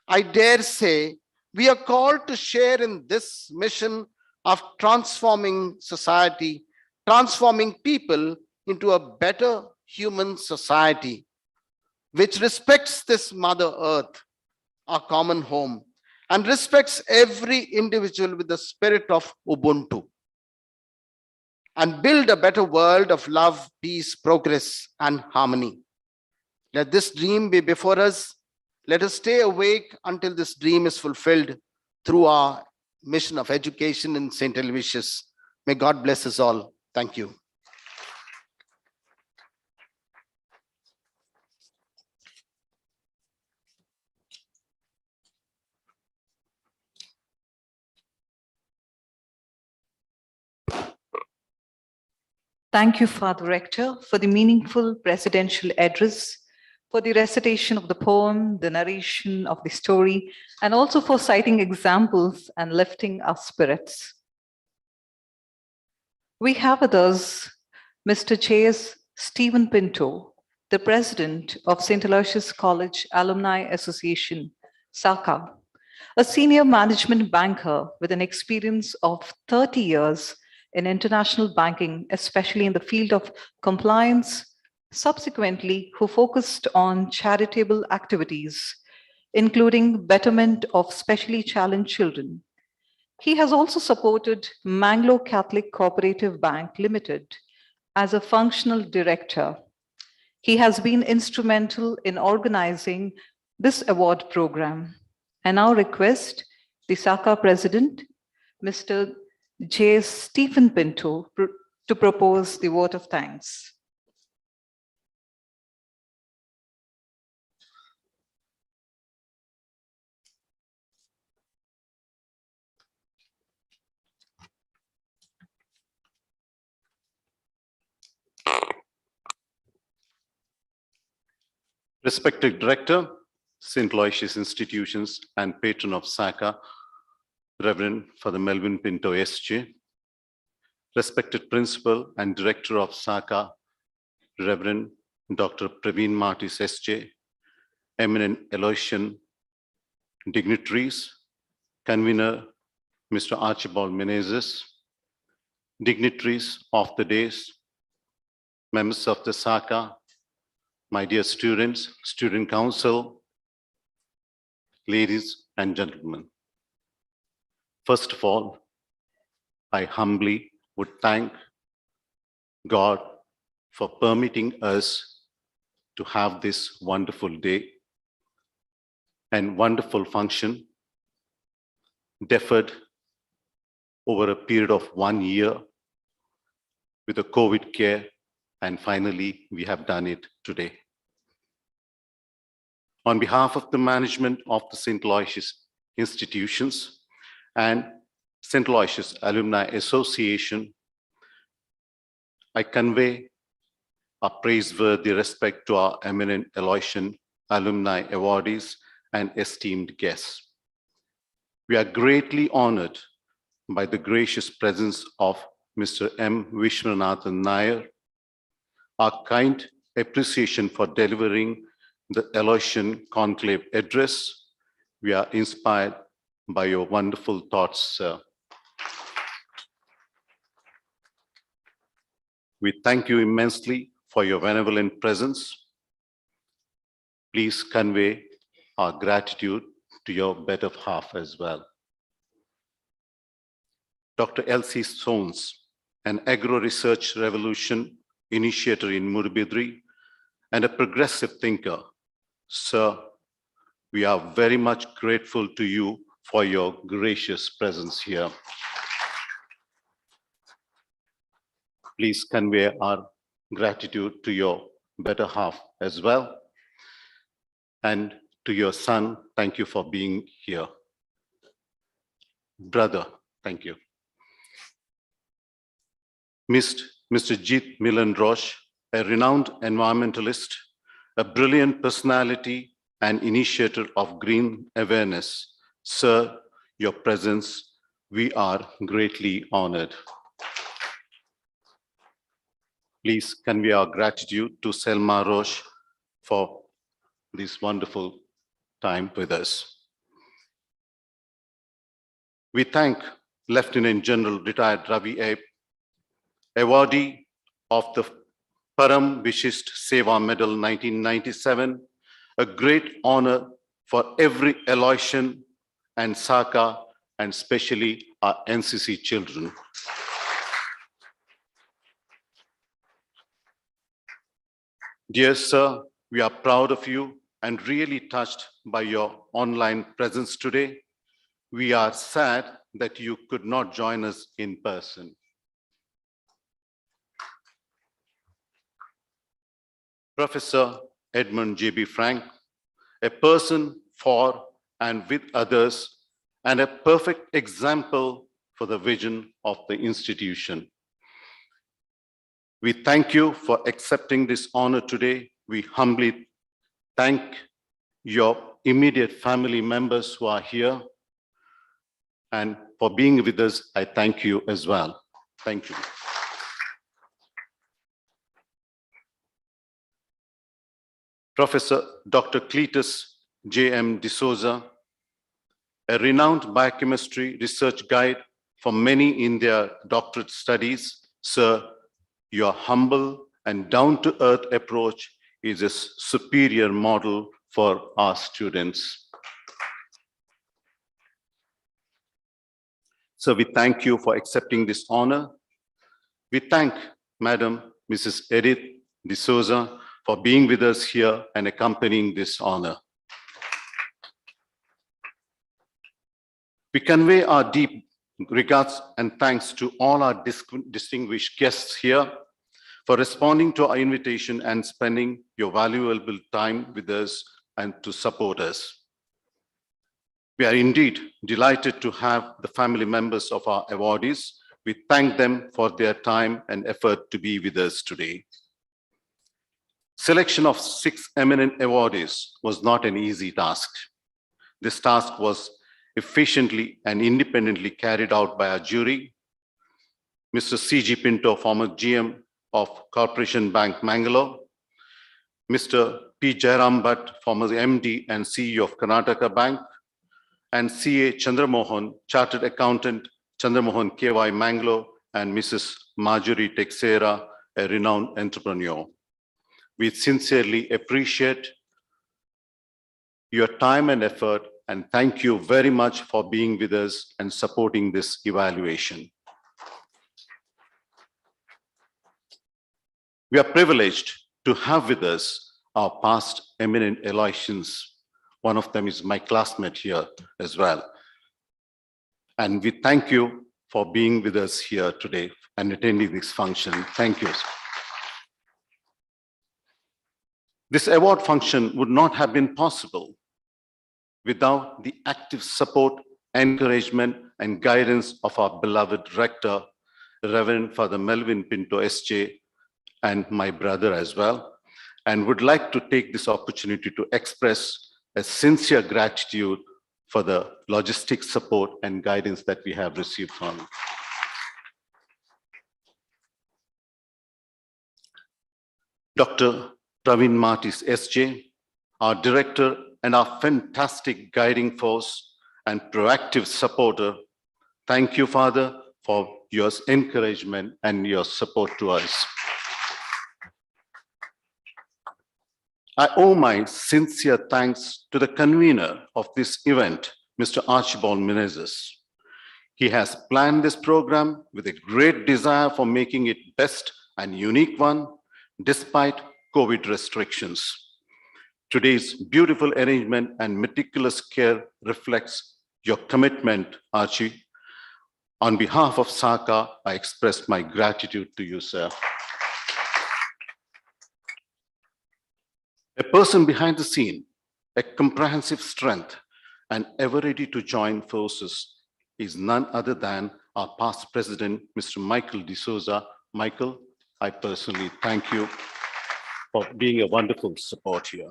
I dare say we are called to share in this mission of transforming society, transforming people into a better human society, which respects this Mother Earth, our common home, and respects every individual with the spirit of Ubuntu, and build a better world of love, peace, progress, and harmony. Let this dream be before us. Let us stay awake until this dream is fulfilled through our mission of education in St. Aloysius. May God bless us all. Thank you. Thank you, Father Rector, for the meaningful presidential address, for the recitation of the poem, the narration of the story, and also for citing examples and lifting our spirits. We have with us Mr. J.S. Stephen Pinto, the president of St. Aloysius College Alumni Association, SACAA, a senior management banker with an experience of 30 years in international banking, especially in the field of compliance, subsequently who focused on charitable activities, including betterment of specially challenged children. He has also supported Manglo Catholic Cooperative Bank Limited as a functional director. He has been instrumental in organizing this award program. I now request the SACAA President, Mr. J. Stephen Pinto, to propose the vote of thanks. Respected Director, St. Aloysius Institutions and Patron of SACAA, Reverend Father Melvin Pinto SJ. Respected Principal and Director of SACAA, Reverend Dr. Praveen Martis SJ. Eminent Aloysian Dignitaries, Convener Mr. Archibald Menezes, Dignitaries of the days, members of the SACAA, my dear students, Student Council, ladies and gentlemen. First of all, I humbly would thank God for permitting us to have this wonderful day and wonderful function deferred over a period of 1 year with the COVID care, and finally, we have done it today. On behalf of the management of the St. Aloysius Institutions and St. Aloysius Alumni Association, I convey our praiseworthy respect to our eminent Aloysian alumni awardees and esteemed guests. We are greatly honored by the gracious presence of Mr. M. Vishwanathan Nair, our kind appreciation for delivering the Aloysian Conclave address. We are inspired by your wonderful thoughts, sir. We thank you immensely for your benevolent presence. Please convey our gratitude to your better half as well. Dr. L.C. Sones, an agro-research revolution initiator in Murubidri and a progressive thinker. Sir, we are very much grateful to you for your gracious presence here. Please convey our gratitude to your better half as well. And to your son, thank you for being here. Brother, thank you. Mr. Jeet Milan Roche, a renowned environmentalist, a brilliant personality and initiator of green awareness. Sir, your presence, we are greatly honored. Please convey our gratitude to Selma Roche for this wonderful time with us. We thank Lieutenant General retired Ravi Abe, awardee of the Param Vishist Seva Medal 1997, a great honor for every Aloysian and SACAA, and especially our NCC children. Dear sir, we are proud of you and really touched by your online presence today. We are sad that you could not join us in person. Professor Edmund J.B. Frank, a person for and with others, and a perfect example for the vision of the institution. We thank you for accepting this honor today. We humbly thank your immediate family members who are here. And for being with us, I thank you as well. Thank you. Professor Dr. Cletus J.M. Souza, a renowned biochemistry research guide for many in their doctorate studies. Sir, your humble and down-to-earth approach is a superior model for our students. So we thank you for accepting this honor. We thank Madam Mrs. Edith de Souza for being with us here and accompanying this honor. We convey our deep regards and thanks to all our distinguished guests here for responding to our invitation and spending your valuable time with us and to support us. We are indeed delighted to have the family members of our awardees. We thank them for their time and effort to be with us today. Selection of 6 eminent awardees was not an easy task. This task was efficiently and independently carried out by our jury. Mr. C.G. Pinto, former GM of Corporation Bank, Mangalore. Mr. P. Jairam Bhatt, former MD and CEO of Karnataka Bank. And C.A. Chandramohan, Chartered Accountant, Chandramohan KY, Mangalore, and Mrs. Marjorie Texera, a renowned entrepreneur. We sincerely appreciate your time and effort, and thank you very much for being with us and supporting this evaluation. We are privileged to have with us our past eminent Aloysians. One of them is my classmate here as well. And we thank you for being with us here today and attending this function. Thank you. This award function would not have been possible without the active support, encouragement, and guidance of our beloved rector, Reverend Father Melvin Pinto, SJ, and my brother as well, and would like to take this opportunity to express a sincere gratitude for the logistic support and guidance that we have received from you. Dr. Praveen Martis, SJ, our director and our fantastic guiding force and proactive supporter. Thank you, Father, for your encouragement and your support to us. I owe my sincere thanks to the convener of this event, Mr. Archibald Menezes. He has planned this program with a great desire for making it best and unique one, despite COVID restrictions. Today's beautiful arrangement and meticulous care reflects your commitment, Archie. On behalf of SACAA, I express my gratitude to you, sir. A person behind the scene, a comprehensive strength, and ever ready to join forces is none other than our past president, Mr. Michael de Souza. Michael, I personally thank you for being a wonderful support here.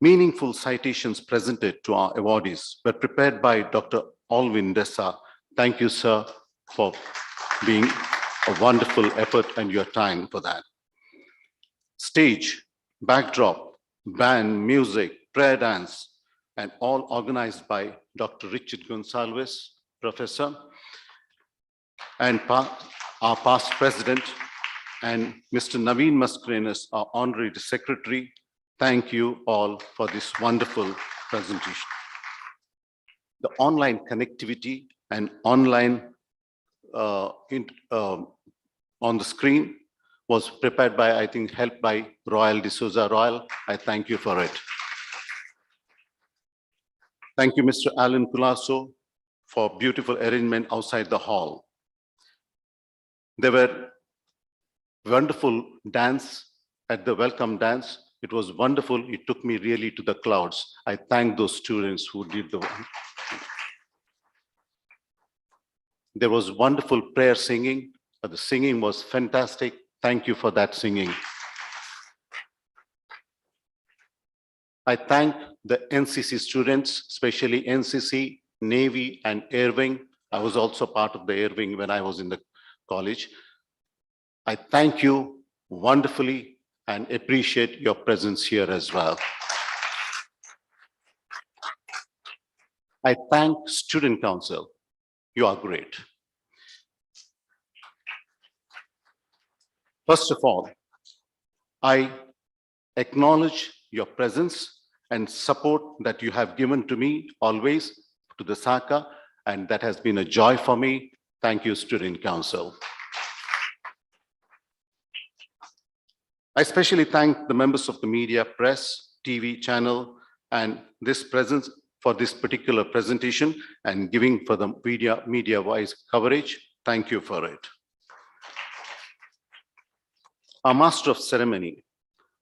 Meaningful citations presented to our awardees were prepared by Dr. Alvin Dessa. Thank you, sir, for being a wonderful effort and your time for that. Stage, backdrop, band, music, prayer dance, and all organized by Dr. Richard Gonsalves, Professor, and our past president, and Mr. Naveen Mascarenas, our honorary secretary. Thank you all for this wonderful presentation. The online connectivity and online on the screen was prepared by, I think, helped by Royal de Souza. Royal, I thank you for it. Thank you, Mr. Alan Culasso, for beautiful arrangement outside the hall. There were wonderful dance at the welcome dance. It was wonderful. It took me really to the clouds. I thank those students who did the work. There was wonderful prayer singing. The singing was fantastic. Thank you for that singing. I thank the NCC students, especially NCC, Navy, and Air Wing. I was also part of the Air Wing when I was in the college. I thank you wonderfully and appreciate your presence here as well. I thank Student Council. You are great. First of all, I acknowledge your presence and support that you have given to me always, to the SACAA, and that has been a joy for me. Thank you, Student Council. I especially thank the members of the media, press, TV channel, and this presence for this particular presentation and giving for the media-wise coverage. Thank you for it. Our Master of Ceremony,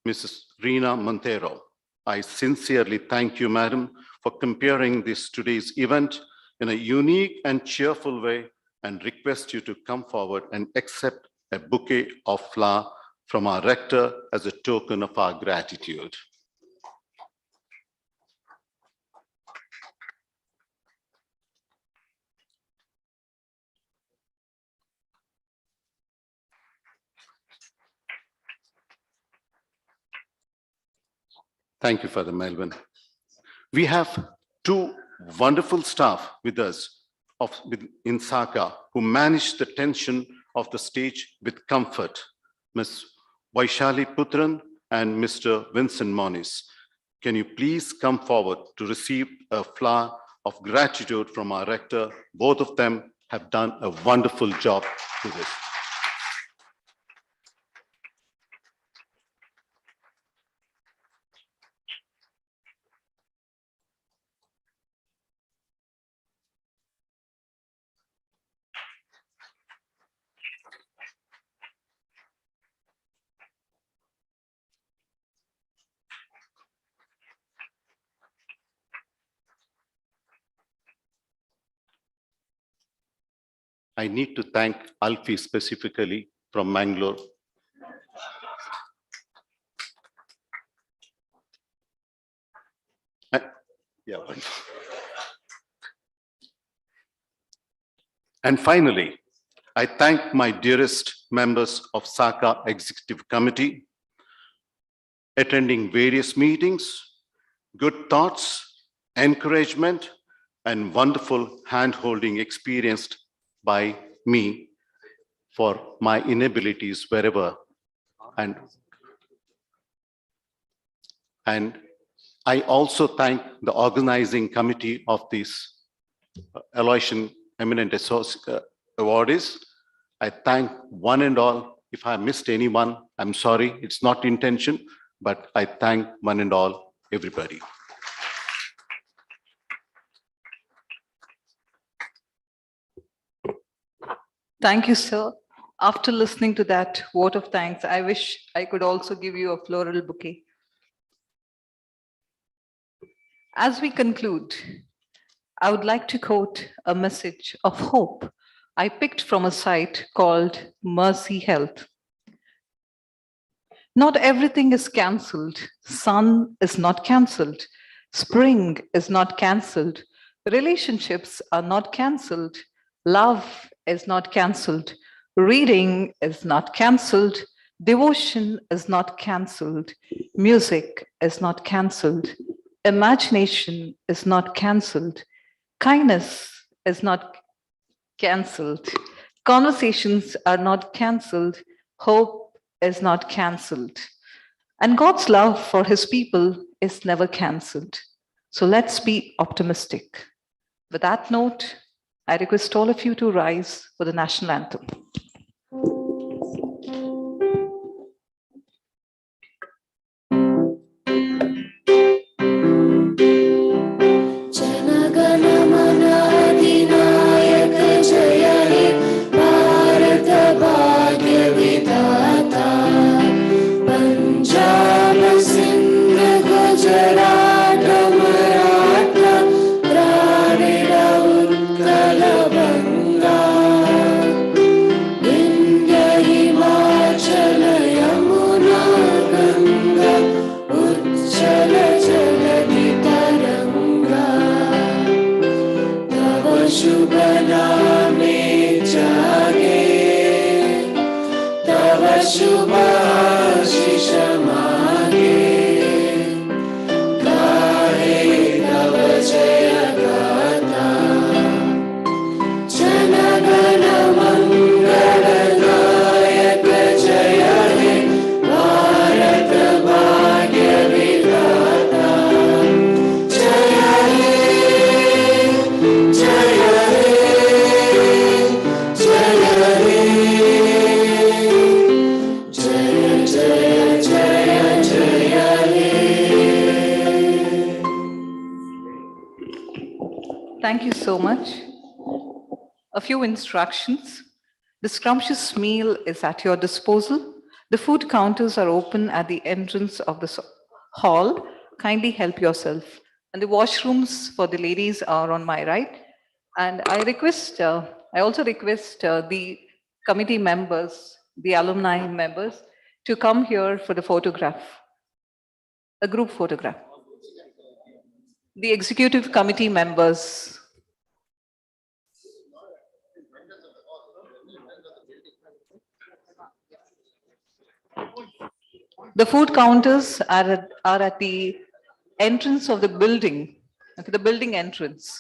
Mrs. Rina Montero, I sincerely thank you, Madam, for comparing this today's event in a unique and cheerful way and request you to come forward and accept a bouquet of flowers from our rector as a token of our gratitude. Thank you, Father Melvin. We have two wonderful staff with us in SACAA who manage the tension of the stage with comfort. Ms. Vaishali Putran and Mr. Vincent Moniz. Can you please come forward to receive a flower of gratitude from our rector? Both of them have done a wonderful job to this. I need to thank Alfie specifically from Mangalore. Yeah. And finally, I thank my dearest members of SACAA Executive Committee, attending various meetings, good thoughts, encouragement, and wonderful hand-holding experienced by me for my inabilities wherever. And I also thank the organizing committee of this Aloysian Eminent Aloysian Awards. I thank one and all. If I missed anyone, I'm sorry, it's not intention, but I thank one and all, everybody. Thank you, sir. After listening to that vote of thanks, I wish I could also give you a floral bouquet. As we conclude, I would like to quote a message of hope I picked from a site called Mercy Health. Not everything is cancelled. Sun is not cancelled. Spring is not cancelled. Relationships are not cancelled. Love is not cancelled. Reading is not cancelled. Devotion is not cancelled. Music is not cancelled. Imagination is not cancelled. Kindness is not cancelled. Conversations are not cancelled. Hope is not cancelled. And God's love for his people is never cancelled. So let's be optimistic. With that note, I request all of you to rise for the national anthem. Jaya Thank you so much. A few instructions. The scrumptious meal is at your disposal. The food counters are open at the entrance of the hall. Kindly help yourself. And the washrooms for the ladies are on my right. And I also request the committee members, the alumni members, to come here for the photograph, a group photograph. The executive committee members. The food counters are at the entrance of the building, okay, the building entrance.